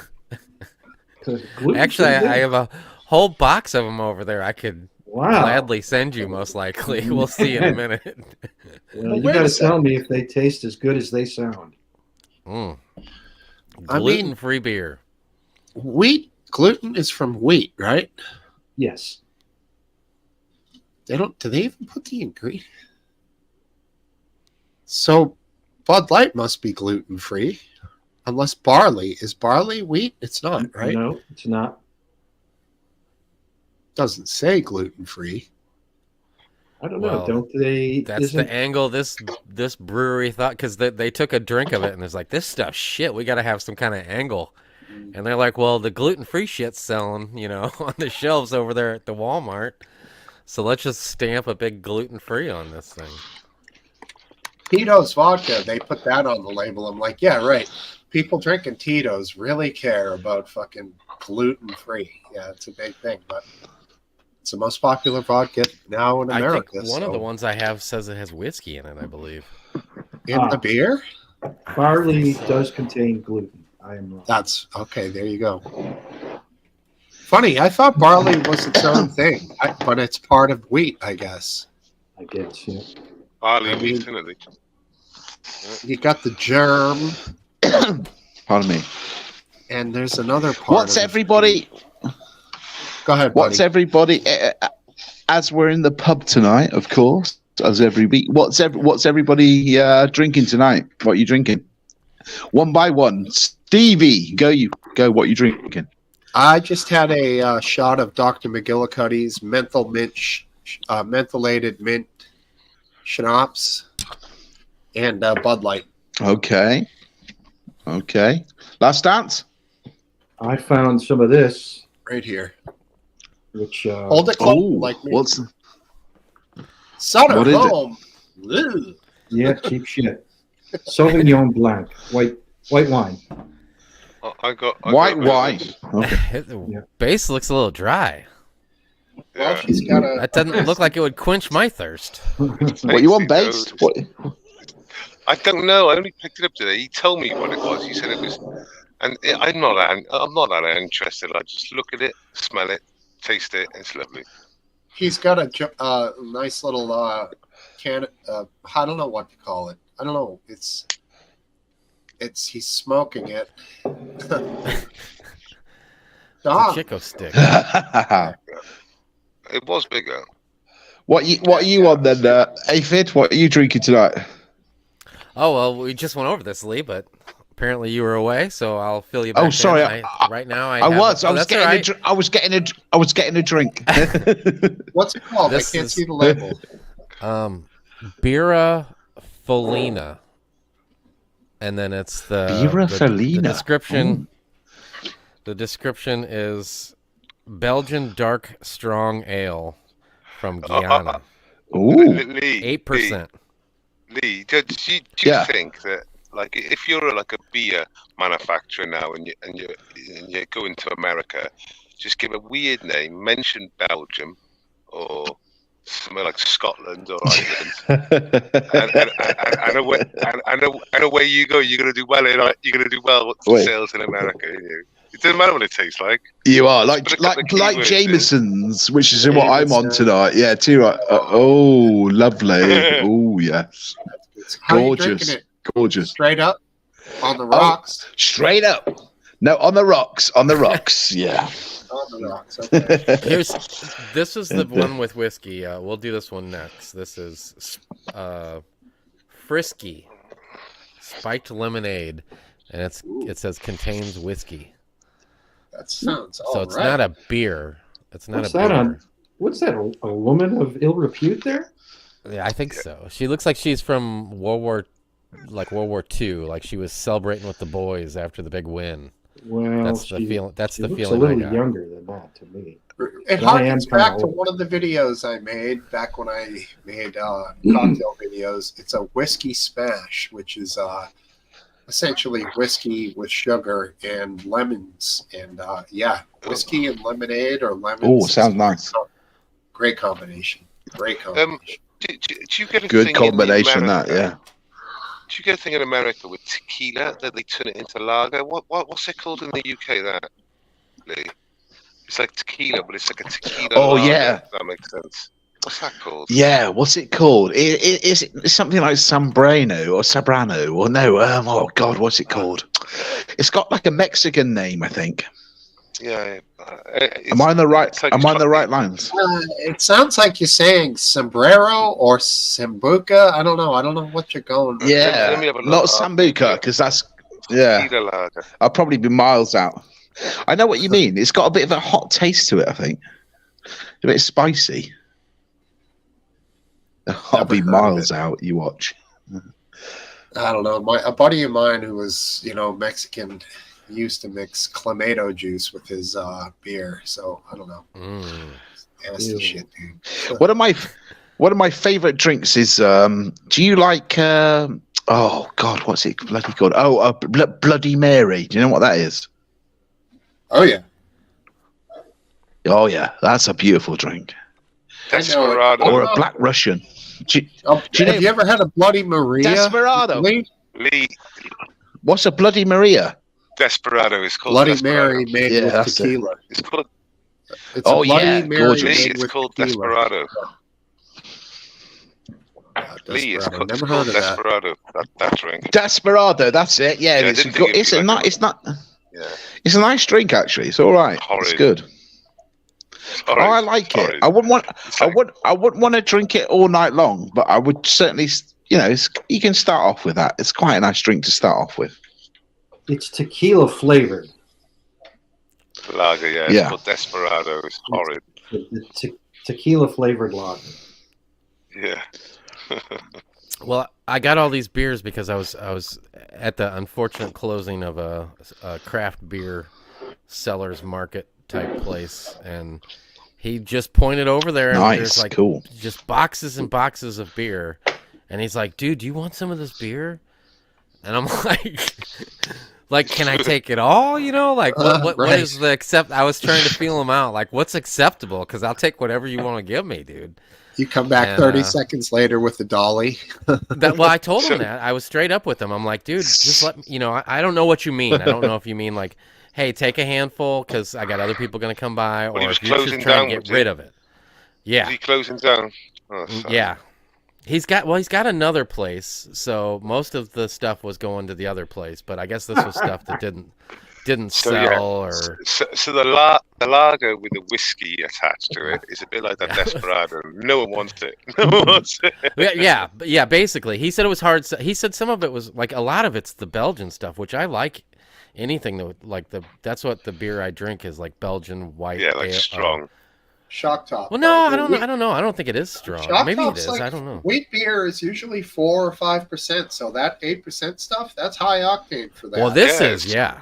Actually, I have a whole box of them over there I could gladly send you, most likely. We'll see in a minute. Well, you got to tell me if they taste as good as they sound. Gluten-free beer. Wheat. Gluten is from wheat, right? Yes. Do they even put the ingredient? So Bud Light must be gluten-free. Unless barley. Is barley wheat? It's not, right? No, it's not. Doesn't say gluten-free. I don't know. Don't they? That's the angle this brewery thought, because they took a drink of it and it's like, this stuff shit. We got to have some kind of angle. And they're like, well, the gluten-free shit's selling, on the shelves over there at the Walmart. So let's just stamp a big gluten-free on this thing. Tito's vodka, they put that on the label. I'm like, yeah, right. People drinking Tito's really care about fucking gluten-free. Yeah, it's a big thing, but it's the most popular vodka now in I America. think one of so- the ones I have says it has whiskey in it, I believe. in the beer? Barley does contain gluten. I am wrong. That's okay. There you go. Funny, I thought barley was its own thing, but it's part of wheat, I guess. I guess. Yeah. Barley I wheat, mean- isn't it? You got the germ, Pardon me. and there's another part. What's of it. everybody? Go ahead. What's buddy. everybody? As we're in the pub tonight, of course, as every week. What's everybody drinking tonight? What are you drinking? One by one. Stevie, go. You go. What are you drinking? I just had a shot of Dr. McGillicuddy's mentholated mint schnapps and Bud Light. Okay. Last dance. I found some of this, Right here. which Hold it close, like me. What's Sutter what is it? home. Ugh. yeah, cheap shit. Sauvignon Blanc, white wine. Oh, I got white rid of wine? this. Okay. The base looks a little dry. Well, Yeah. she's got a. That doesn't look like it would quench my thirst. What you want, Tasty, based? though. What? I don't know. I only picked it up today. He told me what it was. He said it was, and I'm not that interested. I just look at it, smell it, taste it. It's lovely. He's got a nice little can. I don't know what to call it. I don't know. It's. He's smoking it. It's a Dog. Chico stick. It was bigger. What are you on then, Aphid? What are you drinking tonight? Oh well, we just went over this, Lee, but apparently you were away, so I'll fill you back. Oh, sorry. Right now, I was that's getting all right. I was getting a drink. What's it called? This I can't is- see the label. Bira Folina, and then it's the Bira the Folina. description. The description is Belgian dark strong ale from Guyana, Ooh. Lee, 8%. Lee, do you Yeah. think that, like, if you're like a beer manufacturer now and you're going to America, just give a weird name, mention Belgium or somewhere like Scotland or Ireland, and away you go. You're gonna do well. You're gonna do well with Wait. sales in America. It doesn't matter what it tastes like. You are Put a couple of keywords in. Jameson's, which is what I'm on tonight. Yeah, too right. Oh, lovely. Oh, yes. How are you Gorgeous. drinking it? Gorgeous. Straight up on the rocks. Straight up. No, on the rocks. On the rocks. Yeah. On the rocks. Okay. This is the one with whiskey. We'll do this one next. This is Frisky Spiked Lemonade, and it says contains whiskey. That sounds So it's not a beer. It's not What's a that beer. on? What's that? A woman of ill repute there? Yeah, I think so. She looks like she's from World War II. Like she was celebrating with the boys after the big win. Well, That's the feeling. That's she the looks feeling a I little got. younger than that to me. It I am harkens back kinda to old. one of the videos I made back when I made cocktail videos. It's a whiskey smash, which is essentially whiskey with sugar and lemons. And whiskey and lemonade or lemons. Oh, sounds nice. Great combination. Great combination. Do you get a Good thing in combination, that, America? yeah. Do you get a thing in America with tequila that they turn it into lager? What's it called in the UK? That Lee? It's like tequila, but it's like a tequila. Oh, lager, yeah. if that makes sense. What's that called? Yeah, what's it called? Is it something like Sambrano or Sabrano? Or no, oh, God, what's it called? It's got like a Mexican name, I think. Yeah. Am I on the right? it's like Am I on the chocolate. right lines? It sounds like you're saying sombrero or sambuca. I don't know what you're going with. Yeah, let me have a look. not Sambuca, because that's yeah. Tequila lager. I'll probably be miles out. I know what you mean. It's got a bit of a hot taste to it. I think a bit spicy. I'll be heard of miles it. out. You watch. I don't know. A buddy of mine who was, Mexican used to mix clamato juice with his beer. So I don't know. Mm. Nasty Ew. shit, dude. One of my One of my favorite drinks is. Do you like? Oh God, what's it bloody called? Oh, Bloody Mary. Do you know what that is? Oh yeah. Oh yeah, that's a beautiful drink. Desperado. Or a Black Russian. Do you Have you ever had a Bloody Maria? Desperado. Lee? What's a Bloody Maria? Desperado is called Bloody Desperado. Mary made Yeah, with that's it. tequila. It's called It's a Bloody Mary gorgeous. Lee. made It's with called tequila. Desperado. Lee, it's Desperado. called, Never heard of that. Desperado. That drink. Desperado, that's it. Yeah, Yeah, I it's didn't think it's it'd a be like it's not. Yeah. It's a nice drink actually. It's all right. Horrid. It's good. Oh, I like it. Horrid. I wouldn't want. It's I like- wouldn't want to drink it all night long, but I would certainly. You can start off with that. It's quite a nice drink to start off with. It's tequila flavored. Lager, yeah. It's Yeah. called Desperado. It's horrid. Tequila flavored lager. Yeah. Well, I got all these beers because I was at the unfortunate closing of a craft beer sellers market type place, and he just pointed over there, and there's Nice, like cool. just boxes and boxes of beer, and he's like, "Dude, do you want some of this beer?" And I'm like, can I take it all? You know, like what Right. is the accept? I was trying to feel him out, like what's acceptable? Because I'll take whatever you want to give me, dude. You come back And, 30 seconds later with the dolly. Well, I told him that. I was straight up with him. I'm like, dude, just let me, I don't know what you mean. I don't know if you mean like, hey, take a handful because I got other people going to come by, But he or was if you're just closing trying down, to get was rid he? of it. Yeah. Is he closing down? Oh, sorry. Yeah. He's got another place, so most of the stuff was going to the other place, but I guess this was stuff that didn't So, sell yeah. or So the lager with the whiskey attached to it is a bit like that Desperado. No one wants it. No one wants it. yeah, basically. He said it was hard. He said some of it was like a lot of it's the Belgian stuff, which I like. Anything that like that's what the beer I drink is, like Belgian white. Yeah, like strong. Shock top. Well, no, right? I don't know. I don't think it is strong. Shock Maybe it top's is. like, I don't know. Wheat beer is usually 4 or 5%, so that 8% stuff, that's high octane for that. Well, this Yeah, is yeah.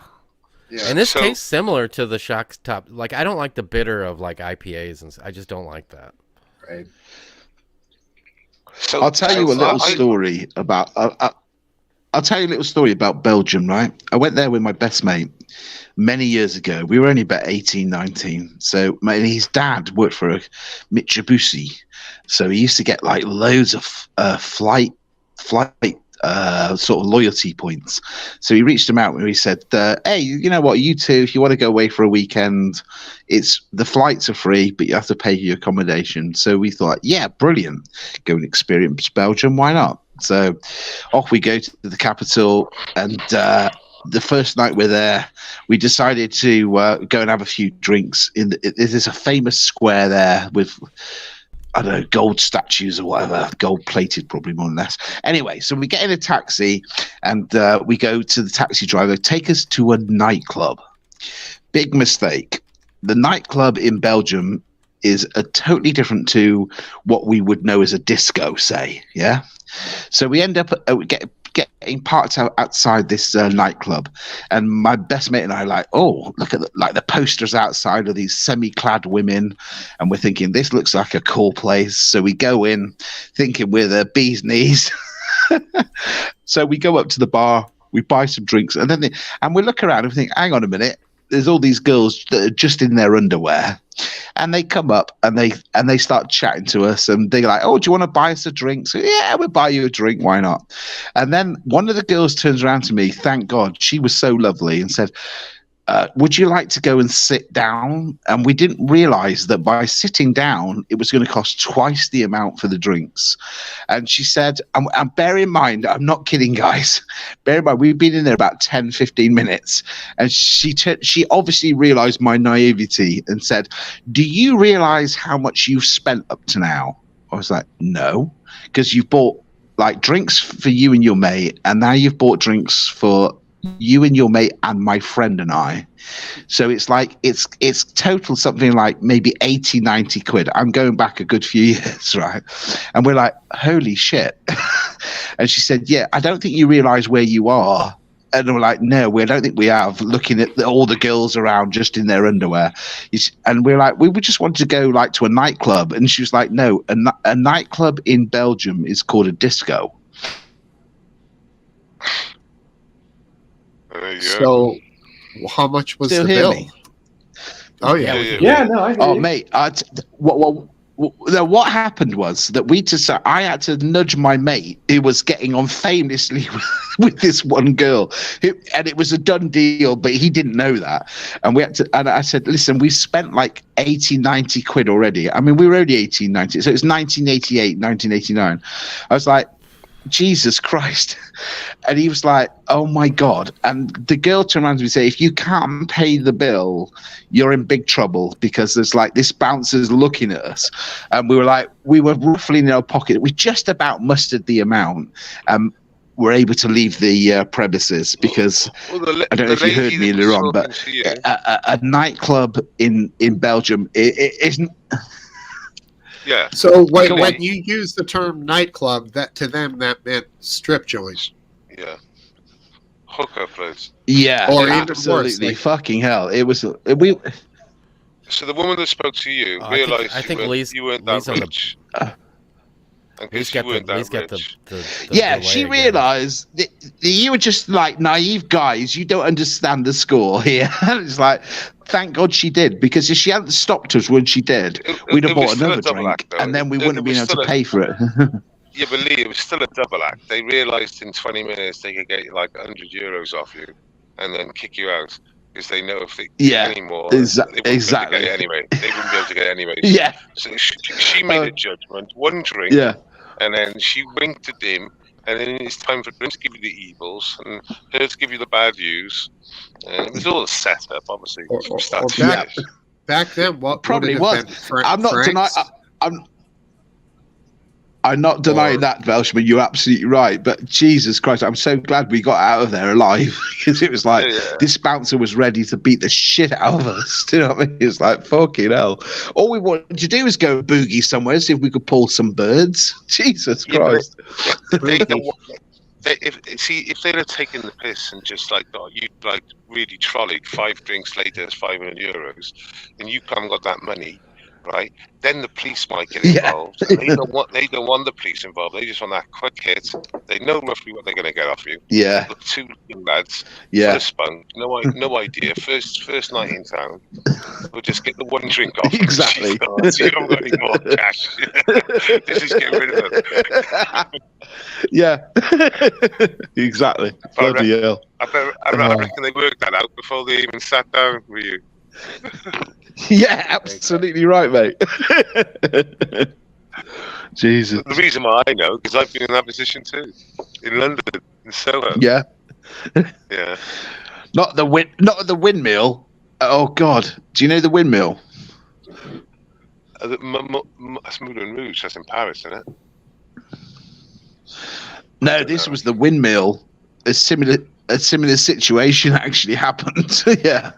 And this So- tastes similar to the Shock Top. Like I don't like the bitter of like IPAs, and I just don't like that. Right. So I'll tell you a so little I- story about. I'll tell you a little story about Belgium, right? I went there with my best mate many years ago. We were only about 18, 19. So his dad worked for a Mitsubishi. So he used to get like loads of flight sort of loyalty points. So he reached him out and he said, hey, you know what, you two, if you want to go away for a weekend, the flights are free, but you have to pay your accommodation. So we thought, yeah, brilliant. Go and experience Belgium. Why not? So off we go to the capital, and the first night we're there, we decided to go and have a few drinks. There's a famous square there with, I don't know, gold statues or whatever, gold plated probably more or less. Anyway, so we get in a taxi and we go to the taxi driver, take us to a nightclub. Big mistake. The nightclub in Belgium is totally different to what we would know as a disco, say, yeah? So we end up getting parked outside this nightclub, and my best mate and I are like, oh, look at the posters outside of these semi-clad women, and we're thinking this looks like a cool place. So we go in thinking we're the bee's knees. So we go up to the bar, we buy some drinks, and we look around and we think, hang on a minute, there's all these girls that are just in their underwear. And they come up and they start chatting to us, and they're like, oh, do you want to buy us a drink? So yeah, we'll buy you a drink. Why not? And then one of the girls turns around to me. Thank God, she was so lovely, and said, would you like to go and sit down? And we didn't realize that by sitting down, it was going to cost twice the amount for the drinks. And she said, and bear in mind, I'm not kidding, guys. Bear in mind, we've been in there about 10, 15 minutes. And she obviously realized my naivety and said, do you realize how much you've spent up to now? I was like, no, because you've bought like drinks for you and your mate, and now you've bought drinks for you and your mate and my friend and I. So it's like it's total something like maybe 80, 90 quid. I'm going back a good few years, right? And we're like, holy shit. And she said, yeah, I don't think you realize where you are. And we're like, no, we don't think we have. Looking at all the girls around just in their underwear, and we're like, we just wanted to go like to a nightclub, and she was like, no, a nightclub in Belgium is called a disco. There you go. So, how much was Still the hear bill? me? Oh yeah. Yeah, no, I hear Oh, you. mate, what happened was that I had to nudge my mate who was getting on famously with this one girl, and it was a done deal, but he didn't know that. And I said, listen, we spent like 80, 90 quid already. I mean, we were only 18, 19, so it was 1988, 1989. I was like, Jesus Christ. And he was like, oh my God. And the girl turned around to me and said, if you can't pay the bill, you're in big trouble, because there's like this bouncer's looking at us. And we were roughly in our pocket. We just about mustered the amount. We're able to leave the premises because I don't know if you heard me earlier on, but a nightclub in Belgium it isn't. Yeah. So when you use the term nightclub, that to them that meant strip joint. Yeah. Hooker place. Yeah, Or even absolutely. worse, Fucking hell. It was So the woman that spoke to you realised you weren't that rich. In case you weren't that rich. Yeah, she realised that you were just like naive guys. You don't understand the score here. It's like, thank God she did, because if she hadn't stopped us when she did, we'd have bought another drink, and then we wouldn't have been able to pay for it. Yeah, but Lee, it was still a double act. They realised in 20 minutes they could get like €100 off you, and then kick you out. Because they know if they get any more, exactly. They wouldn't be able to get it anyway. Yeah. So she made a judgment, one drink, and then she winked at him, and then it's time for him to give you the evils and her to give you the bad views. And it was all a setup, obviously. Back then, what probably was? I'm not denying. I'm not denying that, Welshman. You're absolutely right. But Jesus Christ, I'm so glad we got out of there alive, because it was like this bouncer was ready to beat the shit out of us. Do you know what I mean? It's like, fucking hell. All we wanted to do was go boogie somewhere, see if we could pull some birds. Jesus Christ. If they'd have taken the piss and just like, you like really trolleyed 5 drinks later, it's €500, and you haven't got that money, right? Then the police might get involved. And they don't want the police involved. They just want that quick hit. They know roughly what they're going to get off you. Yeah. The 2 lads, full of spunk, no idea. First night in town, we'll just get the one drink off. Exactly. So you haven't got any more cash. Let's just get rid of it. Yeah. Exactly. Bloody hell. I reckon they worked that out before they even sat down with you. Yeah, absolutely right, mate. Jesus. The reason why I know, because I've been in that position too, in London, in Soho. Yeah. Yeah. Not the windmill. Oh God, do you know the windmill? That's Moulin Rouge. That's in Paris, isn't it? No, this was the windmill. A similar situation actually happened. Yeah.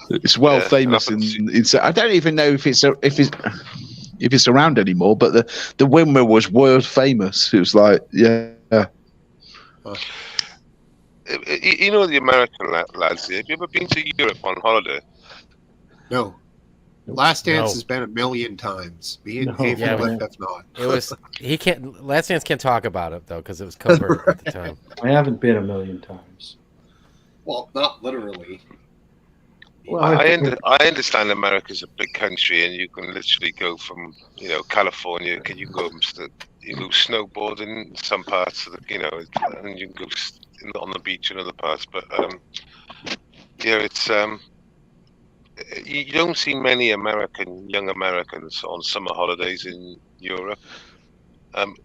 It's famous in I don't even know if it's around anymore, but the windmill was world famous. It was like, yeah. You know the American lads. Have you ever been to Europe on holiday? No. Last Dance has been 1 million times. Me and Dave have not. It was Last Dance can't talk about it though because it was covert at the time. I haven't been 1 million times. Well, not literally. Well, I understand America's a big country, and you can literally go from California. You go snowboarding in some parts of the and you can go on the beach in other parts. But it's you don't see many young Americans on summer holidays in Europe.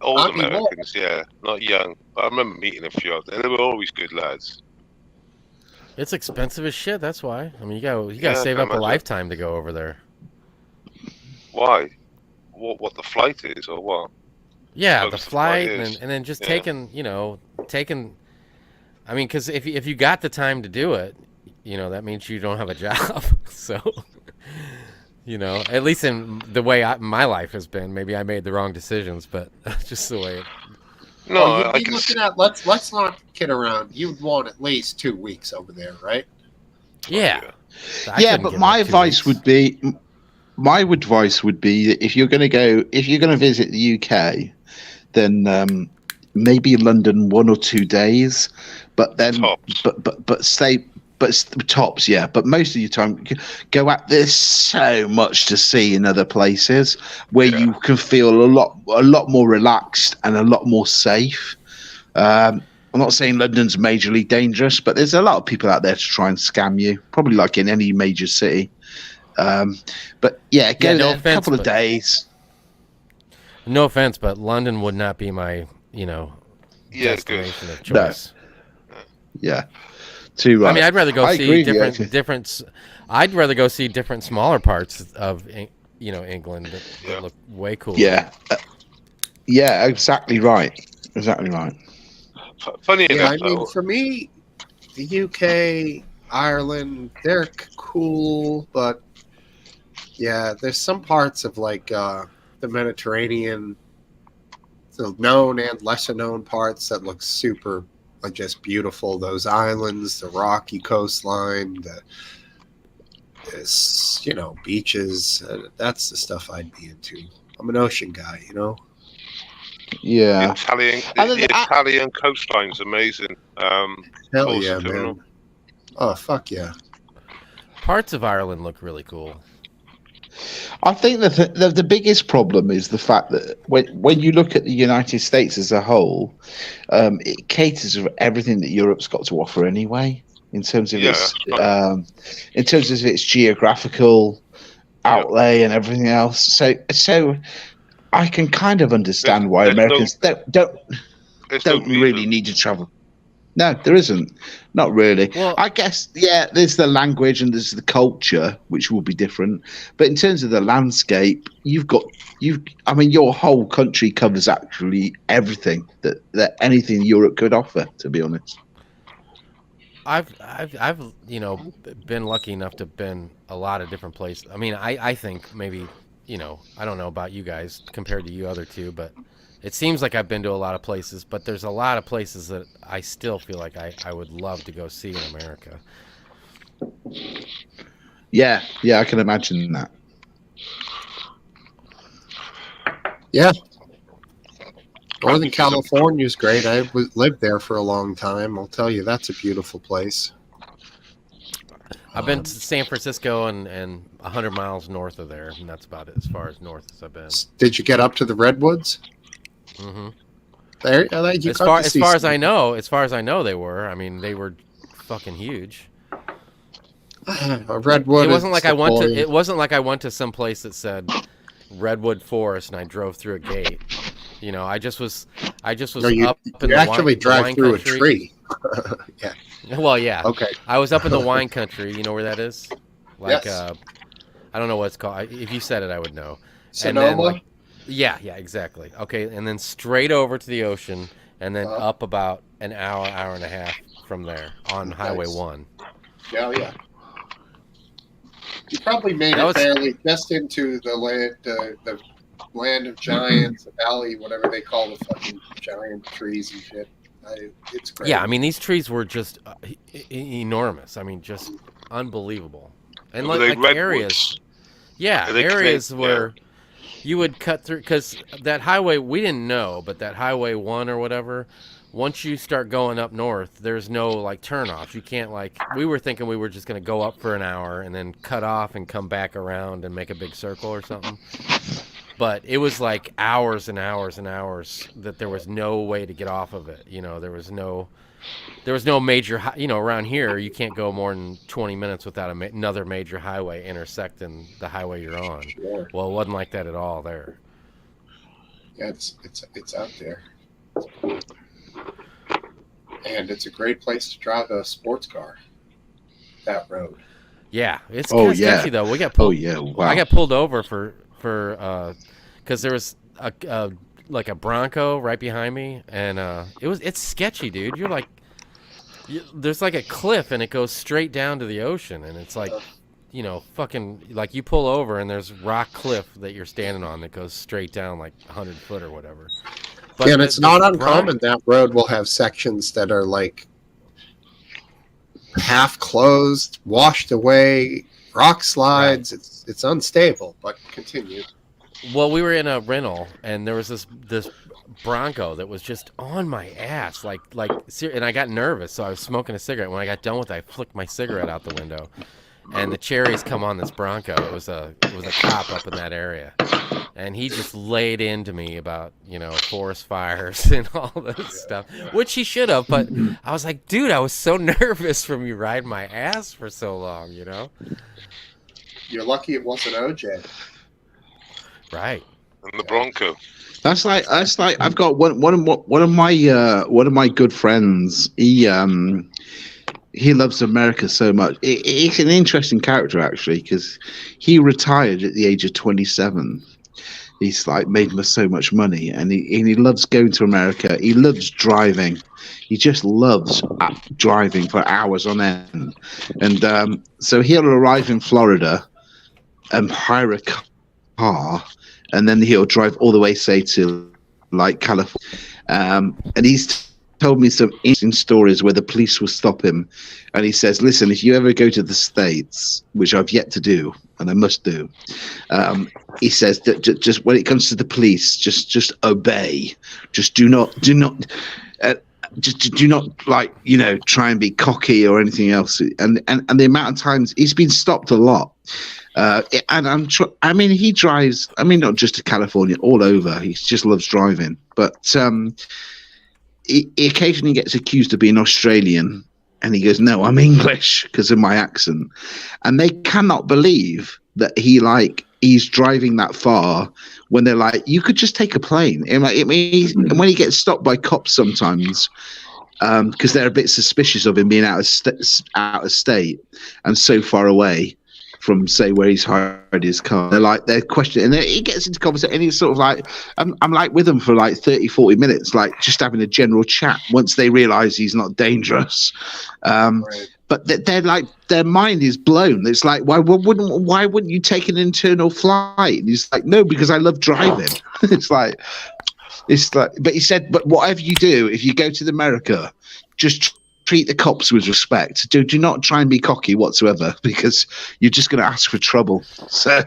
Old Americans, not young. But I remember meeting a few of them, and they were always good lads. It's expensive as shit. That's why. I mean, you gotta save up a lifetime to go over there. Why? What the flight is, or what? Yeah, the flight, and then just taking. I mean, because if you got the time to do it, that means you don't have a job. So, at least in the way my life has been. Maybe I made the wrong decisions, but that's just the way. No, Well, you'd I be can. looking at let's not kid around. You'd want at least 2 weeks over there, right? Yeah. I Yeah, couldn't but give my up 2 advice weeks. would be that if you're going to go, if you're going to visit the UK, then maybe London 1 or 2 days, but then Tops. but stay. Tops, yeah. But most of your time, go out. There's so much to see in other places where Yeah. you can feel a lot more relaxed and a lot more safe. I'm not saying London's majorly dangerous, but there's a lot of people out there to try and scam you, probably like in any major city. But yeah, go no there a offense, couple of but- days. No offense, but London would not be my, Yeah, good. destination of No. choice. Yeah, too right. I mean, I'd rather go I see agree with you, actually. different. I'd rather go see different smaller parts of England that Yeah. look way cooler. Yeah, yeah, exactly right. Exactly right. Funny Yeah, enough, I mean, though, for me, the UK, Ireland, they're cool, but yeah, there's some parts of like the Mediterranean, the known and lesser known parts that look super, like just beautiful. Those islands, the rocky coastline, beaches. That's the stuff I'd be into. I'm an ocean guy, the Yeah. Italian, Other the than- I- Italian coastline's amazing. Hell Coast yeah, terminal. man. Oh fuck yeah. Parts of Ireland look really cool. I think that the biggest problem is the fact that when you look at the United States as a whole, it caters for everything that Europe's got to offer anyway, in terms of its geographical outlay and everything else. So I can kind of understand why There's no- Americans There's no don't really reason. need to travel. No, there isn't. Not really. Well- I guess, yeah, there's the language and there's the culture, which will be different. But in terms of the landscape, I mean, your whole country covers actually everything that anything Europe could offer, to be honest. I've been lucky enough to have been a lot of different places. I mean, I think maybe, I don't know about you guys compared to you other two, but it seems like I've been to a lot of places, but there's a lot of places that I still feel like I would love to go see in America. Yeah, I can imagine that. Yeah. Northern California is great. I lived there for a long time. I'll tell you, that's a beautiful place. I've been to San Francisco and 100 miles north of there, and that's about it as far as north as I've been. Did you get up to the redwoods? Mm-hmm. There, As far as I know, they were. I mean, they were fucking huge. A redwood. It wasn't like I went to. Sequoia. It wasn't like I went to some place that said Redwood Forest and I drove through a gate. I just was No, you, up in you the actually wine, drive wine through country. a tree. Yeah. Well, yeah. Okay. I was up in the wine country. You know where that is? Like, Yes. I don't know what it's called. If you said it, I would know. Sonoma. And then, yeah, exactly. Okay, and then straight over to the ocean, and then up about an hour and a half from there on Highway 1. Yeah. You probably made That it was- barely just into the land of giants, the valley, whatever they call the fucking giant trees and shit. It's great. Yeah, I mean, these trees were just enormous. I mean, just unbelievable. And Were they like areas. redwoods? Yeah, Are they areas connect- where you would cut through, because that highway, we didn't know, but that Highway 1 or whatever, once you start going up north, there's no like turnoffs. You can't we were thinking we were just going to go up for an hour and then cut off and come back around and make a big circle or something. But it was like hours and hours and hours that there was no way to get off of it. There was no major, around here you can't go more than 20 minutes without another major highway intersecting the highway you're on. Sure. Well, it wasn't like that at all there. Yeah, it's out there. And it's a great place to drive a sports car. That road. Yeah, it's Oh, kind of yeah. sketchy though. We got Oh pulled. yeah, wow. I got pulled over for because there was a like a Bronco right behind me, and it's sketchy, dude. You're like, there's like a cliff, and it goes straight down to the ocean, and it's like, fucking like you pull over, and there's rock cliff that you're standing on that goes straight down like 100 foot or whatever. But and the- it's the not grind- uncommon that road will have sections that are like half closed, washed away, rock slides. It's unstable, but continue. Well, we were in a rental, and there was this Bronco that was just on my ass, and I got nervous, so I was smoking a cigarette. When I got done with it, I flicked my cigarette out the window, and the cherries come on this Bronco. It was a cop up in that area, and he just laid into me about forest fires and all this stuff, which he should have. But I was like, dude, I was so nervous from you riding my ass for so long, You're lucky it wasn't OJ. Right. And the Bronco. That's like I've got one of my good friends. He loves America so much. It's an interesting character actually because he retired at the age of 27. He's like made so much money, and he loves going to America. He loves driving. He just loves driving for hours on end. And so he'll arrive in Florida and hire a car, and then he'll drive all the way, say, to like California. And he's told me some interesting stories where the police will stop him, and he says, "Listen, if you ever go to the States, which I've yet to do, and I must do," he says that just when it comes to the police, just obey. Just do not. Just do not try and be cocky or anything else. And the amount of times he's been stopped a lot. And he drives. I mean, not just to California, all over. He just loves driving. But he occasionally gets accused of being Australian, and he goes, "No, I'm English," because of my accent. And they cannot believe that he's driving that far when they're like, "You could just take a plane." And when he gets stopped by cops sometimes, because they're a bit suspicious of him being out of state and so far away from, say, where he's hired his car, they're questioning, and he gets into conversation, and he's sort of like, I'm like with them for like 30-40 minutes, like just having a general chat once they realize he's not dangerous. But they're like, their mind is blown. It's like, why wouldn't you take an internal flight? And he's like, no, because I love driving. It's like, but he said, but whatever you do, if you go to America, just treat the cops with respect. Do not try and be cocky whatsoever, because you're just going to ask for trouble. So,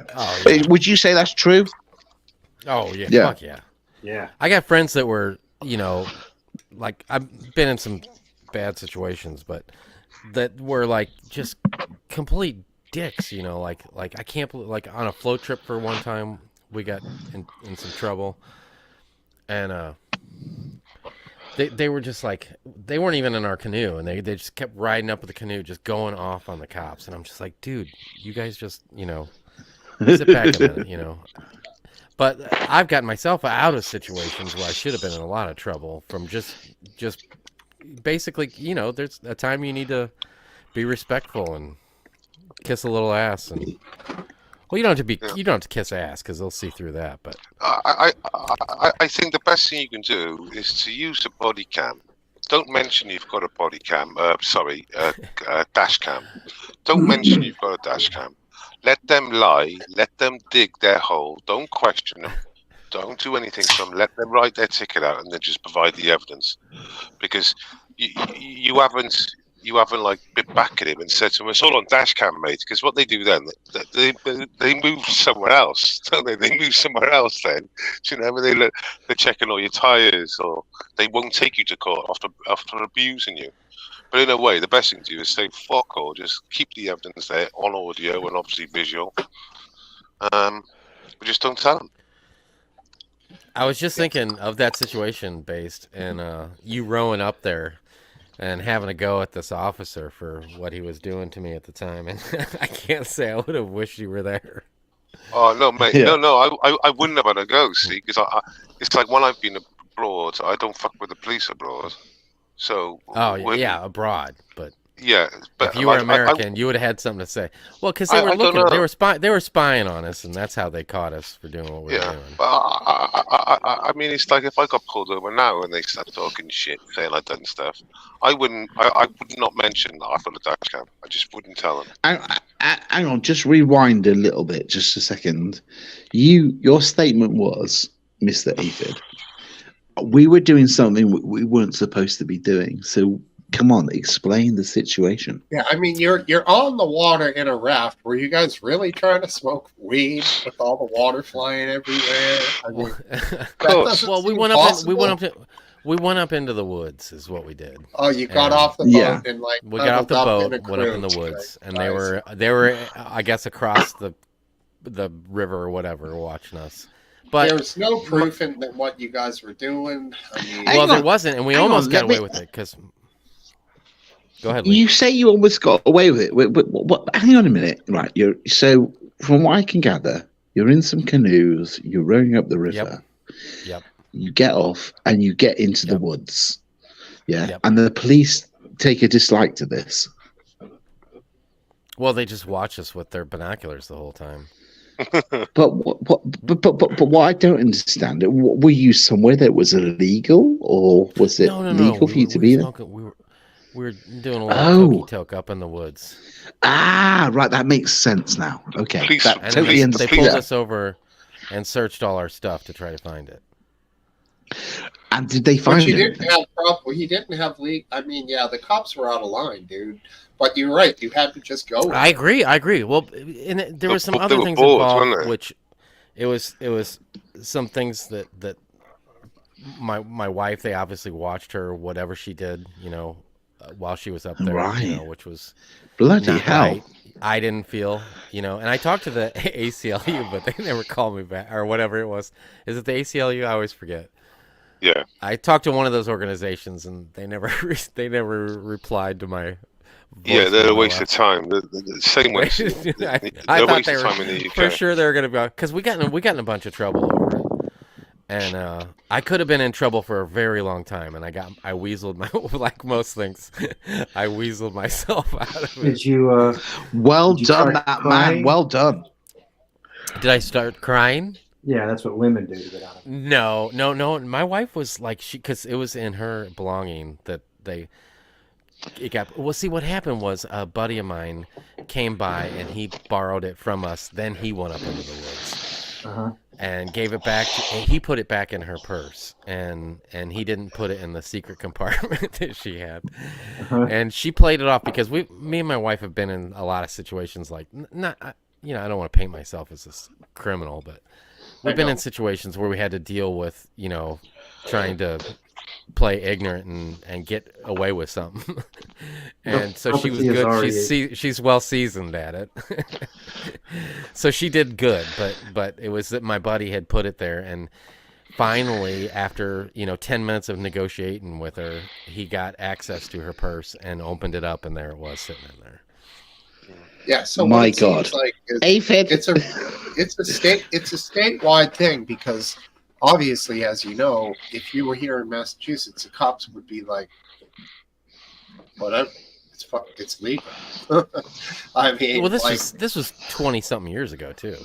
would you say that's true? Oh yeah, Yeah. fuck yeah. Yeah. I got friends that were, like I've been in some bad situations, but that were like just complete dicks, like I can't believe, like on a float trip for one time we got in some trouble, and they were just like, they weren't even in our canoe, and they just kept riding up with the canoe, just going off on the cops, and I'm just like, dude, you guys just sit back a minute, But I've gotten myself out of situations where I should have been in a lot of trouble from just basically, there's a time you need to be respectful and kiss a little ass, and you don't have to kiss ass because they'll see through that. But I think the best thing you can do is to use the body cam. Don't mention you've got a body cam. Dash cam. Don't mention you've got a dash cam. Let them lie. Let them dig their hole. Don't question them. Don't do anything to them. Let them write their ticket out and then just provide the evidence. Because you haven't like bit back at him and said to him, "It's all on dash cam, mate." Because what they do then, they move somewhere else, don't they? They move somewhere else then. Do you know, when they're checking all your tires, or they won't take you to court after abusing you. But in a way, the best thing to do is say fuck all, just keep the evidence there on audio and obviously visual. But just don't tell them. I was just thinking of that situation, based, and you rowing up there and having a go at this officer for what he was doing to me at the time, and I can't say I would have wished you were there. Oh no, mate, Yeah. no, I wouldn't have had a go. See, because it's like when I've been abroad, I don't fuck with the police abroad. So yeah, abroad, but yeah, but if you were American, you would have had something to say. Well, because they were looking, they were spying on us, and that's how they caught us for doing what we were doing. But I mean, it's like if I got pulled over now and they start talking shit, saying I've done stuff, I would not mention that I've got a dash cam. I just wouldn't tell them. Hang on, just rewind a little bit, just a second. Your statement was, Mr. Aphid, we were doing something we weren't supposed to be doing. So come on, explain the situation. Yeah, I mean, you're on the water in a raft. Were you guys really trying to smoke weed with all the water flying everywhere? I mean, that doesn't Well, we seem went up. possible. We went up into the woods, is what we did. Oh, you got And off the Yeah. boat and like we got off the huddled up in boat, a went up in the cruise, woods, right? and they were, I guess, across the river or whatever, watching us. But There's no proof in what you guys were doing. I mean, Hang well, there on, wasn't, and we hang almost on, got let me- away with it because. Go ahead, Lee. You say you almost got away with it. Hang on a minute, right? So from what I can gather, you're in some canoes. You're rowing up the river. Yep. You get off and you get into the Yep. woods. Yeah, Yep. and the police take a dislike to this. Well, they just watch us with their binoculars the whole time. But what I don't understand, were you somewhere that was illegal, or was it No. legal for you to be there? We were doing a little Oh. cookie toke up in the woods. Ah, right, that makes sense now. Okay, Police- that And totally they understood. pulled us over and searched all our stuff to try to find it. And did they but find you it? didn't have he didn't have legal. I mean, yeah, the cops were out of line, dude. But you're right. You had to just go. with I it. agree. Well, there were some They other were things bored, involved, weren't they? which it was some things that my wife, they obviously watched her, whatever she did, while she was up there, Right. which was Bloody not hell. right. I didn't feel, and I talked to the ACLU, but they never called me back, or whatever it was. Is it the ACLU? I always forget. Yeah. I talked to one of those organizations, and they never replied to my. Yeah, they're a voicemail waste I of time. The same way. I They're a thought waste they of were time in the UK. for sure they were going to be because we got in a bunch of trouble over it, and I could have been in trouble for a very long time, and I weaseled like most things, I weaseled myself out of it. Did you? Well Did you done, start that crying? man. Well done. Did I start crying? Yeah, that's what women do to get out of it. No. My wife was like because it was in her belonging that it got. Well, see, what happened was a buddy of mine came by and he borrowed it from us. Then he went up into the woods and gave it back. And he put it back in her purse, and he didn't put it in the secret compartment that she had. And she played it off because me and my wife have been in a lot of situations like not. I don't want to paint myself as this criminal, but we've been in situations where we had to deal with trying to play ignorant and get away with something. And so she was Prophecy is good. already- She's well seasoned at it. So she did good, but it was that my buddy had put it there, and finally after 10 minutes of negotiating with her, he got access to her purse and opened it up, and there it was sitting in there. Yeah. So My what it God. seems like is Aphid. it's a statewide thing because obviously, as you know, if you were here in Massachusetts, the cops would be like, whatever, it's legal. I mean, Well, this was 20-something years ago too.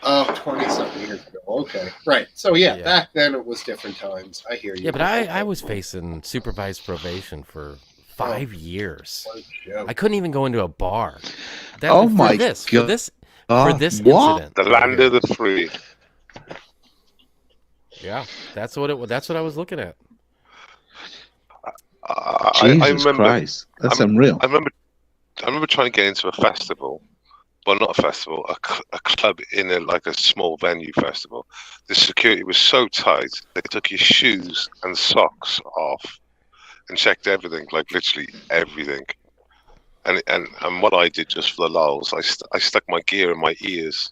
20-something years ago. Okay, right. So yeah, back then it was different times. I hear you. Yeah, but I was facing supervised probation for 5 years. I couldn't even go into a bar. Oh my For God. this What? incident. The land of the free. Yeah, that's what I was looking at. I Jesus remember. Christ, that's unreal. I remember trying to get into a festival. Well, not a festival, a club in a small venue festival. The security was so tight, they took your shoes and socks off and checked everything, like literally everything. And what I did just for the lulz, I stuck my gear in my ears.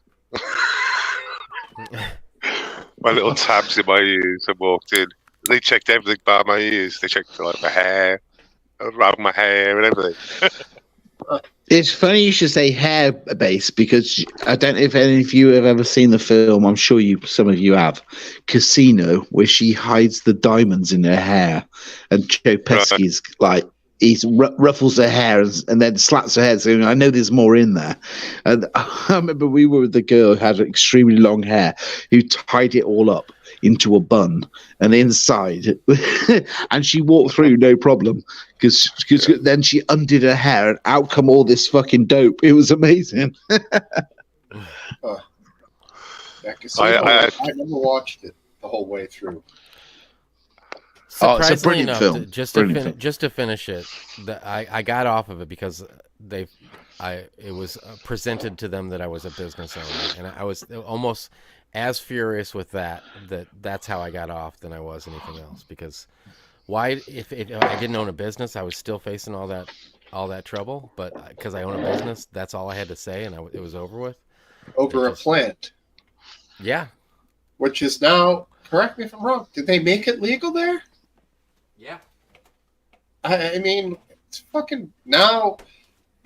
My little tabs in my ears. I walked in. They checked everything but my ears. They checked my hair, around my hair and everything. It's funny you should say hair base because I don't know if any of you have ever seen the film. I'm sure some of you have. Casino, where she hides the diamonds in her hair, and Joe Pesci's like he ruffles her hair and then slaps her head, saying, "I know there's more in there." And I remember we were with the girl who had extremely long hair, who tied it all up into a bun and inside, and she walked through no problem because then she undid her hair and out come all this fucking dope. It was amazing. Yeah, Casino, I never watched it the whole way through. Oh, it's a Surprisingly brilliant enough, film. just to finish it, I got off of it because it was presented to them that I was a business owner, and I was almost as furious with that's how I got off than I was anything else. Because why, if I didn't own a business, I was still facing all that trouble, but because I own a business, that's all I had to say, and it was over with. Over a plant. Yeah. Which is now, correct me if I'm wrong, did they make it legal there? Yeah. I mean, it's fucking, now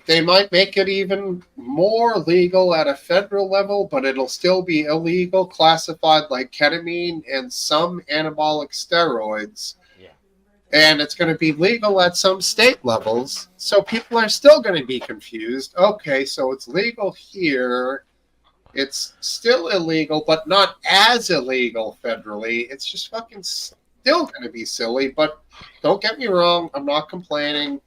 they might make it even more legal at a federal level, but it'll still be illegal, classified like ketamine and some anabolic steroids. Yeah. And it's going to be legal at some state levels, so people are still going to be confused. Okay, so it's legal here. It's still illegal, but not as illegal federally. It's just fucking still going to be silly, but don't get me wrong. I'm not complaining.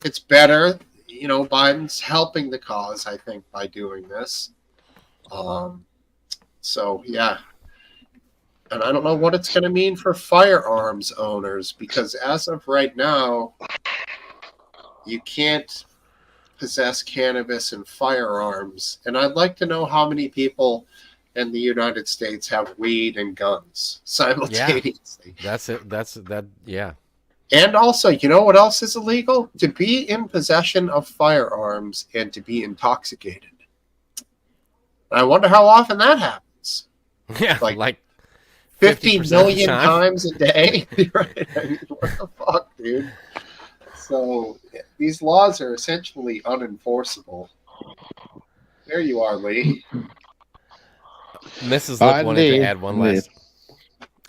It's better. You know, Biden's helping the cause, I think, by doing this. So, yeah. And I don't know what it's going to mean for firearms owners, because as of right now, you can't possess cannabis and firearms. And I'd like to know how many people in the United States have weed and guns simultaneously. Yeah, that's it. Yeah. And also, you know what else is illegal? To be in possession of firearms and to be intoxicated. I wonder how often that happens. Yeah, like 50 million times a day. Right? I mean, what the fuck, dude? So these laws are essentially unenforceable. There you are, Lee. Mrs. Lip wanted to add one last.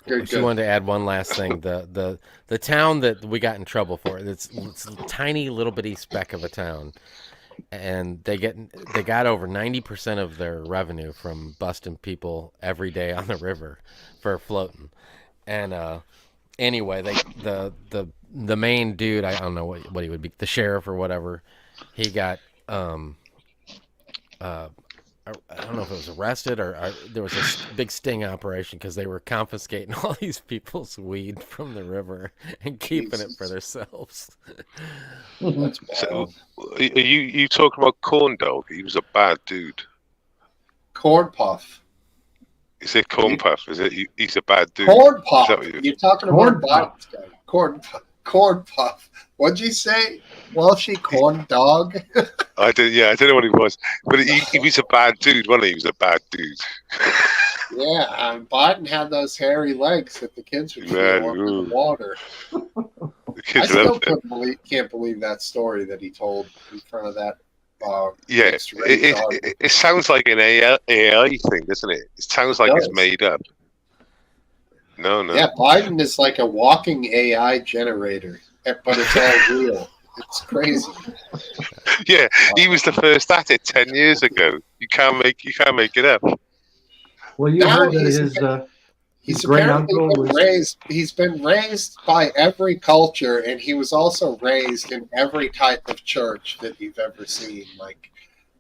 She wanted to add one last thing. The town that we got in trouble for, it's a tiny little bitty speck of a town, and they got over 90% of their revenue from busting people every day on the river for floating. And anyway, the main dude, I don't know what he would be, the sheriff or whatever, he got I don't know if it was arrested or there was a big sting operation because they were confiscating all these people's weed from the river and keeping it for themselves. So, are you talking about Corn Dog? He was a bad dude. Corn Puff. Is it Corn Puff? Is it? He's a bad dude. Corn Puff. You're talking Corn about Biden's guy. Corn Puff. What'd you say? Welshie corn dog? I don't know what he was, but he was a bad dude. Wasn't he? He was a bad dude. Yeah, Biden had those hairy legs that the kids would feel under the water. The kids I still can't believe that story that he told in front of that. It sounds like an AI thing, doesn't it? It sounds like it's made up. No. Yeah, Biden is like a walking AI generator, but it's all real. It's crazy. Yeah, he was the first at it 10 years ago. You can't make it up. Well, you heard that he's great apparently uncle been raised. He's been raised by every culture, and he was also raised in every type of church that you've ever seen. Like,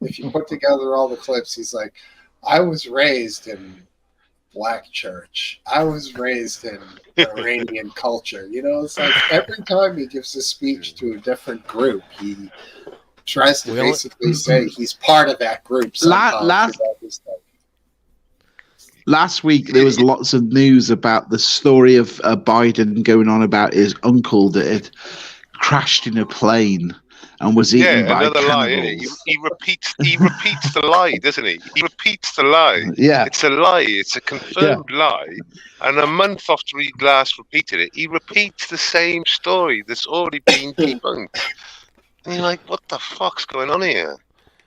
if you put together all the clips, he's like, "I was raised in Black church. I was raised in Iranian culture." You know, it's like every time he gives a speech to a different group, he tries to basically say he's part of that group. Last week, there was lots of news about the story of Biden going on about his uncle that had crashed in a plane and was eaten by another lie. He repeats the lie, doesn't he? He repeats the lie. Yeah, it's a lie. It's a confirmed lie. And a month after he last repeated it, he repeats the same story that's already been debunked. And you're like, what the fuck's going on here?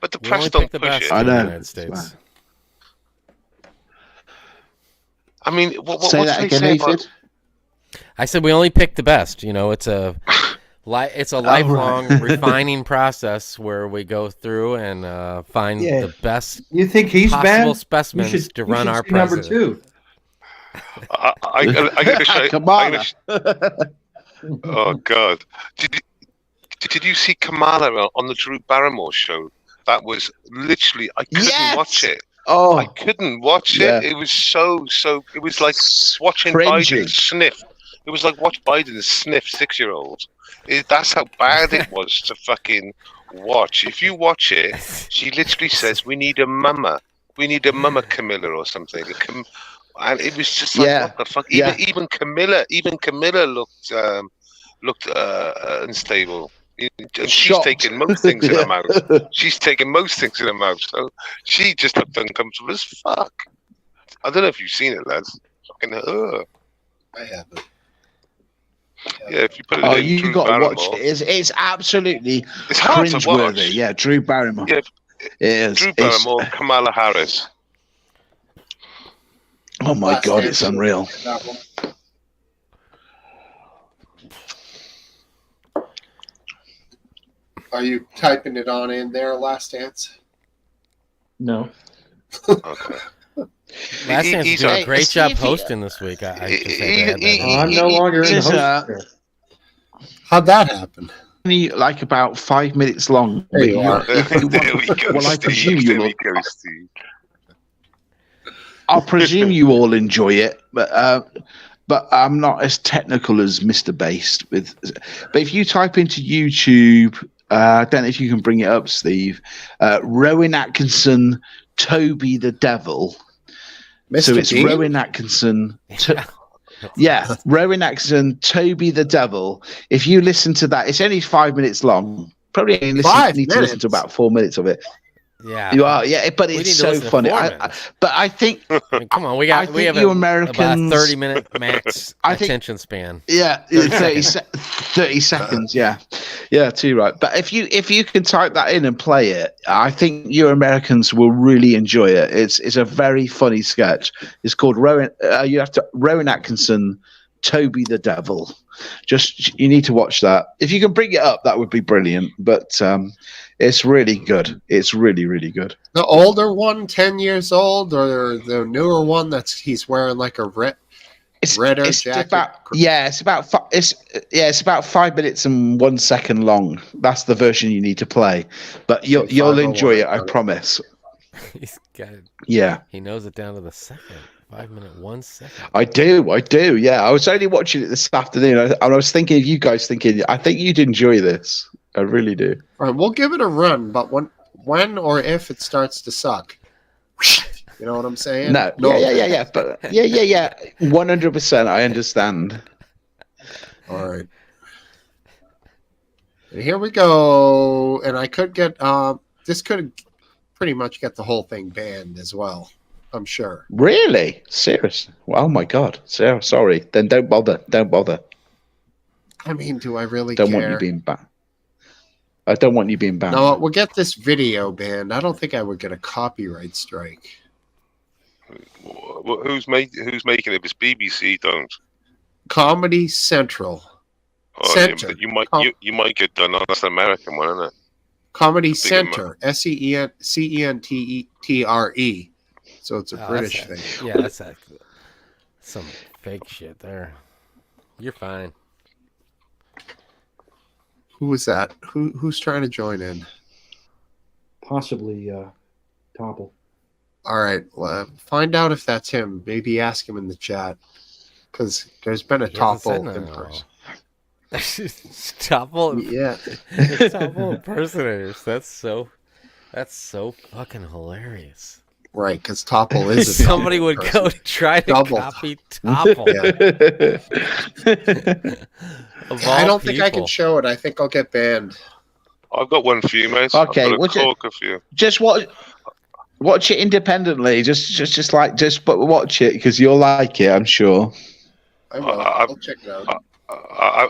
But the press don't push it. I know. In the United States. I mean, what's that again, David? I said we only pick the best. You know, it's a lifelong refining process where we go through and find the best. You think he's possible bad? specimens to run our president. Number 2. I'm gonna show. Come on. Oh God! Did you see Kamala on the Drew Barrymore show? That was literally I couldn't watch it. Oh, I couldn't watch it. It was so. It was like watching cringy. Biden sniff It was like watch Biden sniff 6-year-olds. That's how bad it was to fucking watch. If you watch it, she literally says, "We need a mama. We need a mama Camilla or something." And it was just like, what the fuck? Even Camilla looked unstable. And she's taking most things in her mouth. She's taking most things in her mouth. So she just looked uncomfortable as fuck. I don't know if you've seen it, lads. Fucking I haven't. Yeah, if you put it in you Drew got to Barrymore, watch it. It's absolutely it's hard to watch. cringeworthy. Yeah, Drew Barrymore. Yeah, it is. Drew Barrymore, Kamala Harris. Oh my God, it's unreal. Are you typing it on in there, Last Dance? No. Okay. Last Dance is doing a great job Stevie, hosting this week. I I'm no longer in the host chair. How'd that happen? Only like about 5 minutes long. There you are. There we go, Well, I Steve. presume There you we will. go, Steve. I'll presume you all enjoy it, but I'm not as technical as Mr. Based with. But if you type into YouTube, I don't know if you can bring it up, Steve. Rowan Atkinson, Toby the Devil. Mr. So it's Dean? Rowan Atkinson. Yeah, Rowan Atkinson, Toby the Devil. If you listen to that, it's only 5 minutes long. Probably only need to listen to about 4 minutes of it. Yeah, you are. Yeah, but we it's need to so listen to funny. 4 but I think. I mean, come on, we I have think you Americans about a 30-minute max attention span. Yeah, 30 seconds. Yeah, too right. But if you can type that in and play it, I think you Americans will really enjoy it. It's a very funny sketch. It's called Rowan. Rowan Atkinson, Toby the Devil. You need to watch that. If you can bring it up, that would be brilliant. But it's really good. It's really, really good. The older one, 10 years old, or the newer one he's wearing like a redder jacket? It's about 5 minutes and 1 second long. That's the version you need to play. But you'll enjoy it, I promise. He's got it. Yeah. He knows it down to the second. 5 minute, 1 second. I do. Yeah. I was only watching it this afternoon, and I was thinking of you guys I think you'd enjoy this. I really do. All right, we'll give it a run, but when or if it starts to suck, you know what I'm saying? No. Yeah. But yeah. 100%. I understand. All right. And here we go. And I could get this could pretty much get the whole thing banned as well. I'm sure. Really? Serious? Oh my God. Sorry. Then don't bother. I mean, do I really don't care? want you being banned. I don't want you being banned. No, we'll get this video banned. I don't think I would get a copyright strike. Well, who's making it? If it's BBC, don't. Comedy Central. Oh, Center. Yeah, you might get done. That's an American one, isn't it? Comedy Center. Centre. So it's a British thing. Yeah, that's some fake shit there. You're fine. Who was that? Who's trying to join in? Possibly Topple. All right. Well, find out if that's him. Maybe ask him in the chat. Because there's been a Topple in person. Topple? Yeah. Topple impersonators. That's so fucking hilarious. Right, because Topple is a somebody would go try to copy Topple. I don't think I can show it. I think I'll get banned. I've got one for you, mate. Okay, watch it independently. Just watch it because you'll like it. I'm sure. I will. I'll check it out.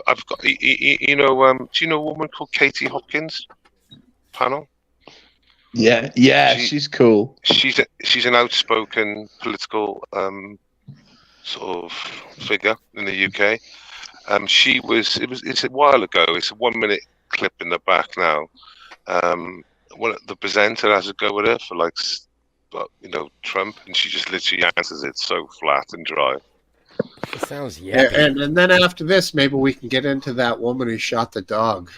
I've got. Do you know a woman called Katie Hopkins? Panel. Yeah, she's cool. She's an outspoken political sort of figure in the UK. It's a while ago. It's a 1 minute clip in the back now. The presenter has a go with her for Trump, and she just literally answers it so flat and dry. It sounds yappy. And then after this, maybe we can get into that woman who shot the dog.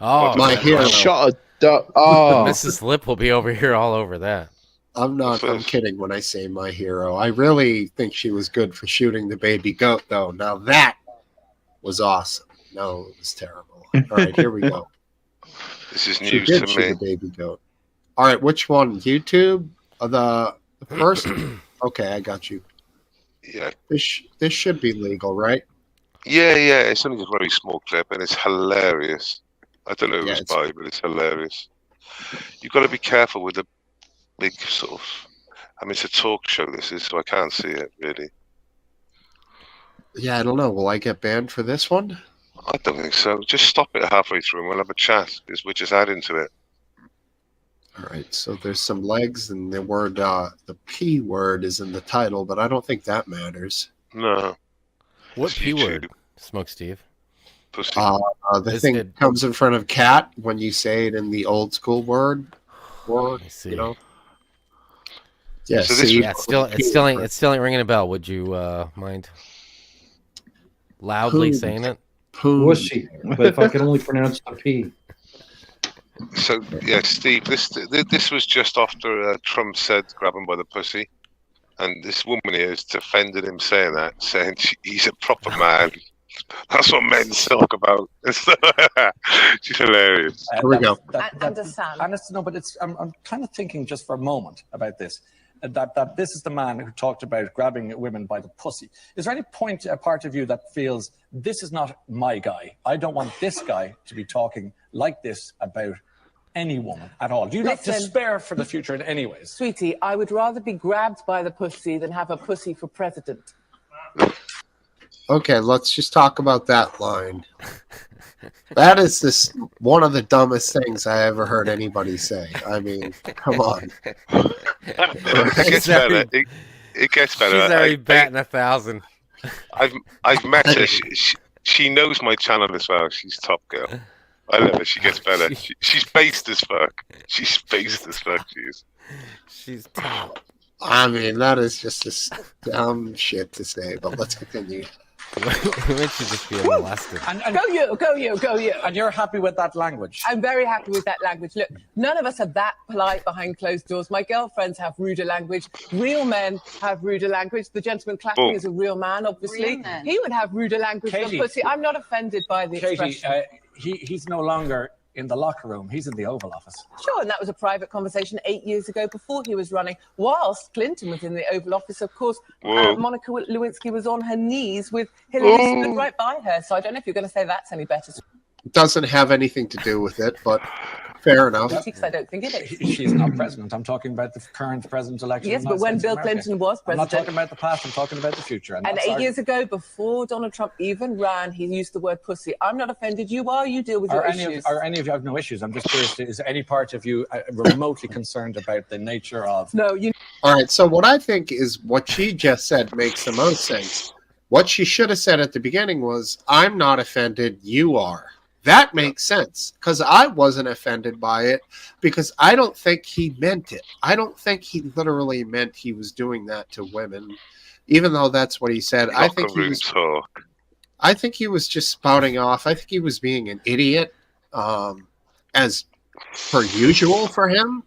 Oh, my hero shot a dog. Oh, Mrs. Lip will be over here all over that. I'm not. I'm kidding when I say my hero. I really think she was good for shooting the baby goat, though. Now that was awesome. No, it was terrible. All right, here we go. This is She news did to shoot me. a baby goat. All right, which one? YouTube? The first? Okay, I got you. Yeah. This should be legal, right? Yeah. It's only a very small clip, and it's hilarious. I don't know who it's by, but it's hilarious. You've got to be careful with the big sort of. I mean, it's a talk show. This is, so I can't see it really. Yeah, I don't know. Will I get banned for this one? I don't think so. Just stop it halfway through, and we'll have a chat because we're just adding to it. All right, so there's some legs, and the word, the P word is in the title, but I don't think that matters. No. What P word, Smokesteve? Pussy. The thing comes in front of cat when you say it in the old school word. I see. You know. Yeah. So it's still ain't ringing a bell. Would you mind loudly saying it? Pussy. But if I could only pronounce the P. So yeah, Steve, this was just after Trump said "grab him by the pussy," and this woman here has defended him saying that, saying he's a proper man. That's what men talk about. She's hilarious. Here we go. Understand? No, but it's. I'm kind of thinking just for a moment about this. That this is the man who talked about grabbing women by the pussy. Is there any part of you that feels this is not my guy? I don't want this guy to be talking like this about any woman at all. Do you not despair for the future in any ways? Sweetie, I would rather be grabbed by the pussy than have a pussy for president. Okay, let's just talk about that line. That is one of the dumbest things I ever heard anybody say. I mean, come on. It gets better. It gets better. She's already batting 1,000. I've met her. She knows my channel as well. She's top girl. I love her. She gets better. She's based as fuck. She's based as fuck. She is. She's top. I mean, that is just this dumb shit to say. But let's continue. Women should just be molested. Go you. And you're happy with that language? I'm very happy with that language. Look, none of us are that polite behind closed doors. My girlfriends have ruder language. Real men have ruder language. The gentleman clapping is a real man, obviously. He would have ruder language for pussy. I'm not offended by the expression. He's no longer in the locker room. He's in the Oval Office. Sure, and that was a private conversation 8 years ago before he was running. Whilst Clinton was in the Oval Office, of course, Monica Lewinsky was on her knees with Hillary stood right by her. So I don't know if you're going to say that's any better. Doesn't have anything to do with it, but fair enough. I don't think it is. She's not president. I'm talking about the current president's election. Yes, but when Bill Clinton was president. I'm not talking about the past. I'm talking about the future. And 8 years ago, before Donald Trump even ran, he used the word pussy. I'm not offended. You are. You deal with your issues. Are any of you have no issues? I'm just curious. Is any part of you remotely concerned about the nature of? No. All right. So what I think is what she just said makes the most sense. What she should have said at the beginning was, "I'm not offended. You are." That makes sense because I wasn't offended by it because I don't think he meant it. I don't think he literally meant he was doing that to women, even though that's what he said. I think he was just spouting off. I think he was being an idiot, as per usual for him.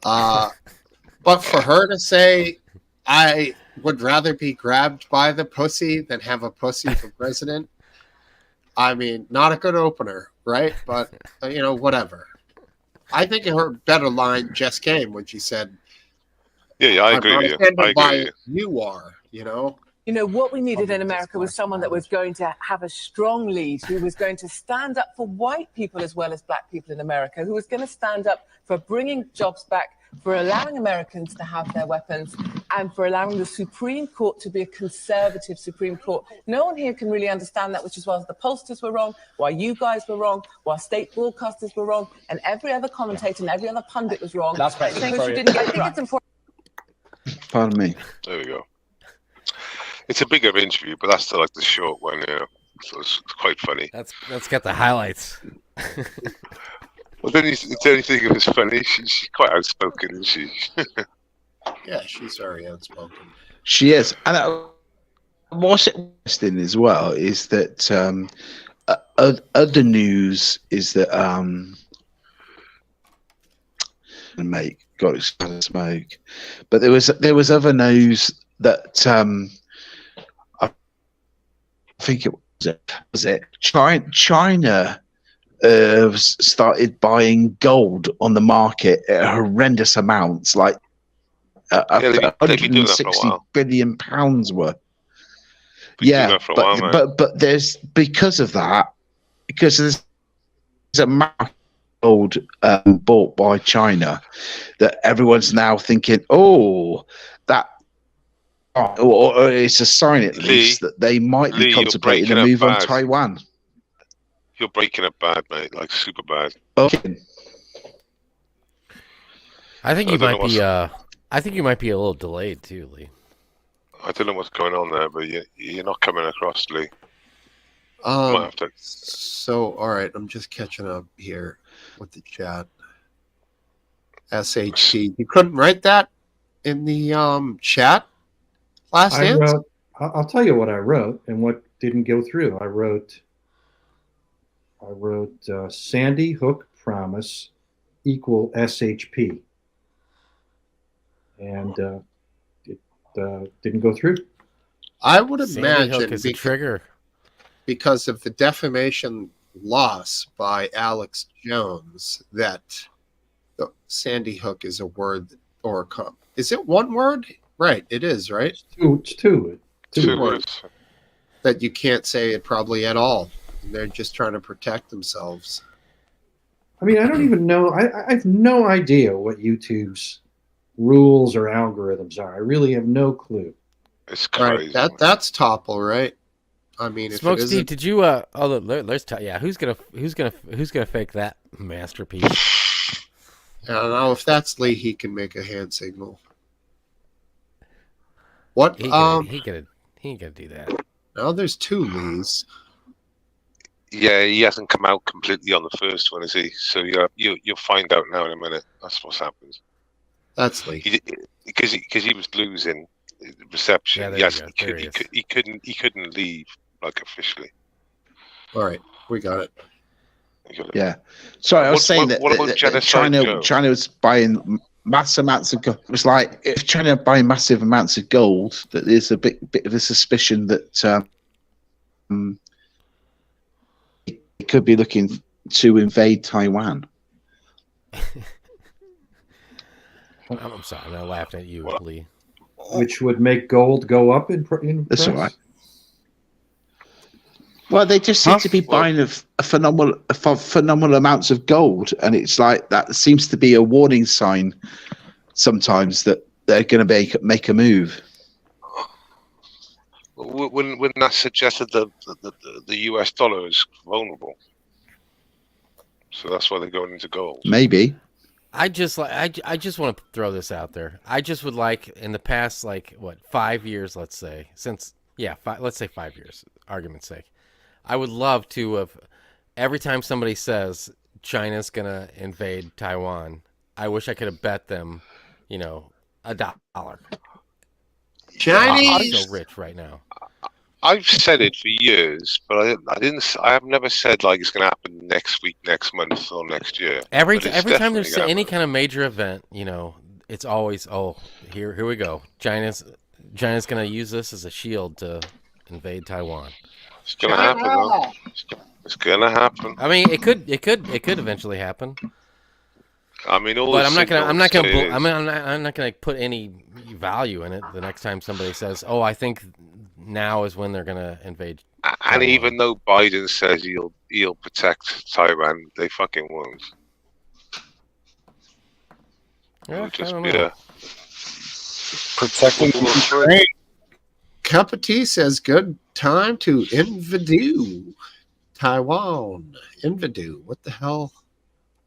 But for her to say, I would rather be grabbed by the pussy than have a pussy for president. I mean, not a good opener, right? But, whatever. I think her better line just came when she said, Yeah, I agree with you. I agree with you. You are, You know, what we needed in America was someone that was going to have a strong lead, who was going to stand up for white people as well as black people in America, who was going to stand up for bringing jobs back, for allowing Americans to have their weapons, and for allowing the Supreme Court to be a conservative Supreme Court. No one here can really understand that, which is why the pollsters were wrong, why you guys were wrong, why state broadcasters were wrong, and every other commentator and every other pundit was wrong. Last question because you didn't get it right. Pardon me. There we go. It's a bigger interview, but that's the short one, so it's quite funny. That's got the highlights. Well, then you think it was funny. She's quite outspoken, isn't she? Yeah, she's very outspoken. She is. And what's interesting as well is that other news is that make got exploded smoke. But there was other news that I think it was China started buying gold on the market at horrendous amounts, like they've been doing that for a 160 while. billion pounds worth. Been doing Yeah, that for a while, man. but there's because there's a massive gold bought by China that everyone's now thinking, that. Or it's a sign at least that they might be contemplating a move on Taiwan. You're breaking up bad, mate, like super bad. Okay. I think you might be. I think you might be a little delayed too, Lee. I don't know what's going on there, but you're not coming across, Lee. Might have to... So, all right, I'm just catching up here with the chat. SHT. You couldn't write that in the chat last answer? I'll tell you what I wrote and what didn't go through. I wrote Sandy Hook promise equal SHP. And it didn't go through. I would Sandy imagine Hook is a trigger. Because of the defamation loss by Alex Jones, that the Sandy Hook is a word or is it one word? Right, it is, right? It's two words that you can't say it probably at all. And they're just trying to protect themselves. I mean, I don't even know. I have no idea what YouTube's rules or algorithms are. I really have no clue. It's crazy. Right, that's topple, right? I mean, if it Smokesteve, did you? Let's tell. Yeah, who's gonna fake that masterpiece? I don't know if that's Lee. He can make a hand signal. What? He ain't gonna do that. No, there's two Lees. Yeah, he hasn't come out completely on the first one, is he? So you'll find out now in a minute. That's what's happened. That's Lee. Because he was losing reception. Yeah, he couldn't leave like officially. All right, we got it. Yeah. Sorry, I was saying what about China was buying mass amounts of gold. It was like if China buying massive amounts of gold, that there's a bit of a suspicion that it could be looking to invade Taiwan. I'm sorry, I laughed at you, Lee. Which would make gold go up in That's price? all right. Well, they just seem to be buying a phenomenal amounts of gold, and it's like that seems to be a warning sign sometimes that they're going to make a move. Wouldn't that suggest that the US dollar is vulnerable? So that's why they're going into gold. Maybe. I just want to throw this out there. I just would like in the past 5 years, let's say, let's say 5 years, argument's sake. I would love to have every time somebody says China's gonna invade Taiwan, I wish I could have bet them, $1. Chinese. I'm so rich right now. I've said it for years, but I have never said like it's going to happen next week, next month, or next year. Every time there's any kind of major event, it's always here we go. China's going to use this as a shield to invade Taiwan. It's going to happen, though. It's going to happen. I mean, it could eventually happen. I mean, but I'm not gonna put any value in it the next time somebody says, "Oh, I think now is when they're gonna invade." And even though Biden says he'll protect Taiwan, they fucking won't. Yeah, It'll just be protecting Ukraine. Company says good time to invade Taiwan. Invade. What the hell?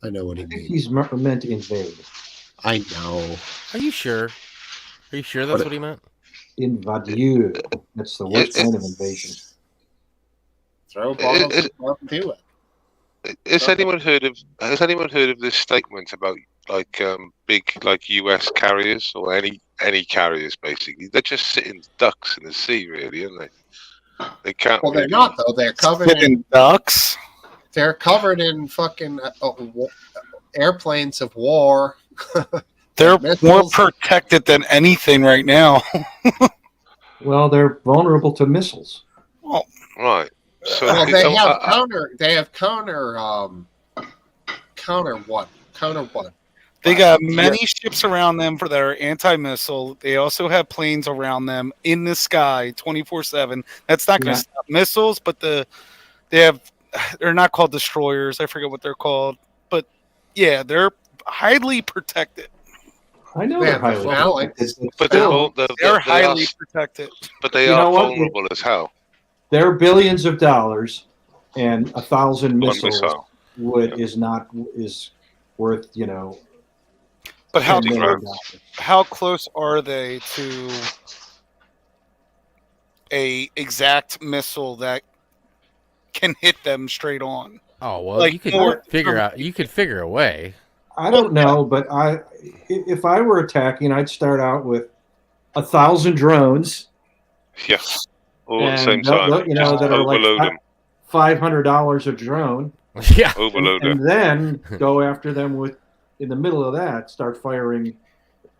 I know what he means. He's meant to invade. I know. Are you sure? Are you sure that's what he meant? Invadieu. That's the worst kind of invasion. Throw balls up to it. Has anyone heard of this statement about big US carriers or any carriers basically? They're just sitting ducks in the sea, really, aren't they? They can't. Well, they're not though. They're covered in ducks. They're covered in fucking airplanes of war. They're more missiles. protected than anything right now. Well, they're vulnerable to missiles. Well, Right. So Well, they they don't. have counter. They have counter. Counter what? Counter what? they got many ships around them for their anti-missile. They also have planes around them in the sky 24/7. That's not going to Yeah. stop missiles, but they're not called destroyers. I forget what they're called, but yeah, they're highly protected. I know They they're have the highly phalanx. protected, But still, They're highly protected. But they You are know what? vulnerable as hell. they're billions of dollars, and 1,000 One missiles missile. is worth But how $10 million. how close are they to a exact missile that can hit them straight on? Oh well, Like you could more- figure a way. I don't know, but if I were attacking, I'd start out with 1,000 drones. Yes. All at the and same they'll- time. they'll- Just that are overload like them. $500 a drone. Yeah. Overload them. And then go after them in the middle of that, start firing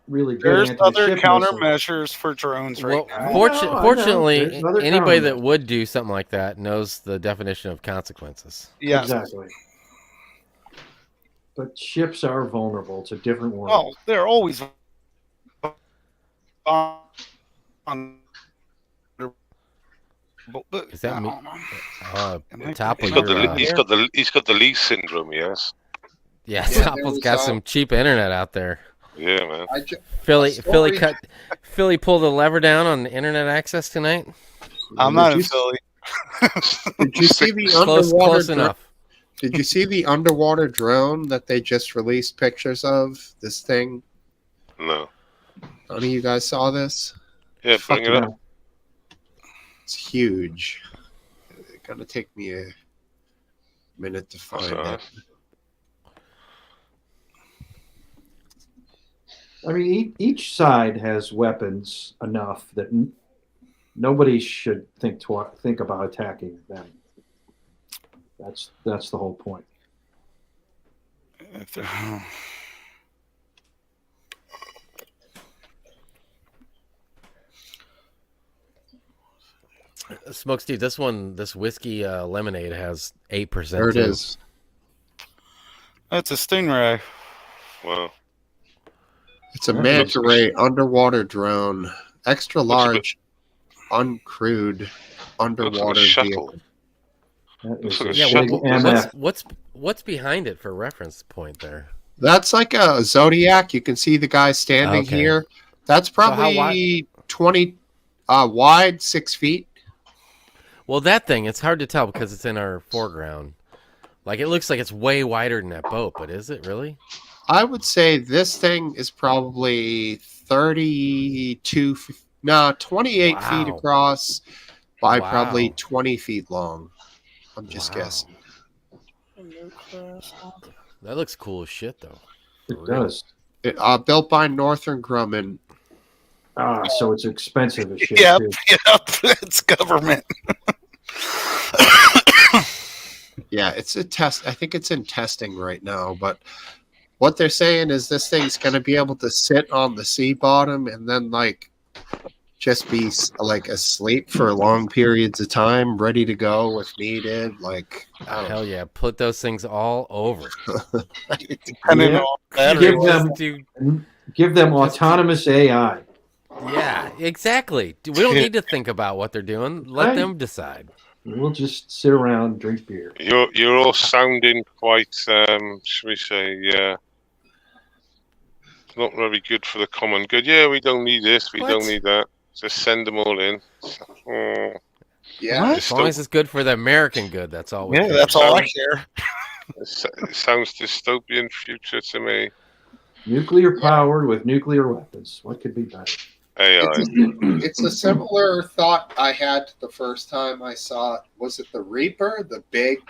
really good There's other anti-ship missiles. countermeasures for drones right now. Fortunately, There's other anybody that countermeasures. would do something like that knows the definition of consequences. Yes. Exactly. But ships are vulnerable to different worlds. Well, they're always on. Is that me? He's Topple, got the Lee syndrome. Yes. Yeah, Yeah, Topple's there's, got some cheap internet out there. Yeah, man. Philly pulled the lever down on internet access tonight. I'm not in Philly. Did you see the Close underwater enough. Did you see the underwater drone that they just released pictures of? This thing? No. None of you guys saw this? Yeah, bring it up. It's huge. It's gonna take me a minute to find it. I mean, each side has weapons enough that nobody should think about attacking them. That's the whole point. Smokesteve, this whiskey lemonade has 8%. There it is. That's a Stingray. Wow. It's a manta ray underwater drone, extra large, uncrewed underwater vehicle. Yeah, what's behind it for reference point there? That's like a Zodiac. You can see the guy standing Okay. here. That's probably 20 wide, 6 feet. Well, that thing, it's hard to tell because it's in our foreground. Like, it looks like it's way wider than that boat, but is it really? I would say this thing is probably 28 feet across by probably 20 feet long. I'm just guessing. That looks cool as shit, though. It does. Built by Northrop Grumman. So it's expensive as shit. Yep, too. it's government. Yeah, it's a test. I think it's in testing right now, but what they're saying is this thing's going to be able to sit on the sea bottom and then just be like asleep for long periods of time, ready to go if needed. Hell yeah, put those things all over. Give them autonomous AI. Yeah, exactly. We don't need to think about what they're doing. Let them decide. We'll just sit around and drink beer. You're all sounding quite, should we say, not very good for the common good. Yeah, we don't need this, we don't need that. Just send them all in. Yeah, as long as it's good for the American good, that's all. Yeah, that's all I care. It sounds dystopian future to me. Nuclear powered with nuclear weapons. What could be better? AI. It's a similar thought I had the first time I saw it. Was it the Reaper, the big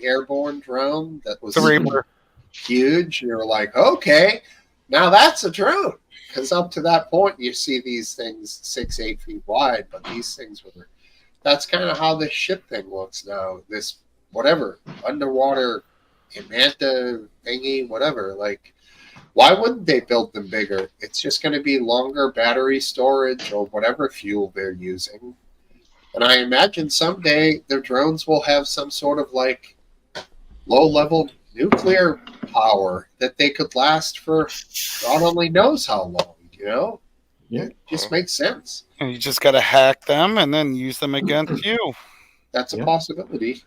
airborne drone that was The Reaper. Huge? You were like, okay, now that's a drone. Because up to that point, you see these things 6-8 feet wide, but these things were. That's kind of how this ship thing looks now. This whatever underwater manta thingy, whatever. Why wouldn't they build them bigger? It's just going to be longer battery storage or whatever fuel they're using. And I imagine someday their drones will have some sort of like low-level nuclear power that they could last for God only knows how long, you know? Yeah. It just makes sense. And you just got to hack them and then use them against you. That's a Yeah. possibility.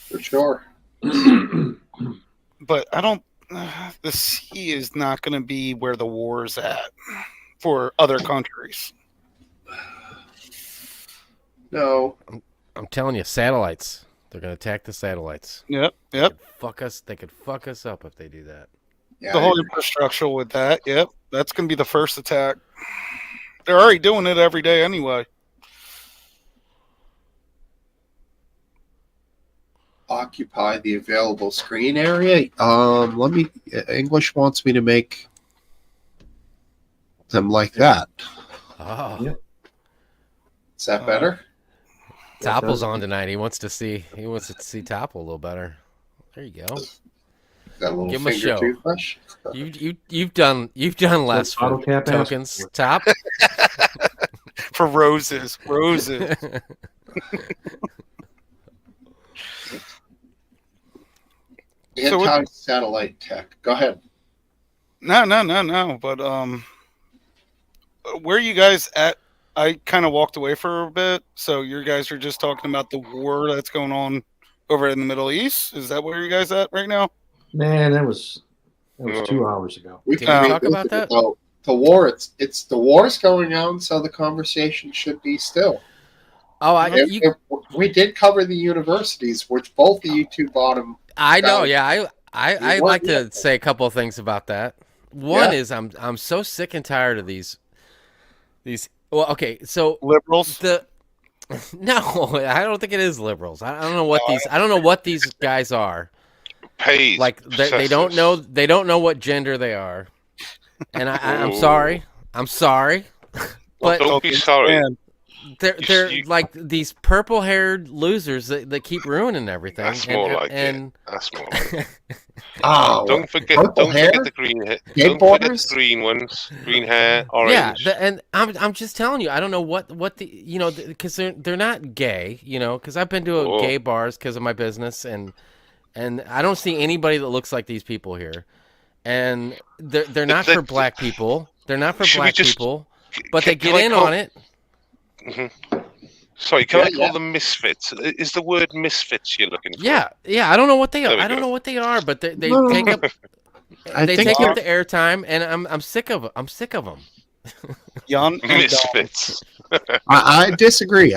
For sure. But I don't. The sea is not going to be where the war's at for other countries. No. I'm telling you, satellites. They're gonna attack the satellites. Yep. They could fuck us. They could fuck us up if they do that. Yeah, The whole infrastructure with that. Yep. That's going to be the first attack. They're already doing it every day anyway. Occupy the available screen area. Let me. English wants me to make them like that. Oh, Yeah. Is that better? Topple's on tonight. He wants to see Topple a little better. There you go. That little Give him a finger show. toothbrush. You've done less for bottle cap tokens. Top. For roses. So what- Anti-satellite tech. Go ahead. No. But where are you guys at? I kind of walked away for a bit. So you guys are just talking about the war that's going on over in the Middle East. Is that where you guys at right now? Man, that was 2 hours ago. We Did we talk about that? The war. It's the war's going on, so the conversation should be still. Oh, We did cover the universities, which both of you two bottom. I know. Yeah, I'd You like weren't to say a couple of things about that. One is I'm so sick and tired of these. Well, okay, so liberals. No, I don't think it is liberals. I don't know what these guys are. Pays Like they don't know what gender they are, and I'm sorry, but don't be sorry. they're like these purple-haired losers that keep ruining everything. That's and, more like and, it. That's more like it. Oh, Don't forget the green hair. Don't forget the green ones. Green hair, orange. Yeah, and I'm just telling you, I don't know what the because they're not gay, because I've been to gay bars because of my business, and I don't see anybody that looks like these people here, and they're not for black people. They're not for black people, but they get in on it. Mm-hmm. Sorry, can I call them misfits? Is the word misfits you're looking for? Yeah. I don't know what they are. There we I don't go. know what they are, but they take up I think take up the airtime, and I'm sick of them. Young misfits. I disagree.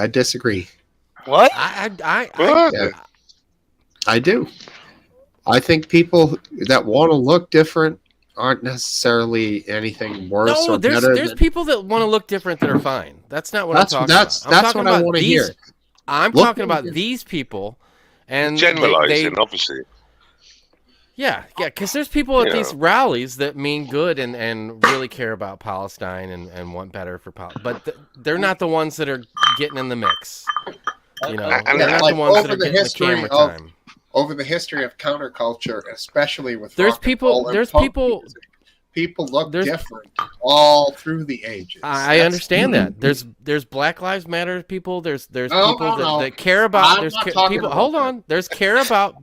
What? I do. I think people that want to look different aren't necessarily anything worse No, or better. there's people that want to look different that are fine. That's not what I'm talking that's about. I'm that's talking what I about want to these- hear. I'm Look talking about different. these people, and Generalizing, obviously. Yeah, because there's people at Yeah. these rallies that mean good and really care about Palestine and want better for Palestine, but they're not the ones that are getting in the mix. They're not the ones that are getting the camera time. Over the history of counterculture, especially with There's rock and people- roll and there's punk people- music, people look different all through the ages. I understand that. There's Black Lives Matter people. There's No, people no. that care about. I'm There's not talking people. about Hold that. on. There's care about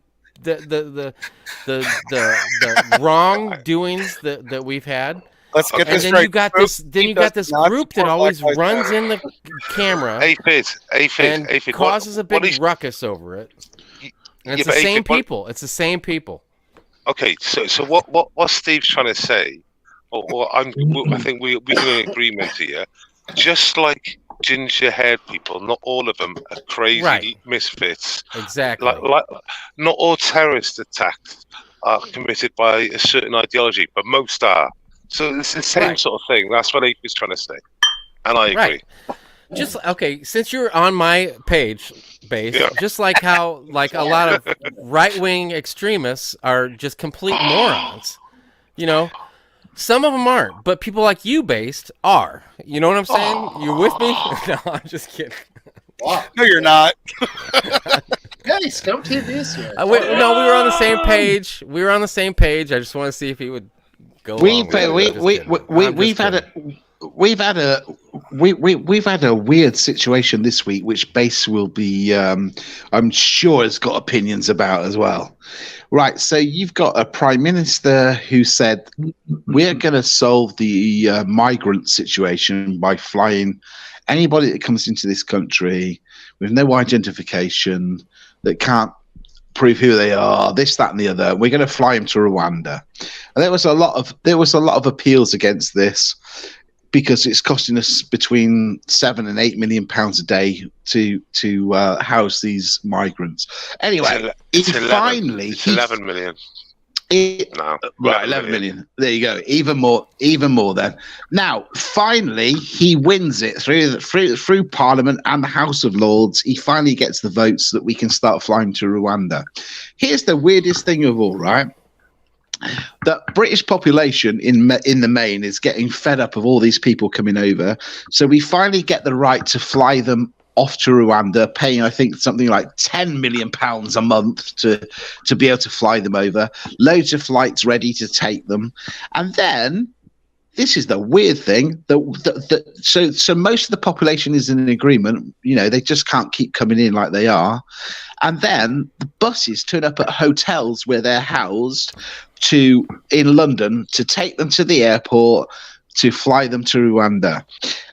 the wrongdoings that we've had. Let's get and this then right. you got Group, this. Then he you got does this not group that support always Black Lives runs Matter. in the camera Aphid, causes a big ruckus over it. And it's the same people. It's the same people. Okay, so what Steve's trying to say, or I think we're in agreement here. Just like ginger-haired people, not all of them are crazy misfits. Exactly. Like not all terrorist attacks are committed by a certain ideology, but most are. So it's the same sort of thing. That's what Ape is trying to say, and I agree. Just since you're on my page, Base, just like how a lot of right-wing extremists are just complete morons. Some of them aren't, but people like you, Based, are. You know what I'm saying? You with me? No, I'm just kidding. Wow. No, you're not. Hey, Scum TV is here. No, we were on the same page. I just want to see if he would Go along with it. I'm just kidding. We've had a weird situation this week, which Base will be, I'm sure, has got opinions about as well. Right, so you've got a prime minister who said we're going to solve the migrant situation by flying anybody that comes into this country with no identification, that can't prove who they are, this, that, and the other. We're going to fly them to Rwanda. And there was a lot of appeals against this, because it's costing us between £7 and £8 million a day to house these migrants. Anyway, it's 11 million. Right, 11 million. There you go. Even more. Then now, finally, he wins it through Parliament and the House of Lords. He finally gets the votes that we can start flying to Rwanda. Here's the weirdest thing of all, right? The British population in the main is getting fed up of all these people coming over, so we finally get the right to fly them off to Rwanda, paying I think something like £10 million a month to be able to fly them over. Loads of flights ready to take them, and then this is the weird thing so most of the population is in agreement. You know, they just can't keep coming in like they are. And then the buses turn up at hotels where they're housed in London to take them to the airport to fly them to Rwanda.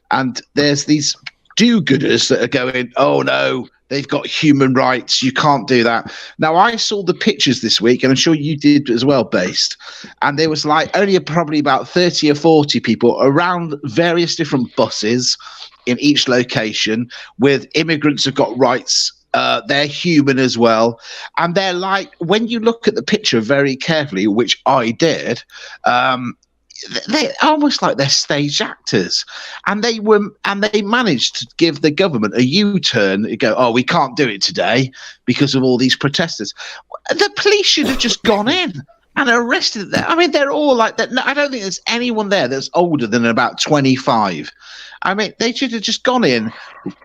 And there's these do-gooders that are going, oh no, they've got human rights, you can't do that. Now, I saw the pictures this week, and I'm sure you did as well, Based, and there was like only probably about 30 or 40 people around various different buses in each location with immigrants have got rights. They're human as well. And they're like, when you look at the picture very carefully, which I did, they're almost like they're stage actors. And they managed to give the government a U-turn and go, oh, we can't do it today because of all these protesters. The police should have just gone in and arrested them. I mean, they're all like that. No, I don't think there's anyone there that's older than about 25. I mean, they should have just gone in,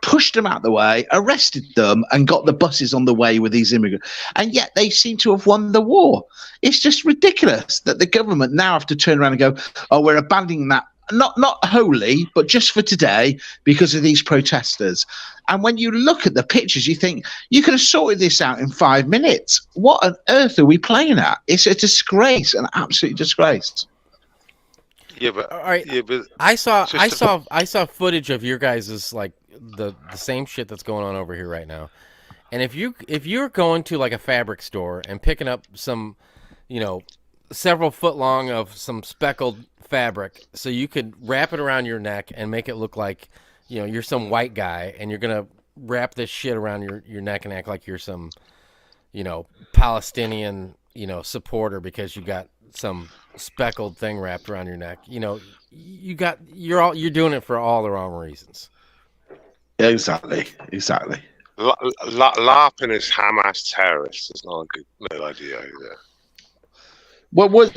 pushed them out the way, arrested them, and got the buses on the way with these immigrants. And yet they seem to have won the war. It's just ridiculous that the government now have to turn around and go, oh, we're abandoning that. Not wholly, but just for today because of these protesters. And when you look at the pictures, you think you could have sorted this out in 5 minutes. What on earth are we playing at? It's a disgrace, an absolute disgrace. Yeah, but all right. Yeah, but I saw footage of your guys's like the same shit that's going on over here right now. And if you're going to like a fabric store and picking up some, several foot long of some speckled fabric, so you could wrap it around your neck and make it look like, you're some white guy, and you're gonna wrap this shit around your neck and act like you're some, Palestinian, supporter because you got some speckled thing wrapped around your neck. You're doing it for all the wrong reasons. Exactly. LARPing as Hamas terrorists is not a good idea either. Well, was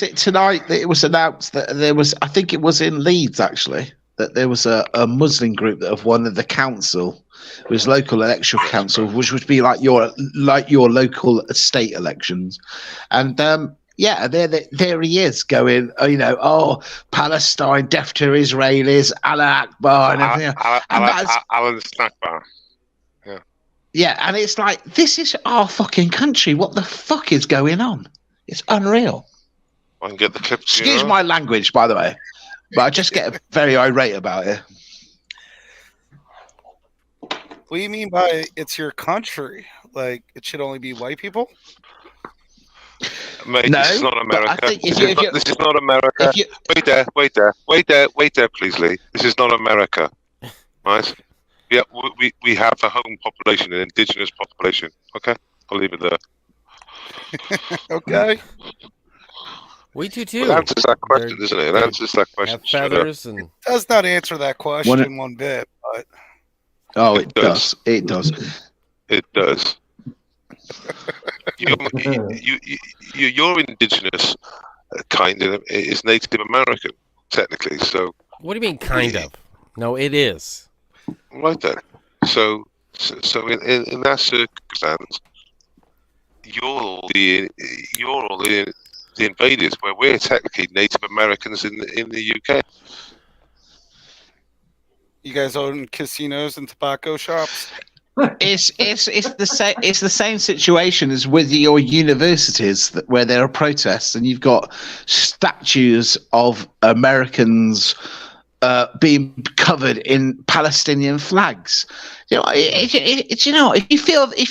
it tonight that it was announced that there was, I think it was in Leeds actually, that there was a Muslim group that have won the council, it was local electoral council, which would be like your local state elections. And there he is going, Palestine, death to Israelis, Allah Akbar, and everything. Alan Snackbar. Yeah. Yeah, and it's like, this is our fucking country. What the fuck is going on? It's unreal. I can get the clip. Excuse my language, by the way, but I just get very irate about it. What do you mean by it's your country? Like, it should only be white people? Mate, no, this is not America. I think this is not America. Wait there, please, Lee. This is not America, right? Yeah, we have a home population, an indigenous population. Okay, I'll leave it there. Okay. We do too. Well, it answers that question, doesn't it? It answers that question. Have feathers and... It does not answer that question one bit, but... Oh, it does. It does. It does. You're indigenous, kind of, is Native American, technically. So. What do you mean, kind of? No, it is. Right then. So in that circumstance, you're all the the invaders, where we're technically Native Americans in the UK. You guys own casinos and tobacco shops? It's the same situation as with your universities where there are protests and you've got statues of Americans being covered in Palestinian flags. You know, if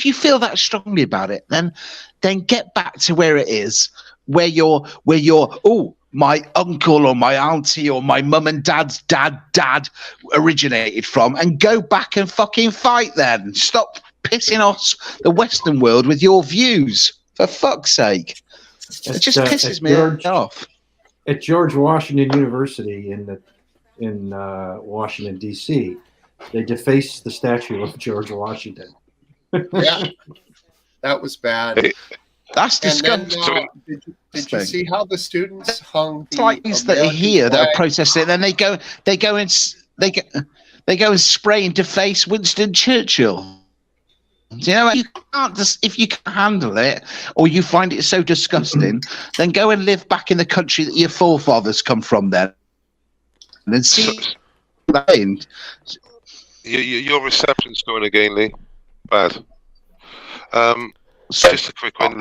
you feel that strongly about it, then get back to where it is, where you're my uncle or my auntie or my mum and dad's dad originated from, and go back and fucking fight then. Stop pissing off the Western world with your views, for fuck's sake. It just pisses me off. At George Washington University in Washington, D.C., they defaced the statue of George Washington. Yeah, that was bad. That's disgusting. Did you see how the students hung? It's like things that are here that are protesting, and then they go and spray and deface Winston Churchill. Do you know, if you can't handle it, or you find it so disgusting, then go and live back in the country that your forefathers come from. Then, and then see that end. Your reception's going again, Lee. Bad. Just a quick one.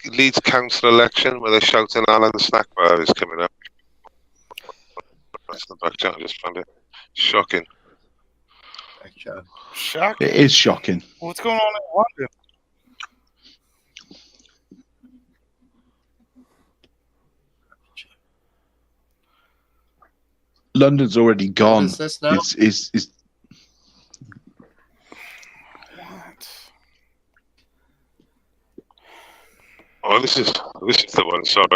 Leeds council election where they're shouting Alan the snack bar is coming up. That's the back chat. I just found it shocking. Shocking. It is shocking. What's going on in London? London's already gone. What is this now? Oh, this is the one. Sorry,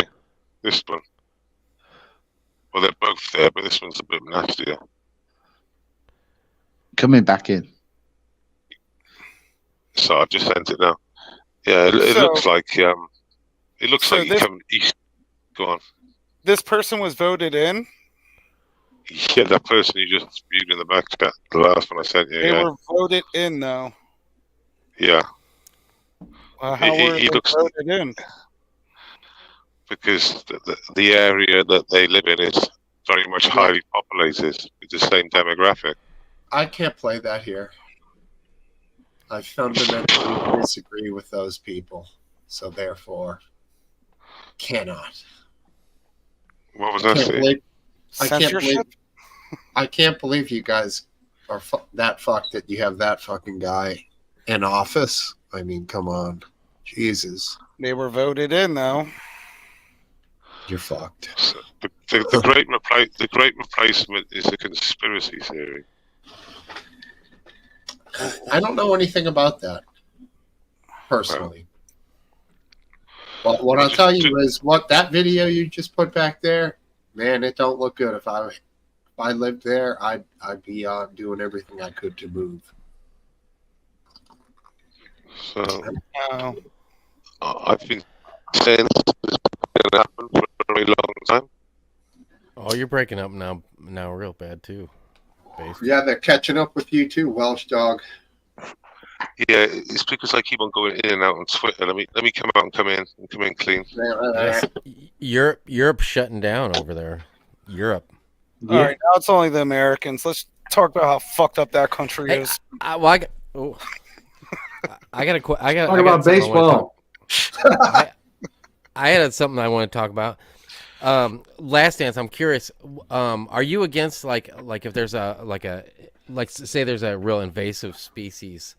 this one. Well, they're both there, but this one's a bit nastier. Coming back in. So I've just sent it now. Yeah, it looks like you come east. Go on. This person was voted in. Yeah, that person you just viewed in the back chat, the last one I sent you. They were voted in, though. Yeah. How were they voted in? Because the area that they live in is very much highly populated with the same demographic. I can't play that here. I fundamentally disagree with those people, so therefore cannot. What was that? I can't believe you guys are that fucked that you have that fucking guy in office. I mean, come on, Jesus. They were voted in, though. You're fucked. So the great replacement is a conspiracy theory. I don't know anything about that personally. Well, what I'll tell you is what that video you just put back there, man, it don't look good. If I lived there, I'd be doing everything I could to move. So I've been saying this is going to happen for a very long time. Oh, you're breaking up now real bad too. Basically. Yeah, they're catching up with you too, Welsh dog. Yeah, it's because I keep on going in and out on Twitter. Let me come out and come in clean. Yes. Europe shutting down over there. Europe. All right, now it's only the Americans. Let's talk about how fucked up that country is. Talk about baseball. I had something I want to talk about. Last Dance. I'm curious. Are you against like if there's say there's a real invasive species?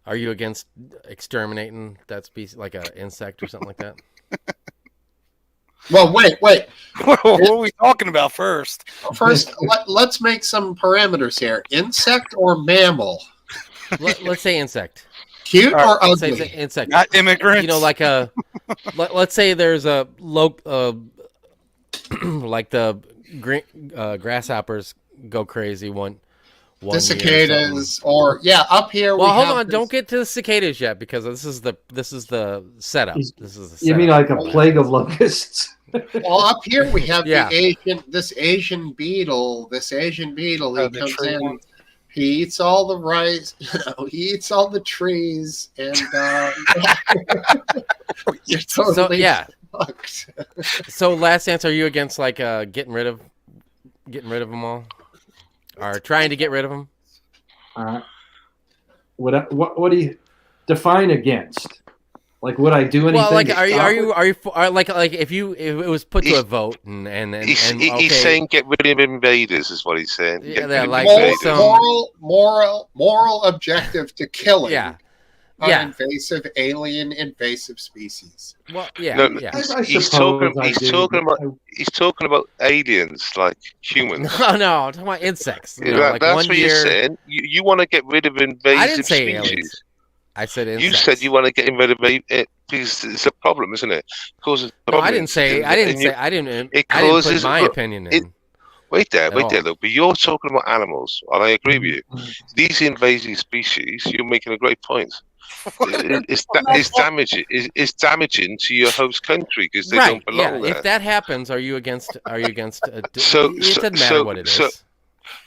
Are you against exterminating that species, like an insect or something like that? Well, wait. What are we talking about first? First, let's make some parameters here. Insect or mammal? Let's say insect. Cute or ugly? Let's say insect. Not immigrants. You know, like let's say there's a like the green grasshoppers go crazy one the cicadas, or up here. Well, hold on, don't get to the cicadas yet because this is the setup. You mean like a plague of locusts? Well, up here we have this Asian beetle. He comes in. He eats all the rice. He eats all the trees, and You're totally yeah. fucked. So last dance, are you against like getting rid of them all, or trying to get rid of them? What do you define against? Like, would I do anything? Well, like, to are stop you it? like if it was put to a vote and He's okay, saying get rid of invaders, is what he's saying. Yeah, Get they're rid of like invaders. Moral objective to killing yeah. uninvasive alien invasive species. Well, yeah, No, yeah. he's talking about aliens, like humans. No, I'm talking about insects. You know, like that's one what year. you're saying. You want to get rid of invasive I didn't say species. aliens. I said insects. You said you want to get rid of it because it's a problem, isn't it? It causes problems. No, I didn't say. It I didn't put my opinion in. Wait there, look. But you're talking about animals, and I agree with you. These invasive species, you're making a great point. It's damaging to your host country because they don't belong there. If that happens, are you against? It doesn't matter so, what it is.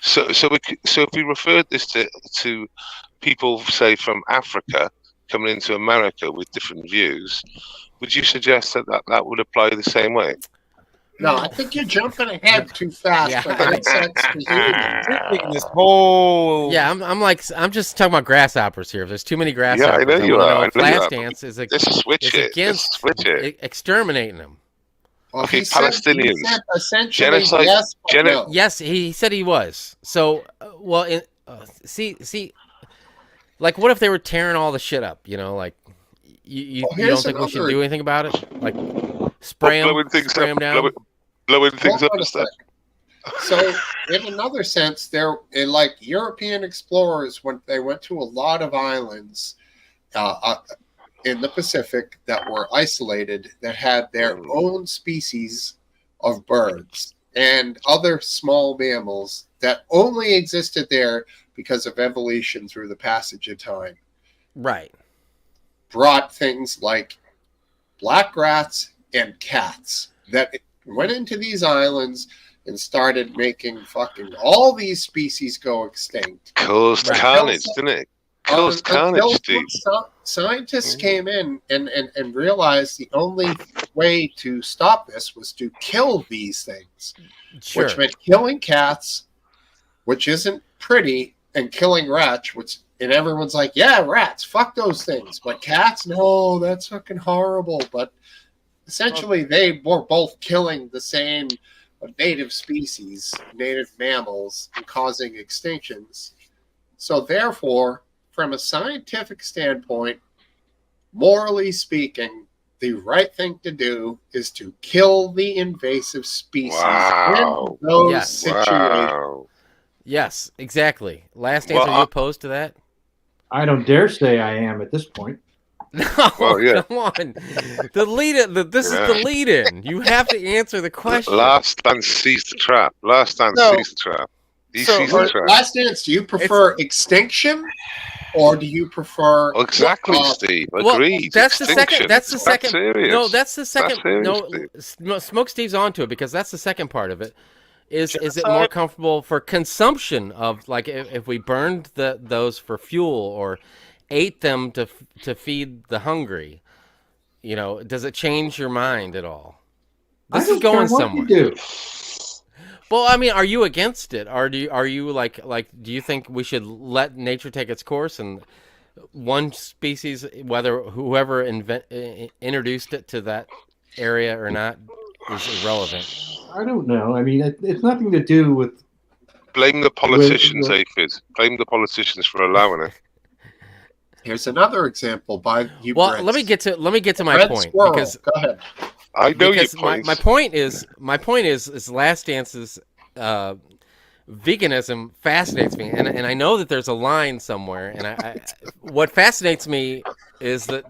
So if we refer this to people, say from Africa coming into America with different views, would you suggest that would apply the same way? No, I think you're jumping ahead too fast. For insects to humans. This whole I'm just talking about grasshoppers here. If there's too many grasshoppers, I know you are. Last Dance is against exterminating them. Well, Okay, he said Palestinians. Essentially, Genocide. yes, but no. Yes, he said he was. So, see, like, what if they were tearing all the shit up? You know, like, you don't think we should do anything about it? Like, spray them down? Blowing things up and stuff. stuff. So, in another sense, like European explorers, when they went to a lot of islands in the Pacific that were isolated, that had their own species of birds and other small mammals that only existed there because of evolution through the passage of time. Right. Brought things like black rats and cats that went into these islands and started making fucking all these species go extinct. Caused carnage, didn't it? Caused carnage, Steve. Scientists came in and realized the only way to stop this was to kill these things, which meant killing cats, which isn't pretty, and killing rats, and everyone's like, yeah, rats, fuck those things. But cats, no, that's fucking horrible. But essentially, they were both killing the same native species, native mammals, and causing extinctions. So therefore, from a scientific standpoint, morally speaking, the right thing to do is to kill the invasive species in those situations. Yes, exactly. Last Dance, are you opposed to that? I don't dare say I am at this point. No, come on. This is the lead-in. You have to answer the question. Last Dance sees the trap. Last Dance sees the trap. He sees the trap. Last Dance, do you prefer extinction? Or do you prefer? Exactly, Steve. Agreed. That's the second. That's the second. Serious. No, that's the second. Serious, no, Smokesteve's onto it because that's the second part of it. Is it more comfortable for consumption of, like, if we burned those for fuel or ate them to feed the hungry? You know, does it change your mind at all? This is going somewhere. You do. Well, I mean, are you against it? Or are you like do you think we should let nature take its course and one species, whether whoever introduced it to that area or not, is irrelevant? I don't know. I mean, it's nothing to do with. Blame the politicians, Aphid. Blame the politicians for allowing it. Here's another example by you. Well, let me get to my point. Because go ahead. I know your point. My point is Last Dance's veganism fascinates me, and I know that there's a line somewhere. And what fascinates me is that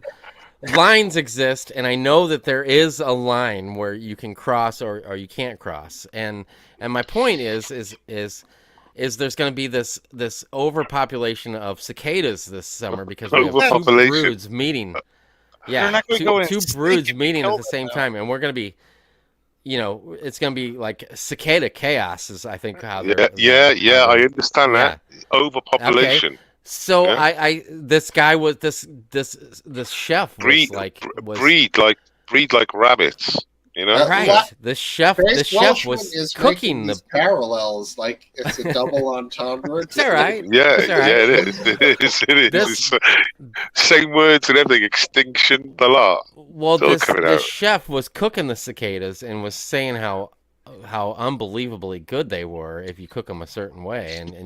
lines exist, and I know that there is a line where you can cross or you can't cross. And my point is there's going to be this overpopulation of cicadas this summer because we have two broods meeting. Yeah, two broods meeting at the same time, and we're going to be, it's going to be like cicada chaos is, I think, how I understand that. Overpopulation. Okay. So Yeah. this guy was this chef was breed like rabbits. You know. right. The chef Welshman was is cooking making the. these parallels like it's a double entendre. It's all right. Yeah, It's all right. yeah, it is. It is. It is. This- It's same words and everything. Extinction, the lot. Well, It's all this coming out. chef was cooking the cicadas and was saying how unbelievably good they were if you cook them a certain way, and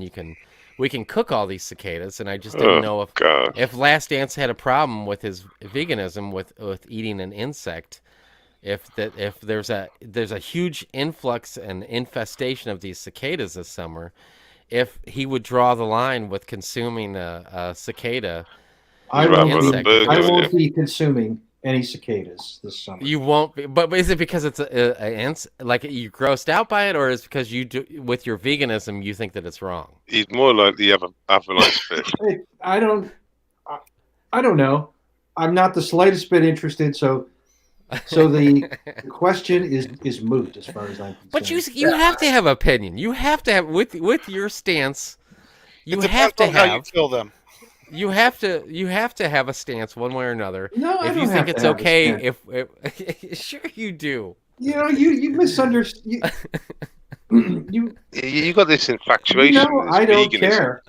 we can cook all these cicadas, and I just didn't know if Last Dance had a problem with his veganism with eating an insect. If there's a huge influx and infestation of these cicadas this summer, if he would draw the line with consuming a cicada. I won't be consuming any cicadas this summer. You won't be, but is it because it's like you grossed out by it, or is it because you do with your veganism you think that it's wrong? He'd more likely have a nice fish. I don't know. I'm not the slightest bit interested. So the question is moot as far as I'm concerned. But you have to have opinion. You have to have with your stance. You have to have how you feel them. You have to have a stance one way or another. No, if I don't you think have it's to have okay, if sure you do. You know, you misunderstand. You got this infatuation. I don't care.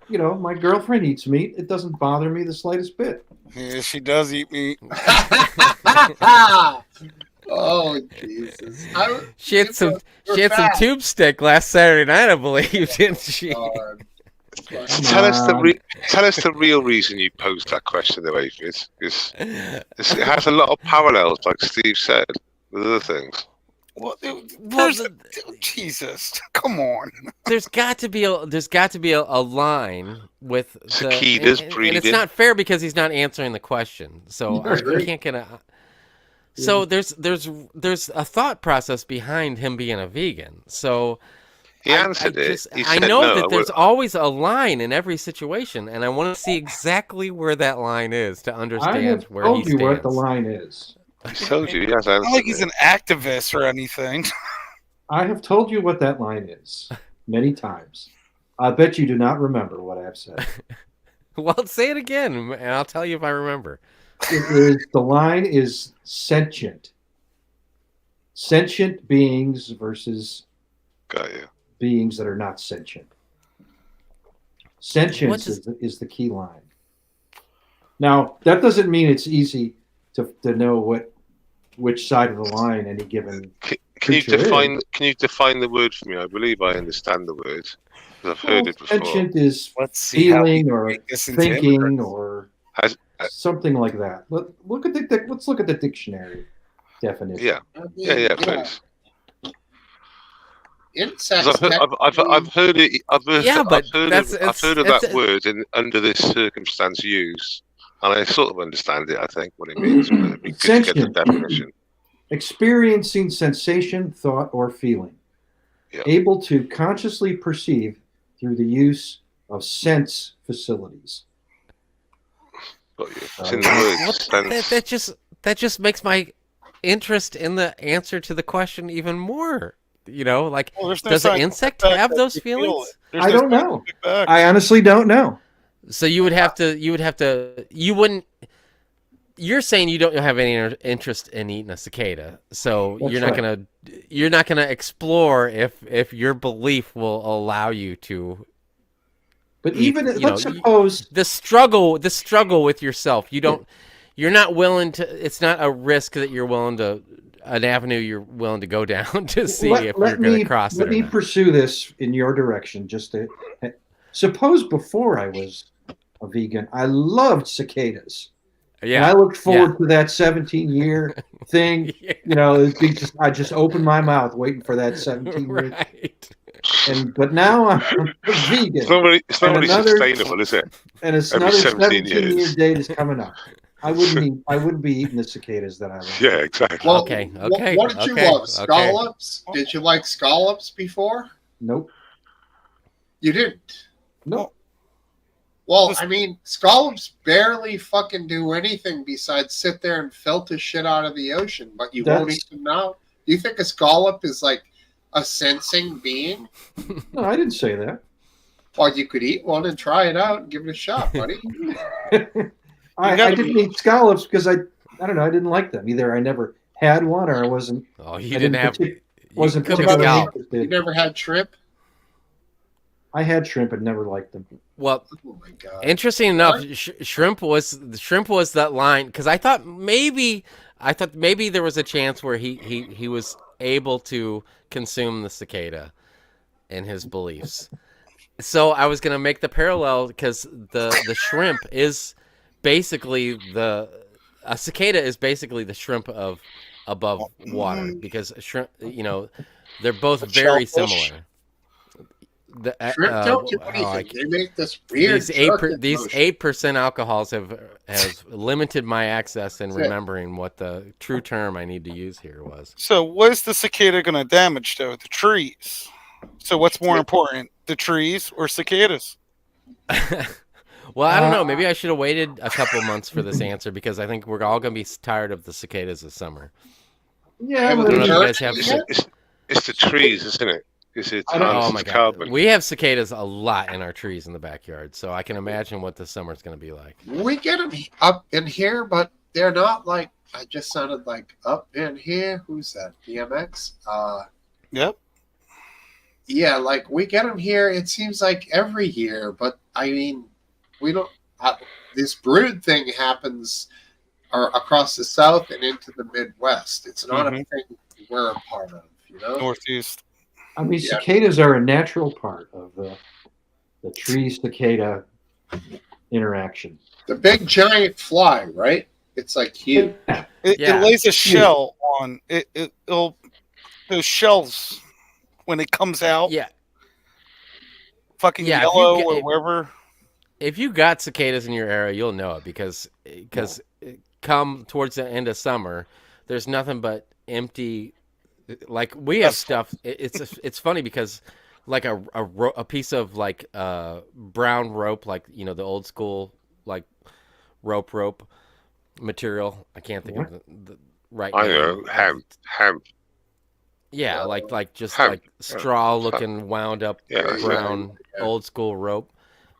My girlfriend eats meat. It doesn't bother me the slightest bit. Yeah, she does eat meat. Oh Jesus! She had some tube steak last Saturday night, I believe, didn't she? Tell us the real reason you posed that question, though, Aphid. Because it has a lot of parallels, like Steve said, with other things. Jesus, come on. There's got to be a line with the cicadas breeding. And it's not fair because he's not answering the question. So I can't get a. So there's a thought process behind him being a vegan. So he answered it. I know that there's always a line in every situation, and I want to see exactly where that line is to understand where he stands. I have told you what the line is. I told you. Yes, not like he's an activist or anything. I have told you what that line is many times. I bet you do not remember what I've said. Well, say it again, and I'll tell you if I remember. The line is sentient. Sentient beings versus beings that are not sentient. Sentience is the key line. Now, that doesn't mean it's easy to know which side of the line any given creature is. Can you define the word for me? I believe I understand the word. I've heard it before. Sentient is feeling or thinking or something like that. Let's look at the dictionary definition. Yeah, please. Insects. I've heard it. I've heard of that word under this circumstance used, and I sort of understand it. I think what it means. But it'd be good to get the definition. Experiencing sensation, thought, or feeling, able to consciously perceive through the use of sense facilities. It's in the word. That just makes my interest in the answer to the question even more. Does an insect have those feelings? I don't know. I honestly don't know. So you wouldn't. You're saying you don't have any interest in eating a cicada, so That's you're not gonna explore if your belief will allow you to. But let's suppose the struggle with yourself. You're not willing to. It's not a risk that you're willing to. An avenue you're willing to go down to see if you're going to cross it. Let me pursue this in your direction. Suppose before I was a vegan, I loved cicadas. Yeah, and I looked forward to that 17-year thing. I just opened my mouth waiting for that 17-year. Right. But now I'm a vegan. It's not really sustainable, is it? And it's another 17-year date is coming up. I wouldn't be eating the cicadas that I love. Yeah, exactly. Well, okay. What did you love? Scallops? Okay. Did you like scallops before? Nope. You didn't? Nope. Well, I mean, scallops barely fucking do anything besides sit there and filter shit out of the ocean, but you won't eat them now? You think a scallop is like a sensing being? No, I didn't say that. Well, you could eat one and try it out and give it a shot, buddy. I didn't eat scallops because I don't know, I didn't like them. Either I never had one or I wasn't. Oh, you I didn't have. wasn't cook a particularly scalp. interested. You never had shrimp? I had shrimp and never liked them. Well, Oh my god! interesting enough, shrimp was that line because I thought maybe there was a chance where he was able to consume the cicada in his beliefs. So I was gonna make the parallel because the shrimp is basically a cicada is basically the shrimp of above water because shrimp, they're both very Shellfish. similar. Shrimp don't do anything. They make this weird. These 8% alcohols have limited my access in remembering what the true term I need to use here was. So what is the cicada going to damage though? The trees. So what's more important, the trees or cicadas? Well, I don't know. Maybe I should have waited a couple months for this answer because I think we're all going to be tired of the cicadas this summer. Yeah, I don't know if you guys have. It's the trees, isn't it? Oh my god, carbon. We have cicadas a lot in our trees in the backyard, so I can imagine what this summer's going to be like. We get them up in here, but they're not like. I just sounded like up in here. Who's that? DMX. Yep. Yeah, like we get them here. It seems like every year, but I mean, we don't. This brood thing happens across the South and into the Midwest. It's not a thing we're a part of, Northeast. I mean, cicadas are a natural part of the tree cicada interaction. The big giant fly, right? It's like huge. It lays a shell on it. It'll those shells when it comes out. Yeah. Fucking yellow or wherever. If you got cicadas in your area, you'll know it because come towards the end of summer, there's nothing but empty. Like we have stuff. It's funny because like a piece of like brown rope, like the old school like rope material. I can't think of the right. I know hemp. Yeah, like just like straw looking wound up brown old school rope.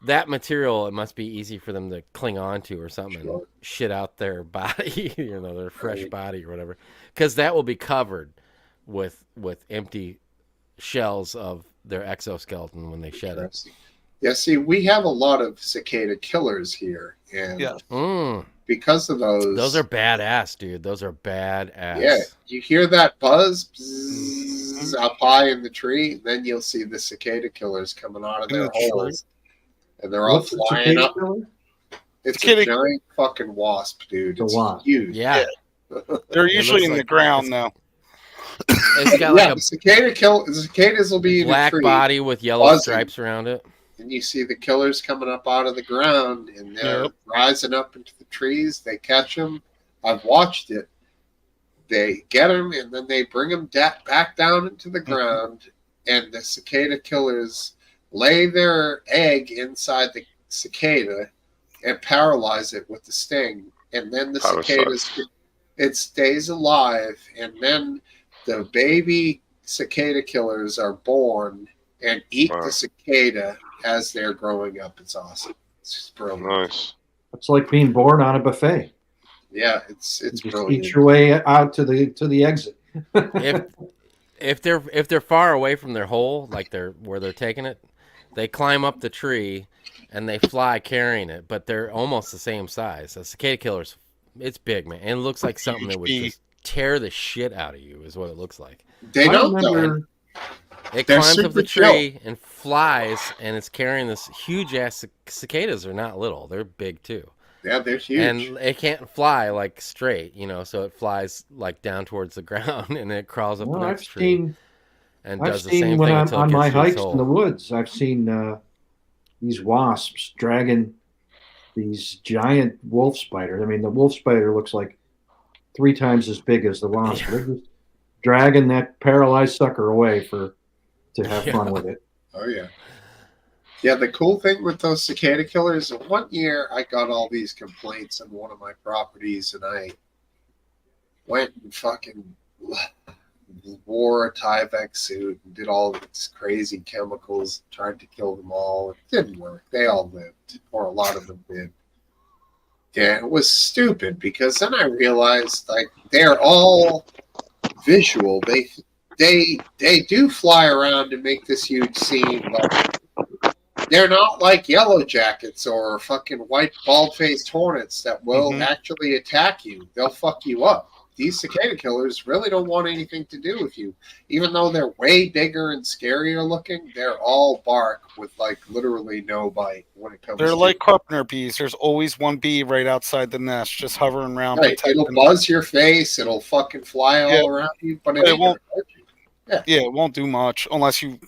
That material, it must be easy for them to cling on to or something and shit out their body, their fresh body or whatever, because that will be covered with empty shells of their exoskeleton when they shed it. Yeah, see, we have a lot of cicada killers here, and because of those are badass, dude. Those are badass. Yeah, you hear that buzz up high in the tree, then you'll see the cicada killers coming out of their holes, and they're all flying up. It's a giant fucking wasp, dude. It's huge. Yeah. They're usually in the ground now. It's got like a cicadas will be black in the tree, body with yellow stripes around it. And you see the killers coming up out of the ground, and they're rising up into the trees. They catch them. I've watched it. They get them, and then they bring them back down into the ground, and the cicada killers lay their egg inside the cicada and paralyze it with the sting. And then the cicadas, it stays alive, and then the baby cicada killers are born and eat the cicada as they're growing up. It's awesome. It's brilliant. Nice. It's like being born on a buffet. Yeah, it's you brilliant. Eat your way out to the exit. if they're far away from their hole, like where they're taking it, they climb up the tree and they fly carrying it, but they're almost the same size. A cicada killer's it's big, man. And it looks like something that would just tear the shit out of you is what it looks like. They don't. It climbs up the tree and flies, and it's carrying this huge ass. Cicadas are not little; they're big too. Yeah, they're huge. And it can't fly like straight, so it flies like down towards the ground, and it crawls up the next tree. And does the same thing until on it gets my to its hikes hole. in the woods. I've seen these wasps dragging these giant wolf spiders. I mean, the wolf spider looks like 3 times as big as the wasp. They're just dragging that paralyzed sucker away to have fun with it. Oh, yeah. Yeah, the cool thing with those cicada killers, one year I got all these complaints on one of my properties, and I went and fucking wore a Tyvek suit and did all these crazy chemicals, tried to kill them all. It didn't work. They all lived, or a lot of them did. Yeah, it was stupid because then I realized like they're all visual. They do fly around and make this huge scene, but they're not like yellow jackets or fucking white bald-faced hornets that will actually attack you. They'll fuck you up. These cicada killers really don't want anything to do with you. Even though they're way bigger and scarier looking, they're all bark with like literally no bite when it comes They're to like carpenter bees. There's always one bee right outside the nest, just hovering around. right. It'll buzz your face, it'll fucking fly all around you, but it won't hurt you. Yeah. Yeah, it won't do much unless you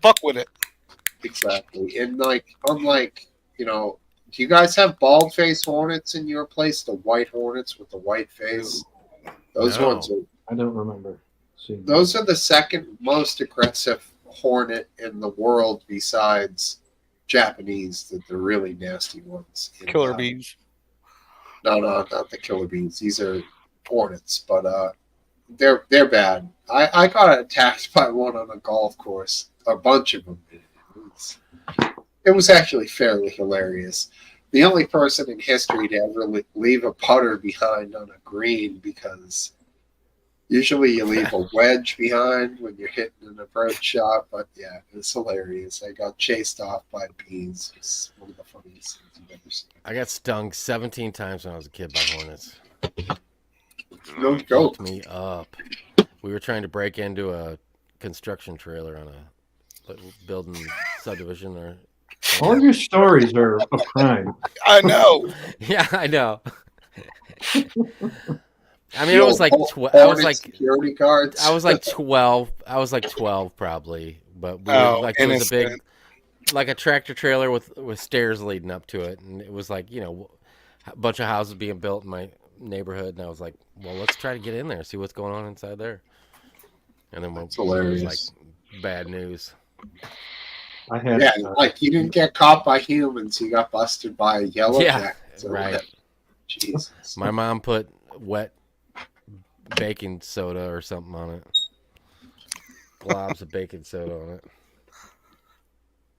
fuck with it. Exactly. And like unlike, do you guys have bald faced hornets in your place? The white hornets with the white face? Those ones are I don't remember. those are the second most aggressive hornet in the world besides Japanese, the really nasty ones. Killer bees. No, not the killer bees. These are hornets, but they're bad. I got attacked by one on a golf course. A bunch of them. It was actually fairly hilarious. The only person in history to ever leave a putter behind on a green, because usually you leave a wedge behind when you're hitting an approach shot. But yeah, it's hilarious. I got chased off by bees. It's one of the funniest things you've ever seen. I got stung 17 times when I was a kid by hornets. No joke. Fucked me up. We were trying to break into a construction trailer on a building subdivision or. All your stories are of crime. I know. Yeah, I know. I mean, I was like, security guards. I was like 12. I was like 12 probably, but we were, like, it was a big, like a tractor trailer with stairs leading up to it, and it was like, a bunch of houses being built in my neighborhood, and I was like, well, let's try to get in there, see what's going on inside there. And then it was like bad news. I had, like you didn't get caught by humans, you got busted by yellow jackets. Right. Jesus. My mom put wet baking soda or something on it. Globs of baking soda on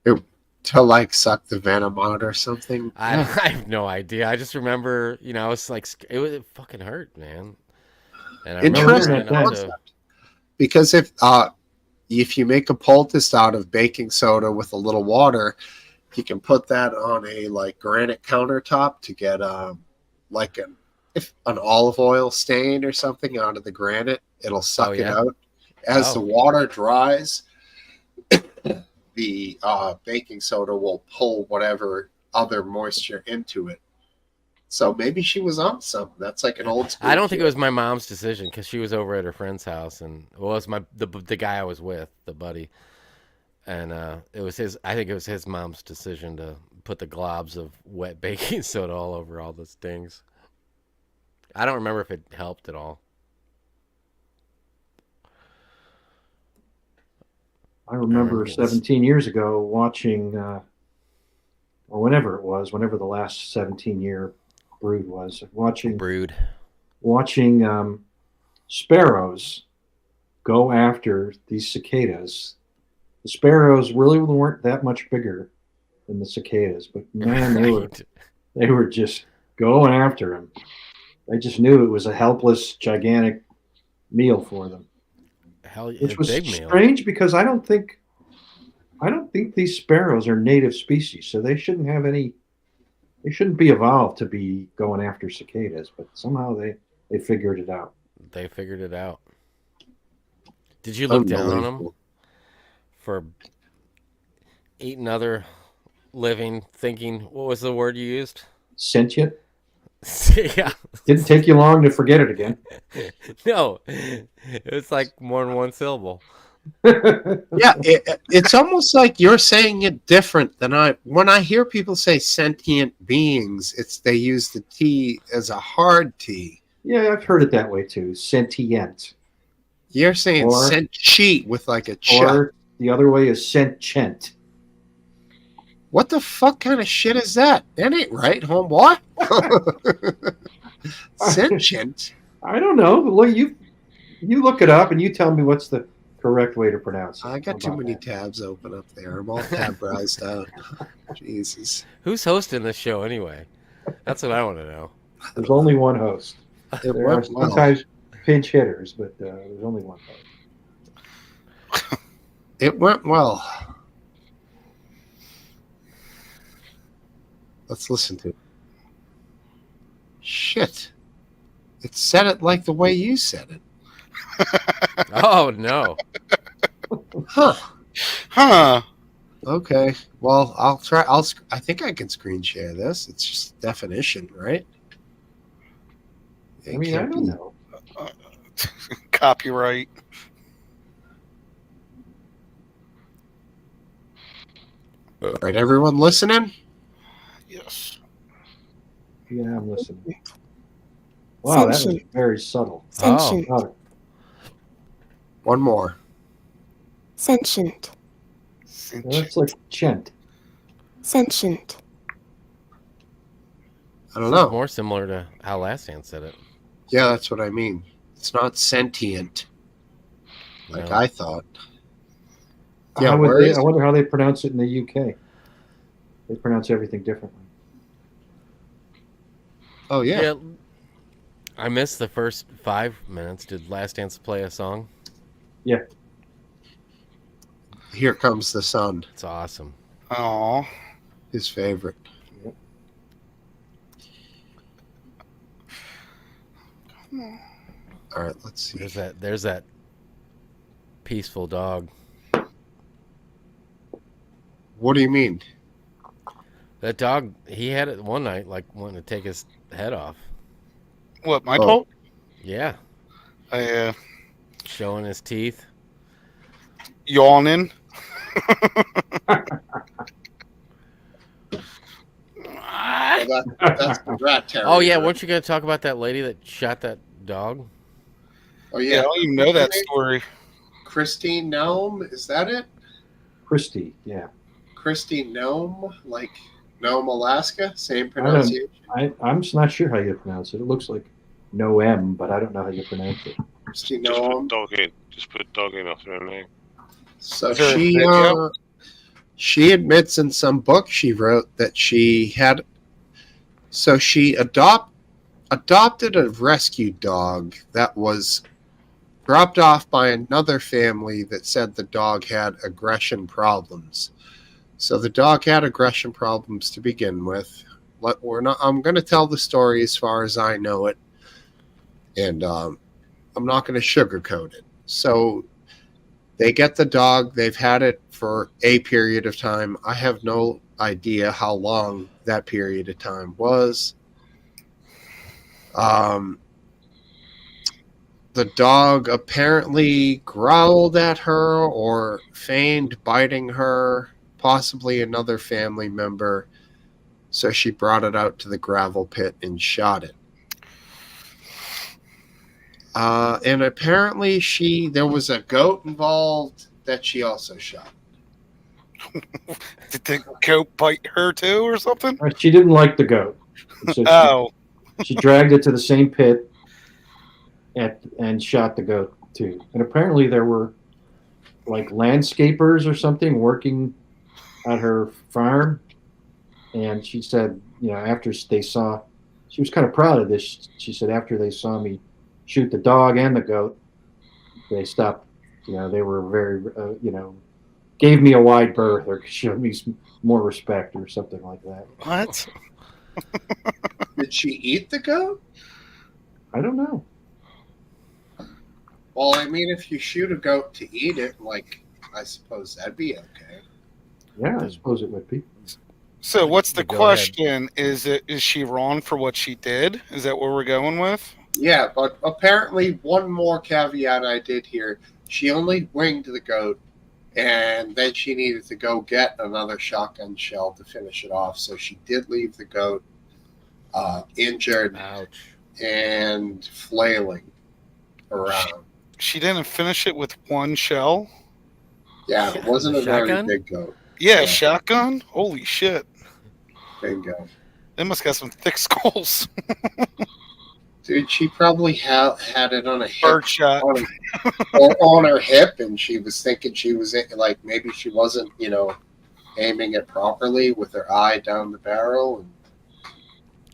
it. To like suck the venom out or something. I have no idea. I just remember, I was like, it fucking hurt, man. And I interesting concept. Because if you make a poultice out of baking soda with a little water, you can put that on a like granite countertop to get like an olive oil stain or something out of the granite. It'll suck it out. As the water dries, the baking soda will pull whatever other moisture into it. So maybe she was on something. That's like an old school. I don't think it was my mom's decision because she was over at her friend's house, and it was the guy I was with, the buddy, and it was his. I think it was his mom's decision to put the globs of wet baking soda all over all the stings. I don't remember if it helped at all. I remember 17 years ago watching, or whenever the last 17-year brood was, watching sparrows go after these cicadas. The sparrows really weren't that much bigger than the cicadas, but man, they were just going after them. They just knew it was a helpless, gigantic meal for them. Which was strange because I don't think these sparrows are native species, so they shouldn't have any. They shouldn't be evolved to be going after cicadas, but somehow they figured it out. They figured it out. Did you look down on them for eating other living, thinking? What was the word you used? Sentient. Yeah. Didn't take you long to forget it again. No, it's like more than one syllable. Yeah, it's almost like you're saying it different than when I hear people say sentient beings, they use the T as a hard T. Yeah, I've heard it that way too. Sentient. You're saying sentient with like a ch. Or the other way is sentient. What the fuck kind of shit is that? That ain't right, homeboy. Sentient. I don't know. Well, You look it up and you tell me what's the correct way to pronounce it. I got too many tabs open up there. I'm all tab-browsed out. Jesus. Who's hosting this show anyway? That's what I want to know. There's only one host. It There are went well. sometimes pinch hitters, but there's only one host. It went well. Let's listen to it. Shit. It said it like the way you said it. Oh no. Huh. Okay. Well, I'll try. I think I can screen share this. It's just definition, right? I mean, I don't know. Copyright. All right, everyone listening? Yes. Yeah, I'm listening. Wow, that was Sentient. very subtle. Sentient. Oh, One more. Sentient. that's like chent. Sentient. I don't know. More similar to how Last Dance said it. Yeah, that's what I mean. It's not sentient, like No. I thought. Yeah, I where is wonder how they pronounce it in the UK. They pronounce everything differently. Oh yeah. I missed the first 5 minutes. Did Last Dance play a song? Yeah. Here Comes the Sun. It's awesome. Oh. His favorite. Yep. All right, let's see. There's that peaceful dog. What do you mean? That dog, he had it one night, like wanting to take his head off. What, my Oh. fault? Yeah. Showing his teeth. Yawning. That's the rat terrier. Oh yeah, weren't you going to talk about that lady that shot that dog? Oh Yeah, I yeah. don't even know that story. Christine Nome, is that it? Christie, yeah. Christine Nome, like Nome, Alaska, same I pronunciation. I'm just not sure how you pronounce it. It looks like no M, but I don't know how you pronounce it. Christine Just put Nome. dog in. Just put dog in after her name. So Is there a she video? she admits in some book she wrote that she had. So she adopted a rescue dog that was dropped off by another family that said the dog had aggression problems. So the dog had aggression problems to begin with. I'm going to tell the story as far as I know it, and I'm not going to sugarcoat it. So they get the dog. They've had it for a period of time. I have no idea how long that period of time was. The dog apparently growled at her or feigned biting her, possibly another family member. So she brought it out to the gravel pit and shot it. And apparently there was a goat involved that she also shot. Did the goat bite her too or something? She didn't like the goat. So she dragged it to the same pit and shot the goat too. And apparently there were like landscapers or something working at her farm. And she said, after they saw, she was kind of proud of this. She said, after they saw me shoot the dog and the goat, they stopped. They were very, gave me a wide berth or showed me some more respect or something like that. What? Did she eat the goat? I don't know. Well, I mean, if you shoot a goat to eat it, I suppose that'd be okay. Yeah, I suppose it would be. So what's the Go question? Is she wrong for what she did? Is that where we're going with? Yeah, but apparently one more caveat I did here. She only winged the goat, and then she needed to go get another shotgun shell to finish it off. So she did leave the goat injured. Ouch. And flailing around. She didn't finish it with one shell? Yeah, it wasn't a very Shotgun? big goat. Yeah, shotgun? Holy shit. Bingo. They must got some thick skulls. Dude, she probably had it on a hip, Birdshot. or on her hip, and she was thinking she was like maybe she wasn't, aiming it properly with her eye down the barrel, and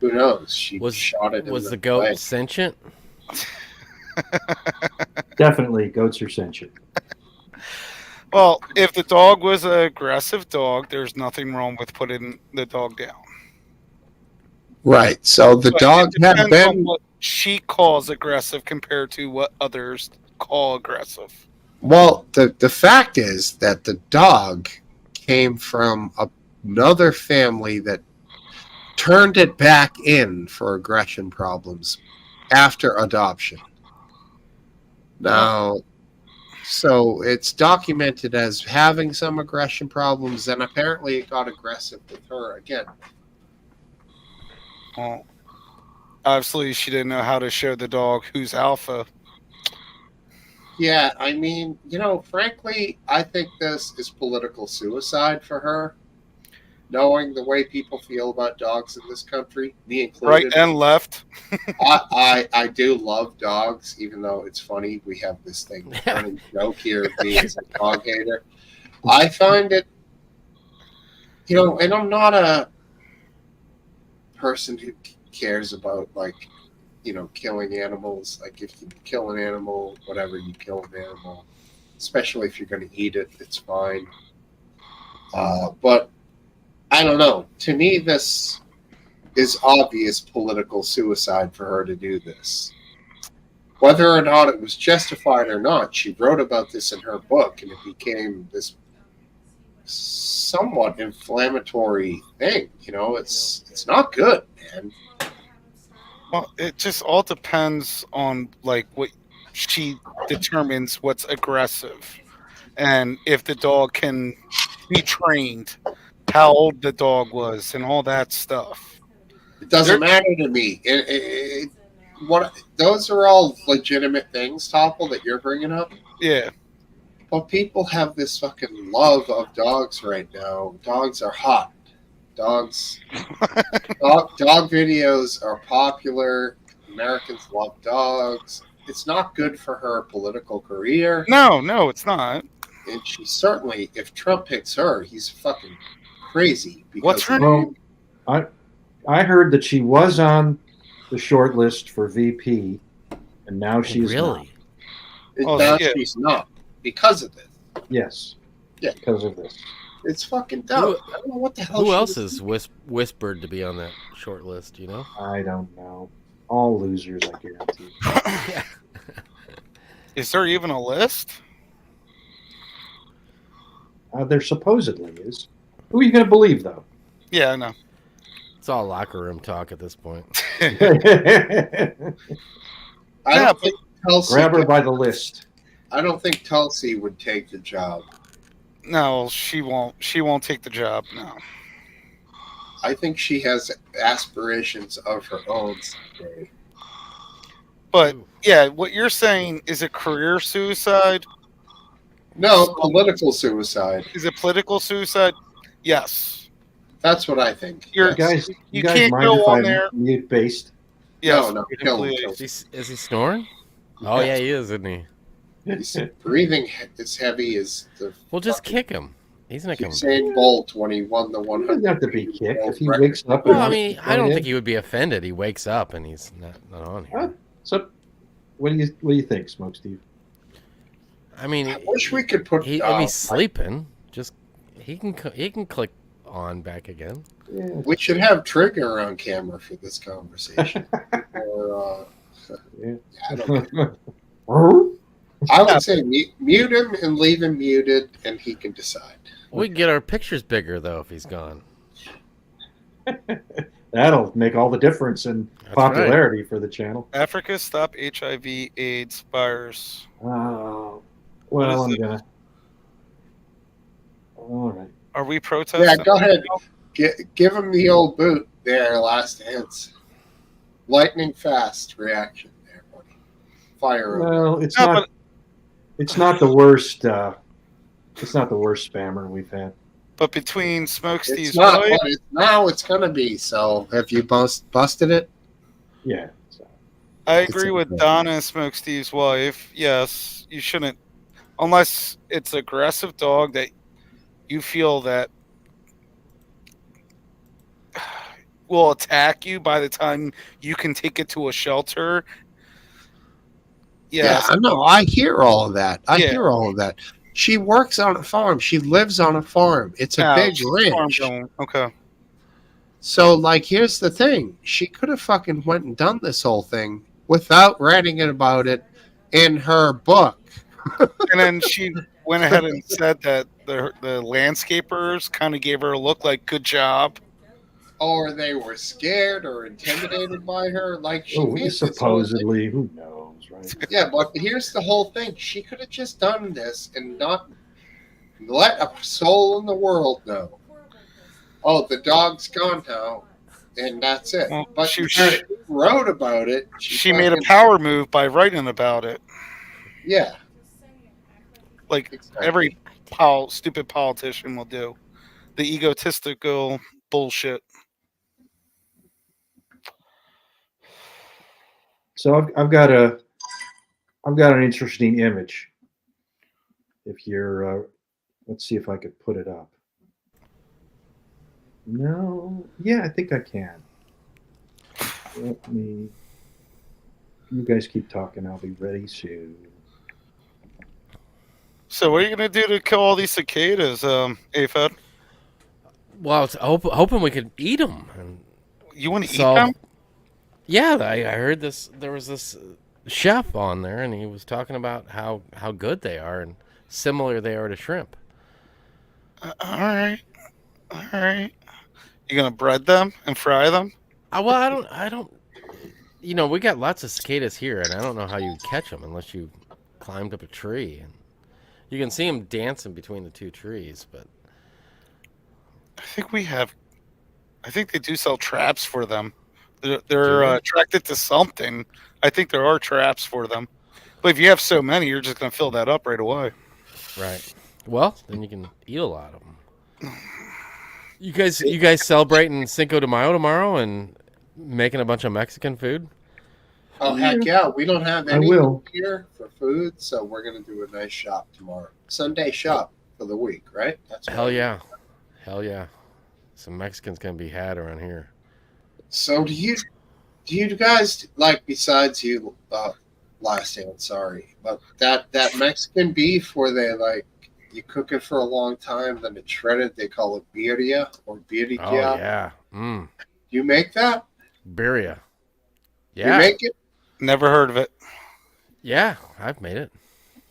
who knows? She shot it. Was in the goat leg. sentient? Definitely, goats are sentient. Well, if the dog was an aggressive dog, there's nothing wrong with putting the dog down. Right. So the But dog it had depends on been. what she calls aggressive compared to what others call aggressive. Well, the fact is that the dog came from another family that turned it back in for aggression problems after adoption. Now, so it's documented as having some aggression problems, and apparently it got aggressive with her again. Well, obviously, she didn't know how to show the dog who's alpha. Yeah, I mean, frankly, I think this is political suicide for her. Knowing the way people feel about dogs in this country, me included. Right and left. I do love dogs, even though it's funny we have this thing running joke here of me as a dog hater. I find it, and I'm not a person who cares about killing animals. Like if you kill an animal, whatever, you kill an animal, especially if you're going to eat it, it's fine. But I don't know. To me, this is obvious political suicide for her to do this. Whether or not it was justified or not, she wrote about this in her book, and it became this somewhat inflammatory thing. It's not good, man. Well, it just all depends on what she determines what's aggressive, and if the dog can be trained, how old the dog was, and all that stuff. It doesn't matter to me. Those are all legitimate things, Topple, that you're bringing up. Yeah. But people have this fucking love of dogs right now. Dogs are hot. Dog videos are popular. Americans love dogs. It's not good for her political career. No, it's not. And she certainly, if Trump picks her, he's fucking crazy. What's her name? I heard that she was on the short list for VP, and now she's really. not. Now she's not because of this. Yes. Yeah. Because of this. It's fucking dumb. I don't know what the hell. Who else is whispered to be on that short list? I don't know. All losers, I guarantee. Yeah. Is there even a list? There supposedly is. Who are you going to believe, though? Yeah, I know. It's all locker room talk at this point. I don't think Tulsi. Grab her by the list. I don't think Tulsi would take the job. No, she won't. She won't take the job. No. I think she has aspirations of her own someday. But yeah, what you're saying is a career suicide? No, political suicide. Is it political suicide? Yes. That's what I think. You guys can't mind go if on I'm there. mute-based? Yes, No, kill him. Is he snoring? Oh yeah, he is, isn't he? He's breathing as heavy as the. Well, just kick him. He's not coming. Usain Bolt when he won the 100. He doesn't have to be kicked if he wakes up. Well, I mean, I don't think he would be offended. He wakes up and he's not on here. So, what do you think, Smokesteve? I mean, I wish we could put. If he's sleeping, just he can click on back again. Yeah. We should have Trigger on camera for this conversation. Or, I don't know. I would say mute him and leave him muted, and he can decide. We can get our pictures bigger though if he's gone. That'll make all the difference in popularity for the channel. Africa stop HIV/AIDS virus. Well, I'm gonna. All right. Are we protesting? Yeah, go ahead. Give him the old boot there, last dance. Lightning fast reaction there, buddy. Fire. Well, it's not. It's not the worst. It's not the worst spammer we've had. But between Smokesteve's It's not, wife, but now it's gonna be. So, have you busted it? Yeah. So. I It's agree with okay. Donna and Smokesteve's wife. Yes, you shouldn't, unless it's an aggressive dog that you feel that will attack you by the time you can take it to a shelter. Yeah, Yes. I know. I hear all of that. I Yeah. hear all of that. She works on a farm. She lives on a farm. It's a big Ouch. Farm ranch. going. Okay. So, like, here's the thing. She could have fucking went and done this whole thing without writing about it in her book. And then she went ahead and said that the landscapers kind of gave her a look like, "Good job." Or they were scared or intimidated by her. Like, she Oh, we made this whole thing. supposedly, who knows, right? Yeah, but here's the whole thing. She could have just done this and not let a soul in the world know. Oh, the dog's gone now, and that's it. Well, But she she wrote about it. she made a fucking- power move by writing about it, Yeah, like exactly. every stupid politician will do. The egotistical bullshit. So I've got an interesting image. If you're, let's see if I could put it up. No, yeah, I think I can. Let me. You guys keep talking. I'll be ready soon. So, what are you gonna do to kill all these cicadas, Aphid? Well, I was hoping we could eat them. You want to eat them? Yeah, I heard this. There was this chef on there, and he was talking about how good they are and similar they are to shrimp. All right. You gonna bread them and fry them? Well, I don't. You know, we got lots of cicadas here, and I don't know how you catch them unless you climbed up a tree. And you can see them dancing between the two trees, but I think they do sell traps for them. They're attracted to something. I think there are traps for them. But if you have so many, you're just gonna fill that up right away. Right. Well, then you can eat a lot of them. You guys celebrating Cinco de Mayo tomorrow and making a bunch of Mexican food? Oh, heck yeah. We don't have I any will. here for food, so we're going to do a nice shop tomorrow. Sunday shop for the week, right? That's Hell yeah. Hell yeah. Some Mexicans can be had around here. So do you guys, like, besides you, last name, sorry, but that Mexican beef where they, like, you cook it for a long time, then it's shredded, they call it birria or birria. Oh, yeah. You make that? Birria. Yeah. You make it? Never heard of it. Yeah, I've made it.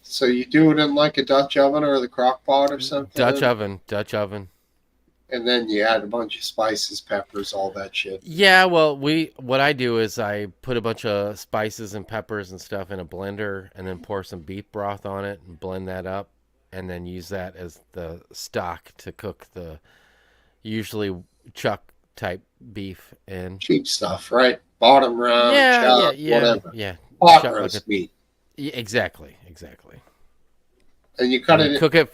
So you do it in, like, a Dutch oven or the crock pot or something? Dutch oven. And then you add a bunch of spices, peppers, all that shit. Yeah, well, what I do is I put a bunch of spices and peppers and stuff in a blender and then pour some beef broth on it and blend that up and then use that as the stock to cook the usually chuck type beef in. Cheap stuff, right? Bottom round, chuck, whatever. Yeah. Pot Chuck roast meat. Yeah, exactly. And you cut it. Cook it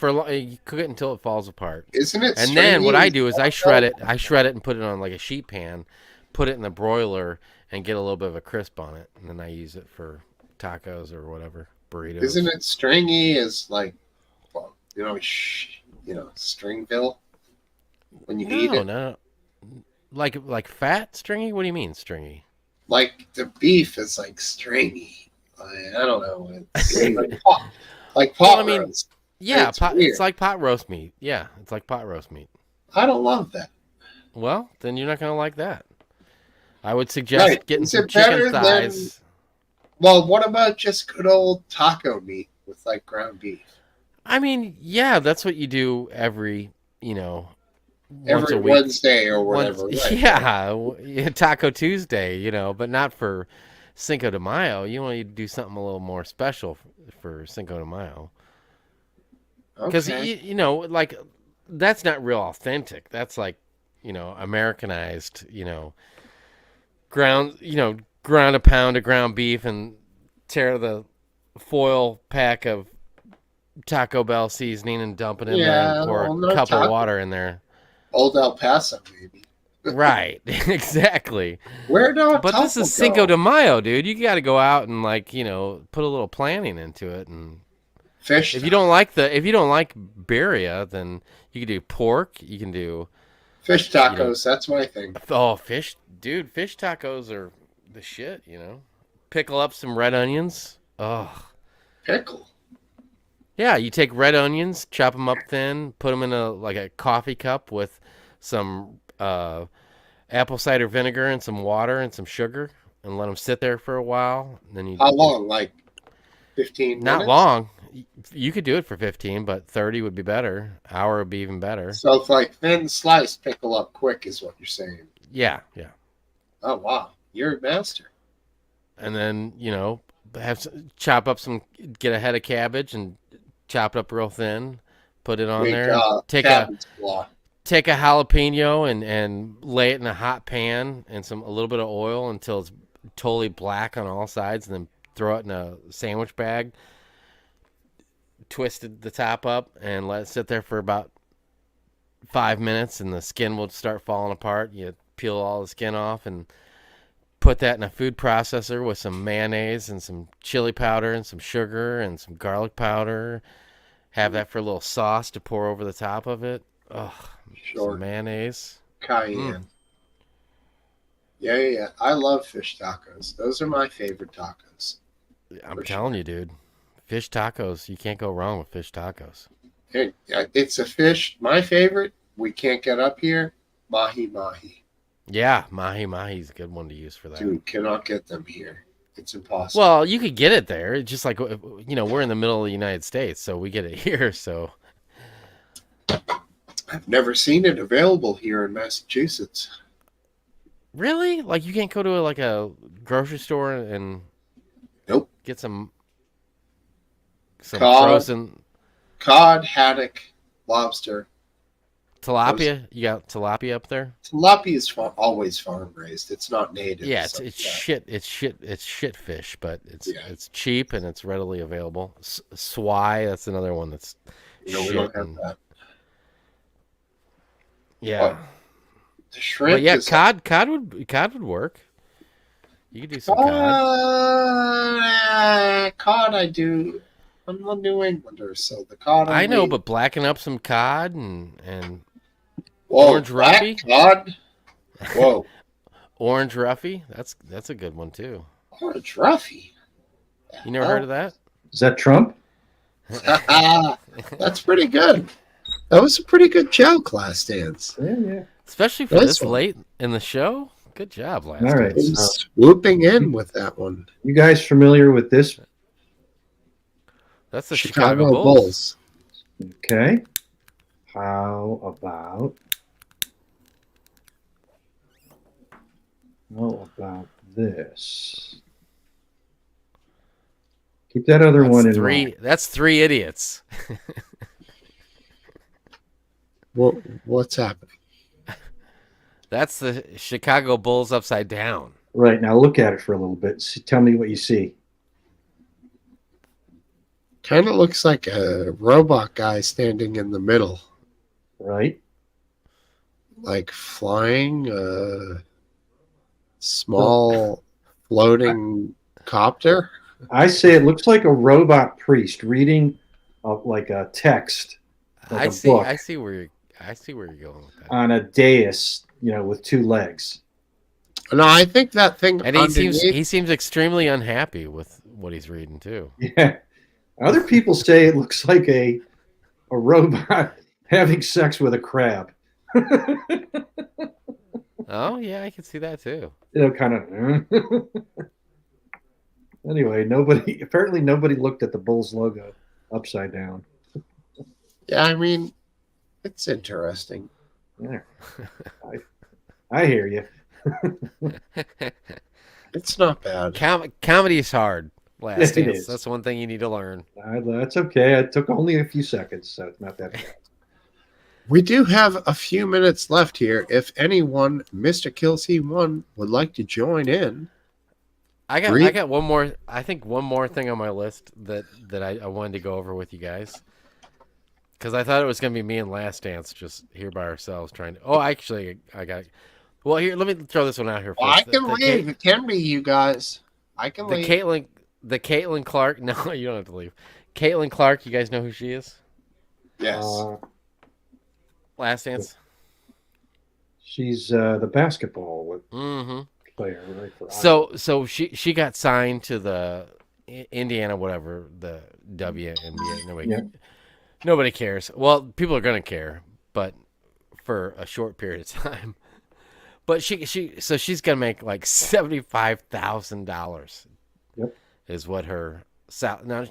until it falls apart. Isn't it? And then what I do is I shred it and put it on like a sheet pan, put it in the broiler and get a little bit of a crisp on it, and then I use it for tacos or whatever, burritos. Isn't it stringy as like, well, Stringville when you eat it? No, like fat stringy. What do you mean stringy? Like the beef is like stringy. I don't know. It's like pot Well, I mean, roast. yeah, It's weird. it's like pot roast meat. Yeah, it's like pot roast meat. I don't love that. Well, then you're not gonna like that. I would suggest getting Is some it better chicken thighs. Well, what about just good old taco meat with like ground beef? I mean, yeah, that's what you do every once Every a week. Wednesday or whatever. Right? Yeah, Taco Tuesday, but not for Cinco de Mayo. You want to do something a little more special for Cinco de Mayo. Because, like, that's not real authentic. That's like, Americanized, ground a pound of ground beef and tear the foil pack of Taco Bell seasoning and dump it in there and pour a cup of water in there. Old El Paso, maybe. Right, exactly. Where do But this is Cinco de Mayo, dude. You got to go out and put a little planning into it. And fish? if you don't like birria, then you can do pork. You can do Fish tacos. That's my thing. Oh, fish, dude. Fish tacos are the shit. Pickle up some red onions. Oh, Pickle. yeah. You take red onions, chop them up thin, put them in a coffee cup with some apple cider vinegar and some water and some sugar, and let them sit there for a while. And then How long? Like 15 minutes? Not long. You could do it for 15, but 30 would be better. Hour would be even better. So it's like thin slice, pickle up quick is what you're saying. Yeah. Oh, wow. You're a master. And then, chop up get a head of cabbage and chop it up real thin, put it on there. Take a jalapeno and lay it in a hot pan and a little bit of oil until it's totally black on all sides, and then throw it in a sandwich bag. Twisted the top up and let it sit there for about 5 minutes, and the skin will start falling apart. You peel all the skin off and put that in a food processor with some mayonnaise and some chili powder and some sugar and some garlic powder. Have that for a little sauce to pour over the top of it. Oh, some mayonnaise. Cayenne. Yeah. I love fish tacos. Those are my favorite tacos. I'm telling you, dude. Fish tacos. You can't go wrong with fish tacos. It's a fish. My favorite. We can't get up here. Mahi. Yeah, mahi's a good one to use for that. Dude, cannot get them here. It's impossible. Well, you could get it there. It's just like, we're in the middle of the United States, so we get it here. So I've never seen it available here in Massachusetts. Really? Like you can't go to a grocery store and get some frozen cod, haddock, lobster, tilapia. You got tilapia up there? Tilapia is always farm raised. It's not native. Yeah, it's shit. It's shit fish, but it's cheap and it's readily available. Swai, that's another one that's shit. We don't have that. Yeah. The shrimp. But yeah, cod would work. You could do some cod. Cod, I do. I'm a New Englander, so the cod. I know, but blacken up some cod and Whoa, orange roughy. Cod. Whoa. Orange roughy. That's a good one too. Orange roughy. You never heard of that? Is that Trump? That's pretty good. That was a pretty good chow class dance. Yeah. Especially for this late in the show. Good job, last. All right, swooping in with that one. You guys familiar with this? That's the Chicago Bulls. Okay. How about this? Keep that other one in mind. That's three idiots. What's happening? That's the Chicago Bulls upside down. Right, now look at it for a little bit. Tell me what you see. Kind of looks like a robot guy standing in the middle. Right. Like flying a small floating copter. I say it looks like a robot priest reading like a text. Like I a see book where you're going with that. on a dais, with two legs. No, I think that thing. And he seems extremely unhappy with what he's reading too. Yeah. Other people say it looks like a robot having sex with a crab. Oh yeah, I can see that too. Kind of. Anyway, apparently nobody looked at the Bulls logo upside down. Yeah, I mean, it's interesting. Yeah. I hear you. It's not bad. Comedy is hard. It is. That's one thing you need to learn. That's okay. It took only a few seconds, so it's not that bad. We do have a few minutes left here. If anyone, Mr. KillC1, would like to join in. I got one more. I think one more thing on my list that I wanted to go over with you guys, because I thought it was going to be me and Last Dance just here by ourselves trying to. Oh, actually, I got Well, here, let me throw this one out here Well, I first. can leave. It can be you guys. I can leave. The Caitlin Clark. No, you don't have to leave. Caitlin Clark. You guys know who she is? Yes. Last Dance. She's the basketball Mm-hmm. player, right? For So she got signed to the Indiana whatever, the WNBA. Nobody cares. Well, people are gonna care, but for a short period of time. But she's gonna make like $75,000. Yep. Is what her now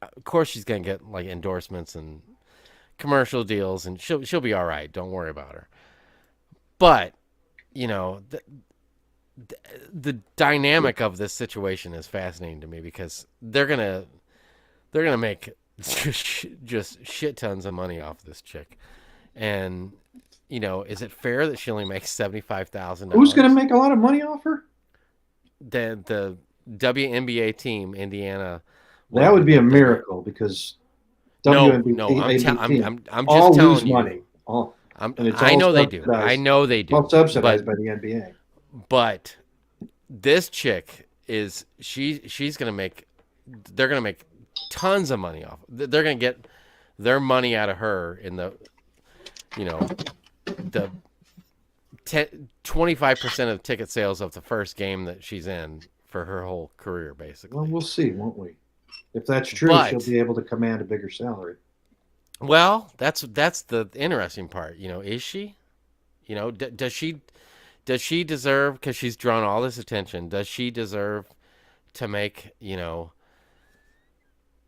of course she's gonna get like endorsements and commercial deals, and she'll be all right. Don't worry about her. But the dynamic of this situation is fascinating to me because they're gonna make just shit tons of money off this chick, and is it fair that she only makes $75,000? Who's going to make a lot of money off her? The WNBA team, Indiana. That would be a miracle because WNBA I'm just all telling lose you. money. I know they do. I know they do. All subsidized by the NBA. But this chick is she's gonna make. They're gonna make tons of money off. They're gonna get their money out of her in the 25% of ticket sales of the first game that she's in for her whole career, basically. Well, we'll see, won't we? If that's true, she'll be able to command a bigger salary. Well, that's the interesting part. Is she? Does she deserve, because she's drawn all this attention, does she deserve to make,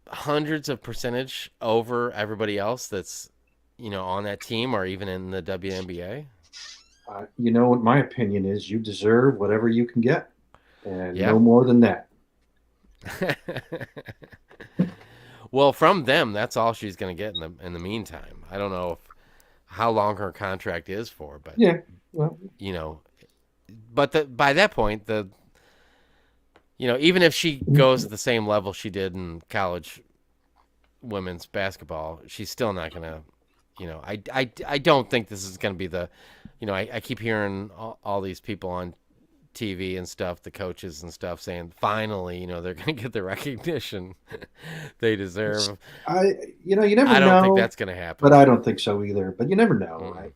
hundreds of percentage over everybody else that's, on that team or even in the WNBA? What my opinion is, you deserve whatever you can get, and no more than that. Well, from them, that's all she's going to get in the meantime. I don't know how long her contract is for, but but by that point, even if she goes at the same level she did in college women's basketball, she's still not going to. I don't think this is going to be the. I keep hearing all these people on TV and stuff, the coaches and stuff, saying finally, they're going to get the recognition they deserve. You never know. I don't think that's going to happen. But I don't think so either. But you never know, right?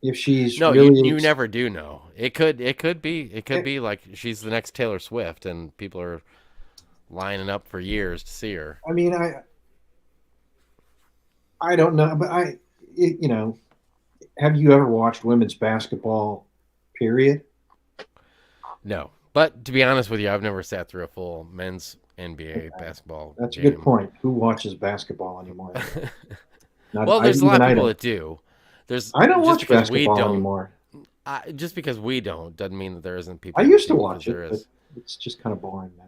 If she's you never do know. It could be like she's the next Taylor Swift, and people are lining up for years to see her. I mean, I don't know, but have you ever watched women's basketball? Period. No, but to be honest with you, I've never sat through a full men's NBA basketball. That's a good point. Who watches basketball anymore? Well, there's a lot of people that do. I don't watch basketball anymore. Just because we don't doesn't mean that there isn't people. I used to watch it, but it's just kind of boring now.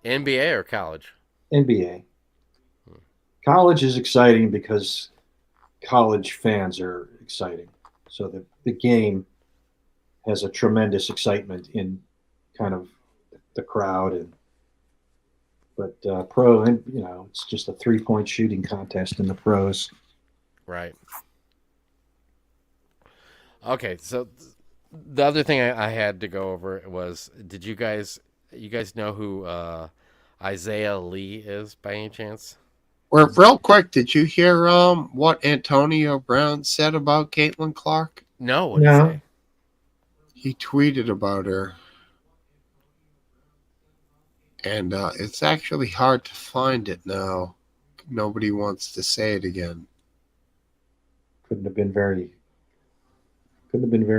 NBA or college? NBA. College is exciting because college fans are exciting. So the game has a tremendous excitement in kind of the crowd, but pro, and it's just a 3-point shooting contest in the pros. Right. Okay, so the other thing I had to go over was, did you guys know who Isaiah Lee is by any chance? Well, real quick, did you hear what Antonio Brown said about Caitlin Clark? No, what did he say? He tweeted about her. And it's actually hard to find it now. Nobody wants to say it again. Couldn't have been very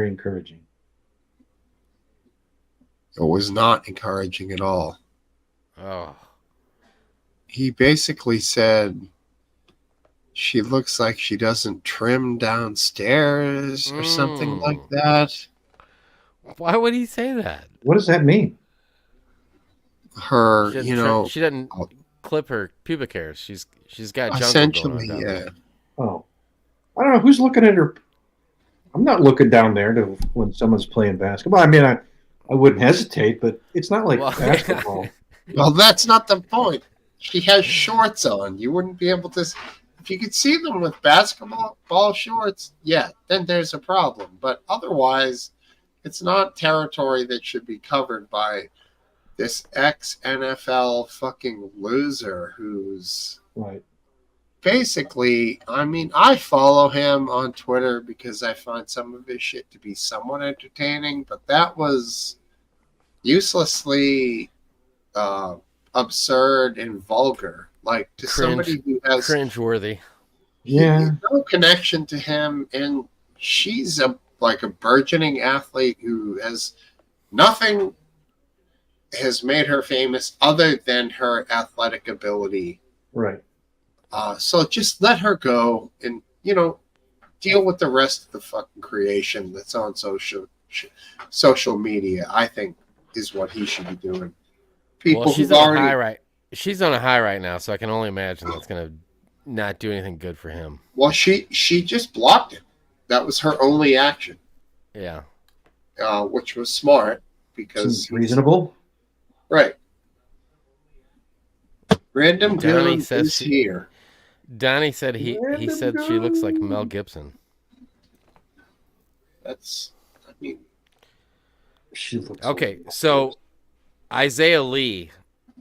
encouraging. It was not encouraging at all. Oh. He basically said she looks like she doesn't trim downstairs or something like that. Why would he say that? What does that mean? Her, she doesn't clip her pubic hairs. She's got jungle essentially, going on down there. Oh, I don't know who's looking at her. I'm not looking down there to when someone's playing basketball. I mean, I wouldn't hesitate, but it's not like basketball. Well, that's not the point. She has shorts on. You wouldn't be able to. If you could see them with basketball shorts, yeah, then there's a problem. But otherwise, it's not territory that should be covered by this ex-NFL fucking loser who's Right. basically, I mean, I follow him on Twitter because I find some of his shit to be somewhat entertaining, but that was uselessly absurd and vulgar. Like, to somebody who has cringeworthy. Yeah. no connection to him, and she's a burgeoning athlete who has nothing has made her famous other than her athletic ability. Right. So just let her go and, deal with the rest of the fucking creation that's on social media, I think, is what he should be doing. People Well, she's who've on a already... high right. She's on a high right now, so I can only imagine that's going to not do anything good for him. Well, she just blocked him. That was her only action. Yeah. Which was smart because... Seems reasonable. Right. Random Donnie Goon says is here. Donnie said he said she looks like Mel Gibson. That's, I mean... She looks Okay, so Isaiah Lee,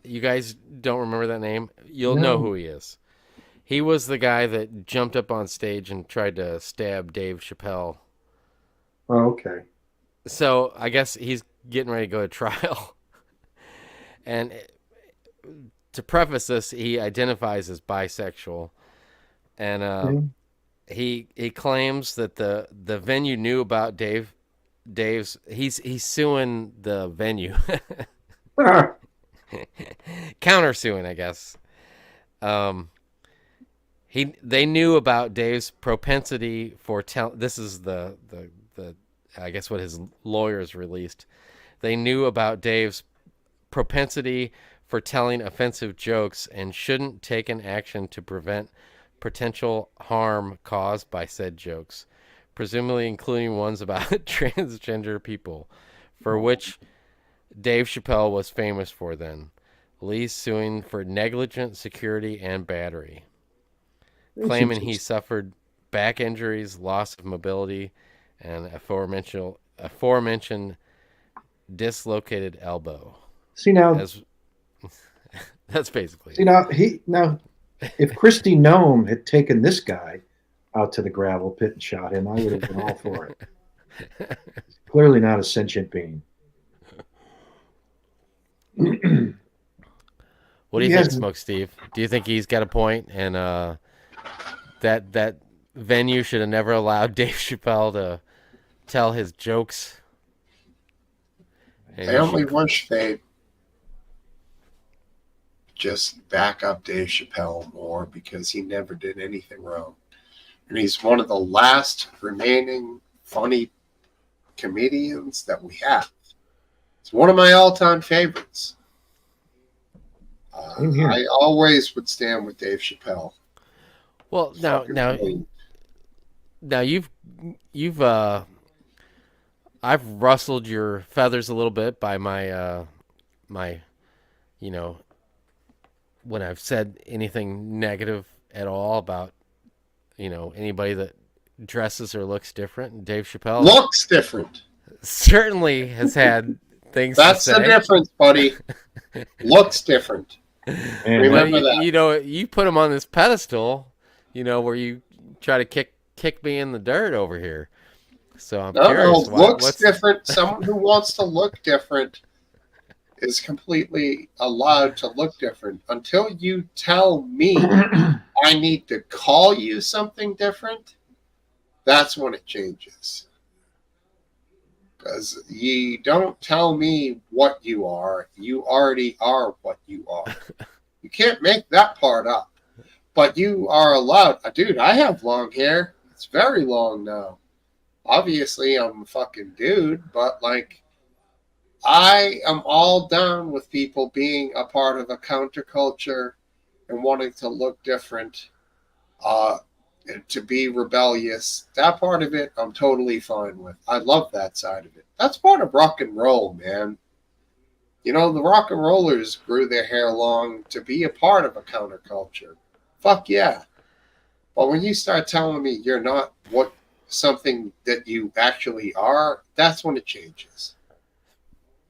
you guys don't remember that name? You'll know who he is. He was the guy that jumped up on stage and tried to stab Dave Chappelle. Oh, okay. So I guess he's getting ready to go to trial. And to preface this, he identifies as bisexual. And he claims that the venue knew about Dave's he's suing the venue. Countersuing, I guess. They knew about Dave's propensity for this is the I guess what his lawyers released. They knew about Dave's propensity for telling offensive jokes and shouldn't take an action to prevent potential harm caused by said jokes, presumably including ones about transgender people, for which Dave Chappelle was famous for then. Lee suing for negligent security and battery, claiming he suffered back injuries, loss of mobility, and aforementioned dislocated elbow. See now, that's basically. See now, if Christy Nome had taken this guy out to the gravel pit and shot him, I would have been all for it. He's clearly not a sentient being. What do you think, Smokesteve? Do you think he's got a point, and that venue should have never allowed Dave Chappelle to tell his jokes? I only wish they'd just back up Dave Chappelle more, because he never did anything wrong. And he's one of the last remaining funny comedians that we have. It's one of my all-time favorites. I always would stand with Dave Chappelle. Well, now you've I've rustled your feathers a little bit by my when I've said anything negative at all about anybody that dresses or looks different. Dave Chappelle looks different. Certainly has had things. That's to say. the difference, buddy. Looks different. Remember that. You put him on this pedestal, where you try to kick me in the dirt over here. So I'm curious. Looks different. Someone who wants to look different is completely allowed to look different until you tell me I need to call you something different. That's when it changes. Because you don't tell me what you are. You already are what you are. You can't make that part up. But you are allowed. Dude, I have long hair. It's very long now. Obviously, I'm a fucking dude, but I am all down with people being a part of a counterculture and wanting to look different, and to be rebellious. That part of it, I'm totally fine with. I love that side of it. That's part of rock and roll, man. The rock and rollers grew their hair long to be a part of a counterculture. Fuck yeah. But when you start telling me you're not what something that you actually are, that's when it changes.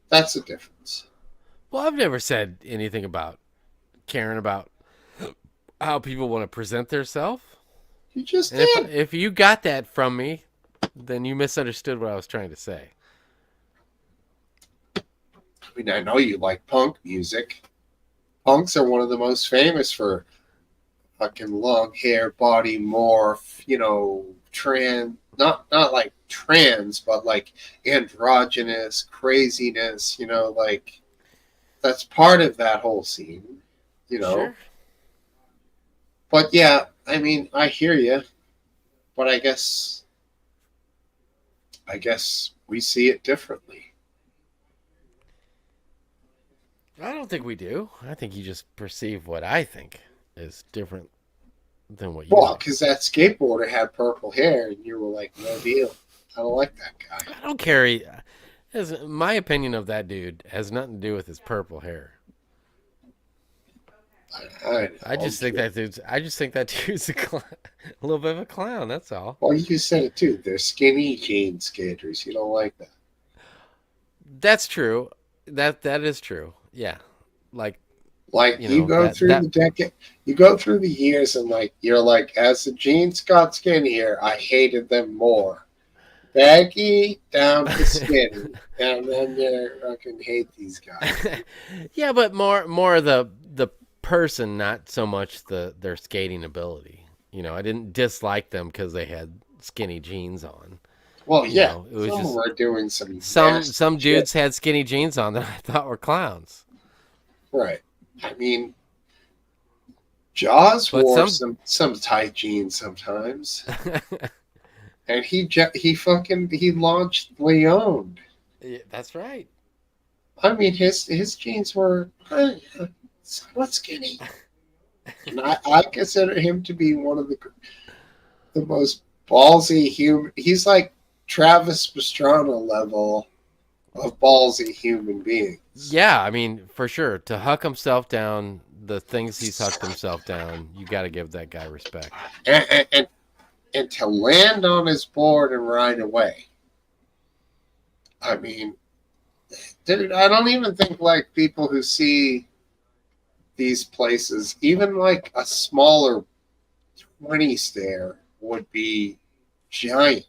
That's the difference. Well, I've never said anything about caring about how people want to present themselves. You just And did. if you got that from me, then you misunderstood what I was trying to say. I mean, I know you like punk music. Punks are one of the most famous for fucking long hair, body morph, not like trans, but like androgynous craziness, like that's part of that whole scene, Sure. But yeah, I mean, I hear you, but I guess we see it differently. I don't think we do. I think you just perceive what I think is different than what you Well, think. because that skateboarder had purple hair, and you were like, no deal. I don't like that guy. I don't care. My opinion of that dude has nothing to do with his purple hair. I just think that dude's a little bit of a clown. That's all. Well, you said it too. They're skinny jean skaters. You don't like that. That's true. That is true. Yeah, like you go through the decade, you go through the years, and you're like, as the jeans got skinnier, I hated them more. Baggy down to skinny, and then you fucking hate these guys. Yeah, but more the person, not so much their skating ability. I didn't dislike them because they had skinny jeans on. Well, yeah, it was some just were doing some dudes had skinny jeans on that I thought were clowns. Right. I mean, Jaws wore some tight jeans sometimes, and he launched Leon. Yeah, that's right. I mean, his jeans were somewhat skinny, and I consider him to be one of the most ballsy human. He's like Travis Pastrana level of ballsy human being. Yeah, I mean, for sure. To huck himself down, the things he's hucked himself down, you got to give that guy respect. And to land on his board and ride away. I mean, dude, I don't even think like people who see these places, even like a smaller 20 stair would be giant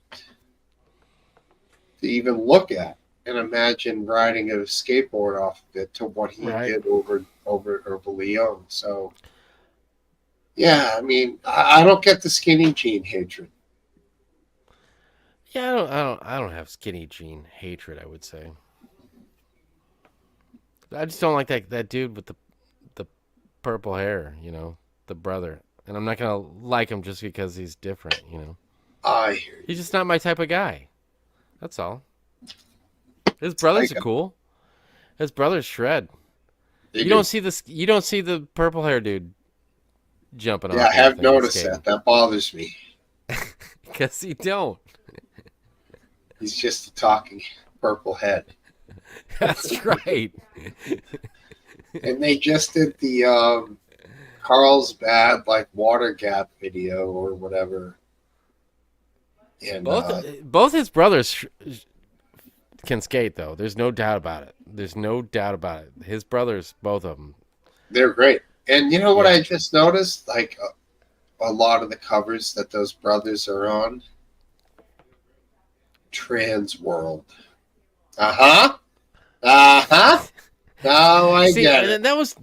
to even look at. And imagine riding a skateboard off of it to what he did over Leon. So, yeah, I mean, I don't get the skinny jean hatred. Yeah, I don't have skinny jean hatred, I would say. I just don't like that dude with the purple hair, the brother. And I'm not gonna like him just because he's different, I hear you. He's just not my type of guy. That's all. His brothers are cool. His brothers shred. You don't see the purple hair dude jumping off. Yeah, I have noticed that. That bothers me. Because you don't. He's just a talking purple head. That's right. And they just did the Carlsbad water gap video or whatever. And both his brothers can skate, though. There's no doubt about it. His brothers, both of them. They're great. And you know what I just noticed? A lot of the covers that those brothers are on. Trans World. Uh-huh. Uh-huh. Now I get it. That was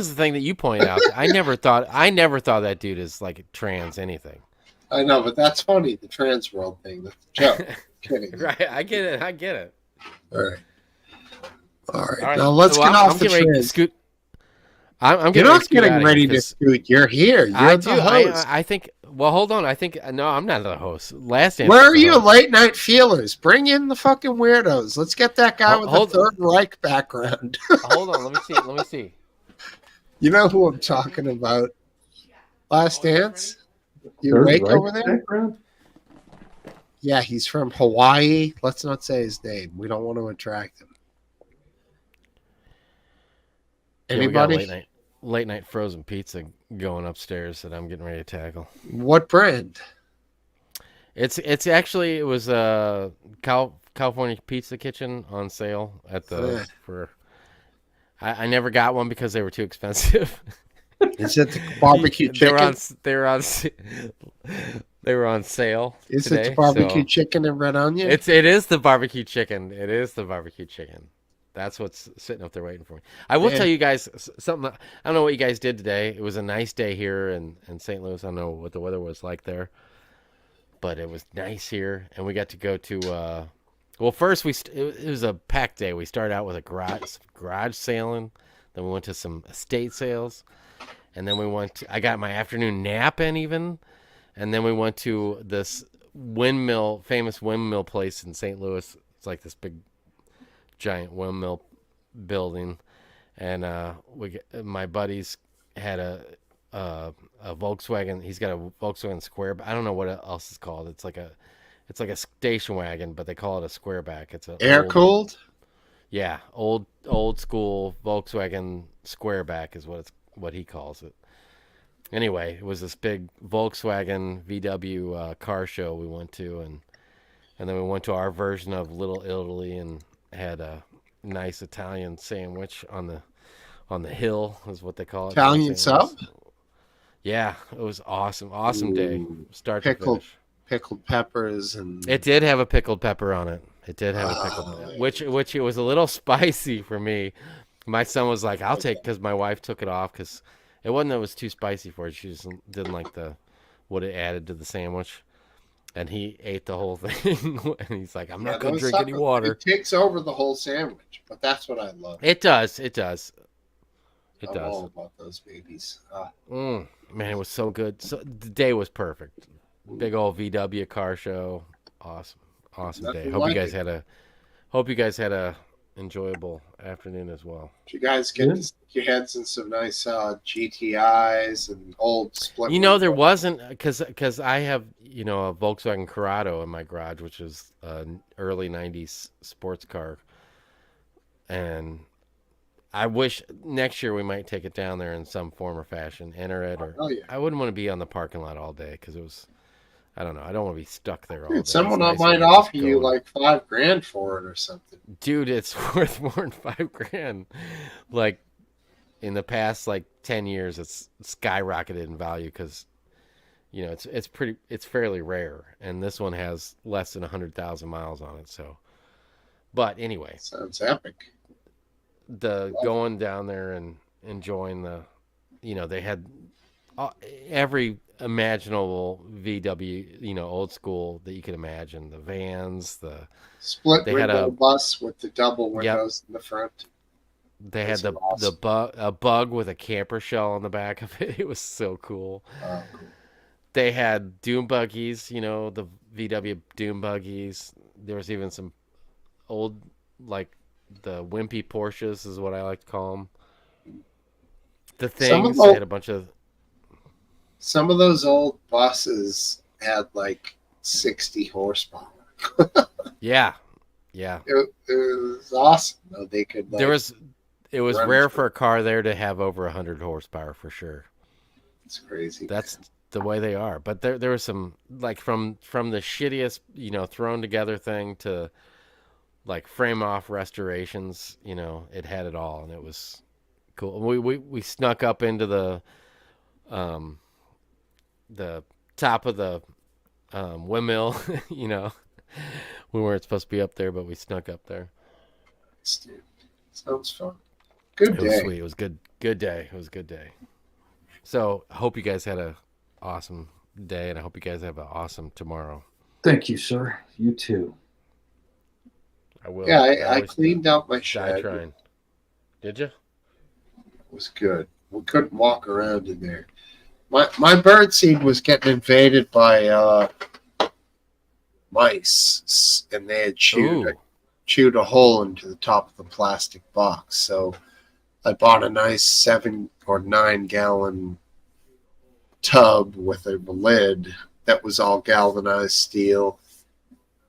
the thing that you pointed out. I never thought that dude is like trans anything. I know, but that's funny, the Trans World thing. That's a joke. Kidding. Right. I get it. All right. Now let's get off the trans. You're not getting ready to scoot. You're here. You're the host. I think. Well, hold on. I think no. I'm not the host. Last answer. Where are you, late night feelers? Bring in the fucking weirdos. Let's get that guy with the Third Reich background. Hold on. Let me see. You know who I'm talking about? Last Dance. You awake over there? Background? Yeah, he's from Hawaii. Let's not say his name. We don't want to attract him. Anybody? We got late night frozen pizza going upstairs that I'm getting ready to tackle. What brand? It's actually it was California Pizza Kitchen on sale at the for. I never got one because they were too expensive. Is it the barbecue chicken? They were on sale Is today. it the barbecue so chicken and red onion? it is the barbecue chicken. It is the barbecue chicken. That's what's sitting up there waiting for me. I will tell you guys something. I don't know what you guys did today. It was a nice day here in St. Louis. I don't know what the weather was like there, but it was nice here, and we got to go to. Well, first it was a packed day. We started out with a garage sailing, then we went to some estate sales, and then I got my afternoon nap in even, and then we went to this famous windmill place in St. Louis. It's like this big, giant windmill building, and my buddies had a Volkswagen. He's got a Volkswagen Square. I don't know what else it's called. It's like a station wagon, but they call it a squareback. It's a air cooled. Yeah, old school Volkswagen Squareback is what he calls it. Anyway, it was this big Volkswagen VW car show we went to, and then we went to our version of Little Italy and had a nice Italian sandwich on the hill is what they call it. Italian sub. Yeah, it was awesome. Awesome day, start to finish. Pickled peppers and it did have a pickled pepper on it. It did have a pickled pepper, which it was a little spicy for me. My son was like, "I'll take," because my wife took it off because it wasn't that it was too spicy for her. She just didn't like what it added to the sandwich, and he ate the whole thing. And he's like, "I'm not gonna drink any water." It takes over the whole sandwich, but that's what I love. It does. It does. I'm all about those babies. Man, it was so good. So the day was perfect. Big old VW car show. Awesome day. Hope you guys had a enjoyable afternoon as well. Did you guys get to stick your heads in some nice GTIs and old split? There wasn't because I have a Volkswagen Corrado in my garage, which is an early '90s sports car, and I wish next year we might take it down there in some form or fashion, enter it, or I wouldn't want to be on the parking lot all day because it was. I don't know. I don't want to be stuck there all day. Someone might offer you like $5,000 for it or something. Dude, it's worth more than $5,000. Like in the past 10 years, it's skyrocketed in value because it's fairly rare, and this one has less than 100,000 miles on it. So, but anyway, sounds epic. Going down there and enjoying they had every imaginable VW, old school that you could imagine. The vans, the split window bus with the double windows in the front. They had a bug with a camper shell on the back of it. It was so cool. Oh, cool. They had dune buggies, the VW dune buggies. There was even some old, like the wimpy Porsches is what I like to call them. The things they had a bunch of. Some of those old buses had like 60 horsepower. Yeah. It was awesome. Though. They could. It was rare for a car there to have over 100 horsepower for sure. It's crazy. That's the way they are. But there was some like from the shittiest, thrown together thing to like frame off restorations. It had it all, and it was cool. We snuck up into the top of the windmill. We weren't supposed to be up there, but we snuck up there. Sounds fun. Good day. It was sweet. It was good day. It was a good day. So I hope you guys had a awesome day, and I hope you guys have an awesome tomorrow. Thank you, sir. You too. I will. Yeah, I cleaned out my shed. Trying. Did you? It was good. We couldn't walk around in there. My bird seed was getting invaded by mice, and they had chewed a hole into the top of the plastic box. So I bought a nice 7 or 9 gallon tub with a lid that was all galvanized steel,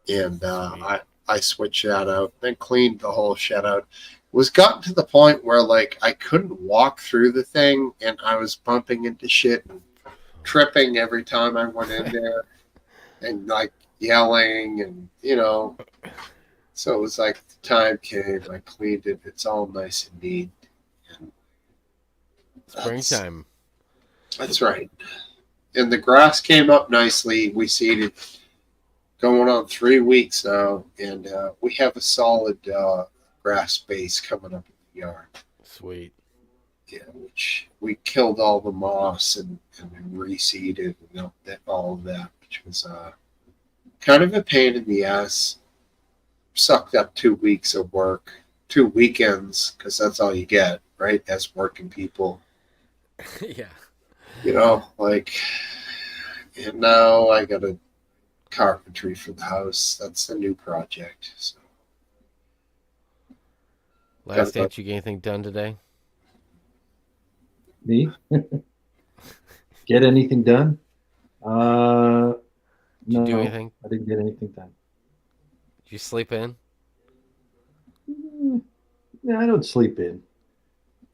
and I switched that out, then cleaned the whole shed out. It was gotten to the point where like I couldn't walk through the thing, and I was bumping into shit and tripping every time I went in there, and like yelling, and so it was like the time came. I cleaned it. It's all nice and neat. And Springtime. That's right. And the grass came up nicely. We seeded going on 3 weeks now, and we have a solid grass base coming up in the yard. Sweet. Yeah, which we killed all the moss and reseeded and all of that, which was kind of a pain in the ass. Sucked up 2 weeks of work, 2 weekends, because that's all you get, right? As working people. Yeah. And now I got a carpentry for the house. That's the new project. So. Last dance, you get anything done today? Me? Get anything done? Did you do anything? I didn't get anything done. Did you sleep in? Yeah, I don't sleep in.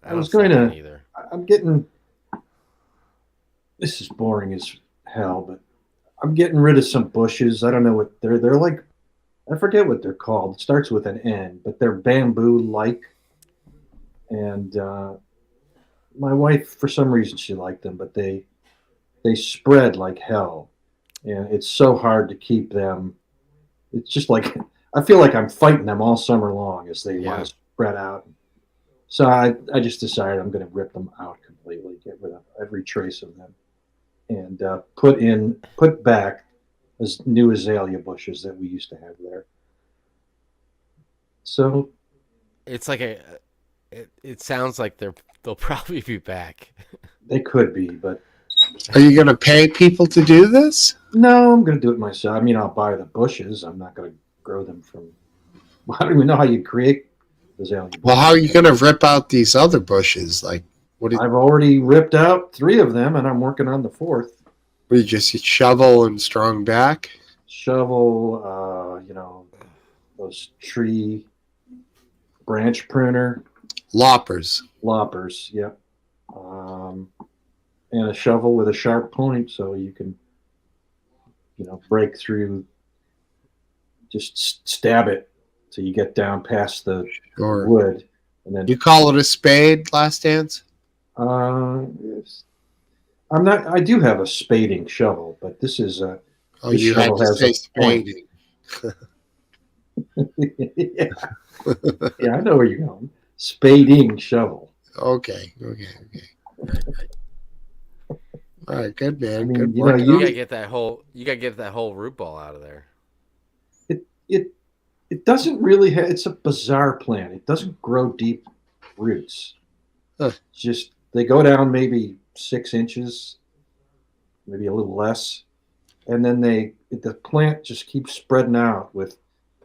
I was going to either. I'm getting. This is boring as hell, but I'm getting rid of some bushes. I don't know what they're like. I forget what they're called. It starts with an N, but they're bamboo-like. And my wife, for some reason, she liked them, but they spread like hell, and it's so hard to keep them. It's just like I feel like I'm fighting them all summer long as they want to spread out. So I just decided I'm going to rip them out completely, get rid of every trace of them, and put back as new azalea bushes that we used to have there. So it's like it sounds like they'll probably be back. They could be, but are you going to pay people to do this? No, I'm going to do it myself. I mean, I'll buy the bushes. I'm not going to grow them from. I don't even know how you create azalea bushes. Well, how are you going to rip out these other bushes? Like, I've already ripped out 3 of them, and I'm working on the 4th. What, you just shovel and strung back? Shovel, those tree branch pruner. Loppers, yep. And a shovel with a sharp point so you can, break through, just stab it so you get down past the wood. And then you call it a spade, Last Dance? Yes. I do have a spading shovel, but this is a. Oh, you had to say spading. Yeah. Yeah, I know where you're going. Spading shovel. Okay. All right, good man. I mean, good you gotta get that whole root ball out of there. It doesn't really have. It's a bizarre plant. It doesn't grow deep roots. Just they go down maybe 6 inches, maybe a little less, and then the plant just keeps spreading out with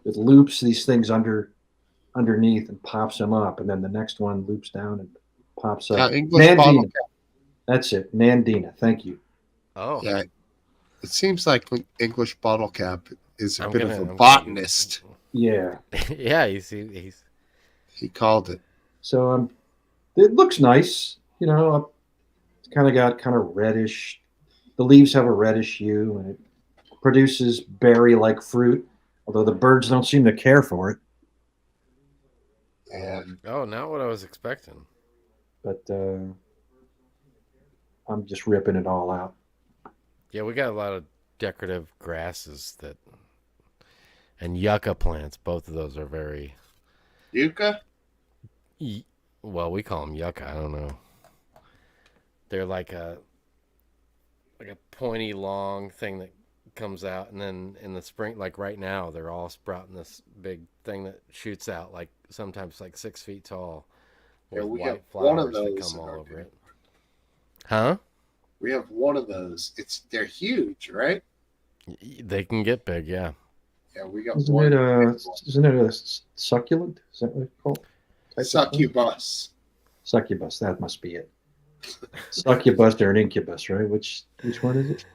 loops these things underneath and pops them up, and then the next one loops down and pops up. Nandina. That's it, Nandina. Thank you. Oh, yeah. It seems like English bottle cap is a bit of a botanist. Yeah. Yeah, he called it. So it looks nice. It's got reddish. The leaves have a reddish hue, and it produces berry-like fruit. Although the birds don't seem to care for it. Not what I was expecting. But I'm just ripping it all out. Yeah, we got a lot of decorative grasses and yucca plants. Both of those are very. Yucca? Well, we call them yucca. I don't know. They're like a pointy, long thing that comes out, and then in the spring, like right now, they're all sprouting this big thing that shoots out, like sometimes like 6 feet tall, with we white have one of flowers that those come all over it. Huh? We have one of those. They're huge, right? They can get big, yeah. Yeah, we got Isn't one. Isn't it a succulent? Is that what it's called? Succubus. Succubus. That must be it. Succubus or an incubus, right? Which one is it?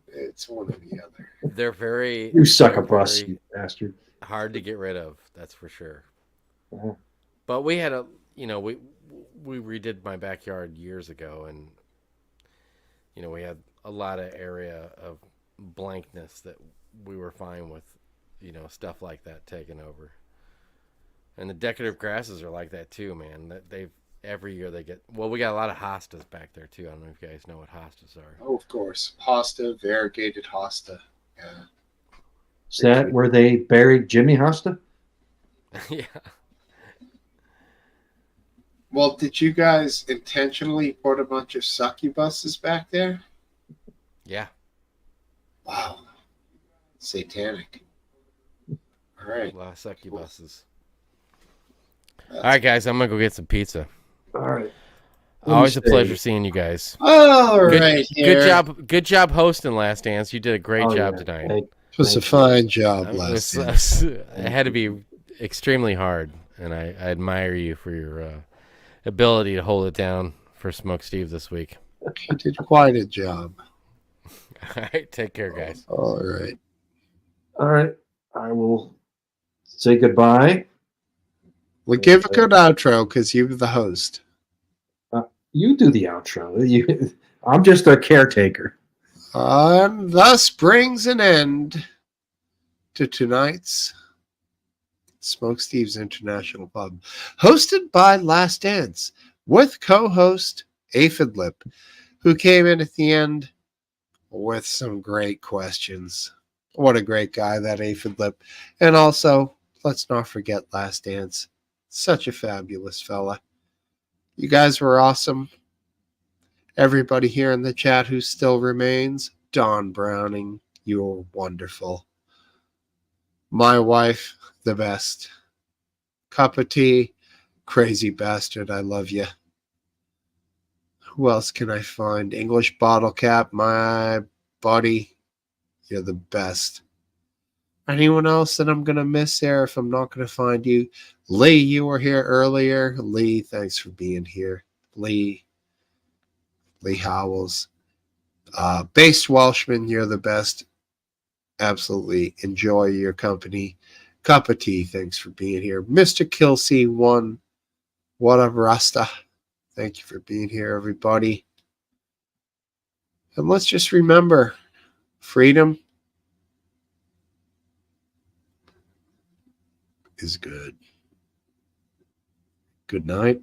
It's one or the other. They're very. You succubus, you bastard. Hard to get rid of. That's for sure. Uh-huh. But we had we redid my backyard years ago, and we had a lot of area of blankness that we were fine with, stuff like that taking over. And the decorative grasses are like that too, man. That they've every year they get. Well, we got a lot of hostas back there too. I don't know if you guys know what hostas are. Oh, of course. Hosta, variegated hosta. Yeah. Is that where they buried Jimmy Hosta? Yeah. Well, did you guys intentionally put a bunch of succubuses back there? Yeah. Wow. Satanic. All right. A lot of succubuses. All right, guys, I'm gonna go get some pizza. All right. Always a pleasure seeing you guys. All good, right. Good job hosting Last Dance. You did a great job tonight. It was a fine job, Last Dance. It had to be extremely hard, and I admire you for your ability to hold it down for Smokesteve this week. You did quite a job. All right, take care, guys. All right. All right. I will say goodbye. Well, give a good outro because you're the host. You do the outro. I'm just a caretaker. And thus brings an end to tonight's Smokesteve's International Pub, hosted by Last Dance, with co-host Aphid Lip, who came in at the end with some great questions. What a great guy, that Aphid Lip. And also, let's not forget Last Dance. Such a fabulous fella. You guys were awesome. Everybody here in the chat who still remains, Don Browning, you're wonderful. My wife, the best. Cup of tea, crazy bastard, I love you. Who else can I find? English Bottle Cap, my buddy, you're the best. Anyone else that I'm going to miss there if I'm not going to find you? Lee, you were here earlier. Lee, thanks for being here. Lee Howells. Based Welshman, you're the best. Absolutely enjoy your company. Cup of tea, thanks for being here. Mr. Kelsey1, what up, Rasta? Thank you for being here, everybody. And let's just remember, freedom is good. Good night.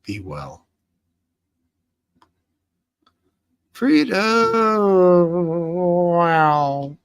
Be well. Freedom. Wow.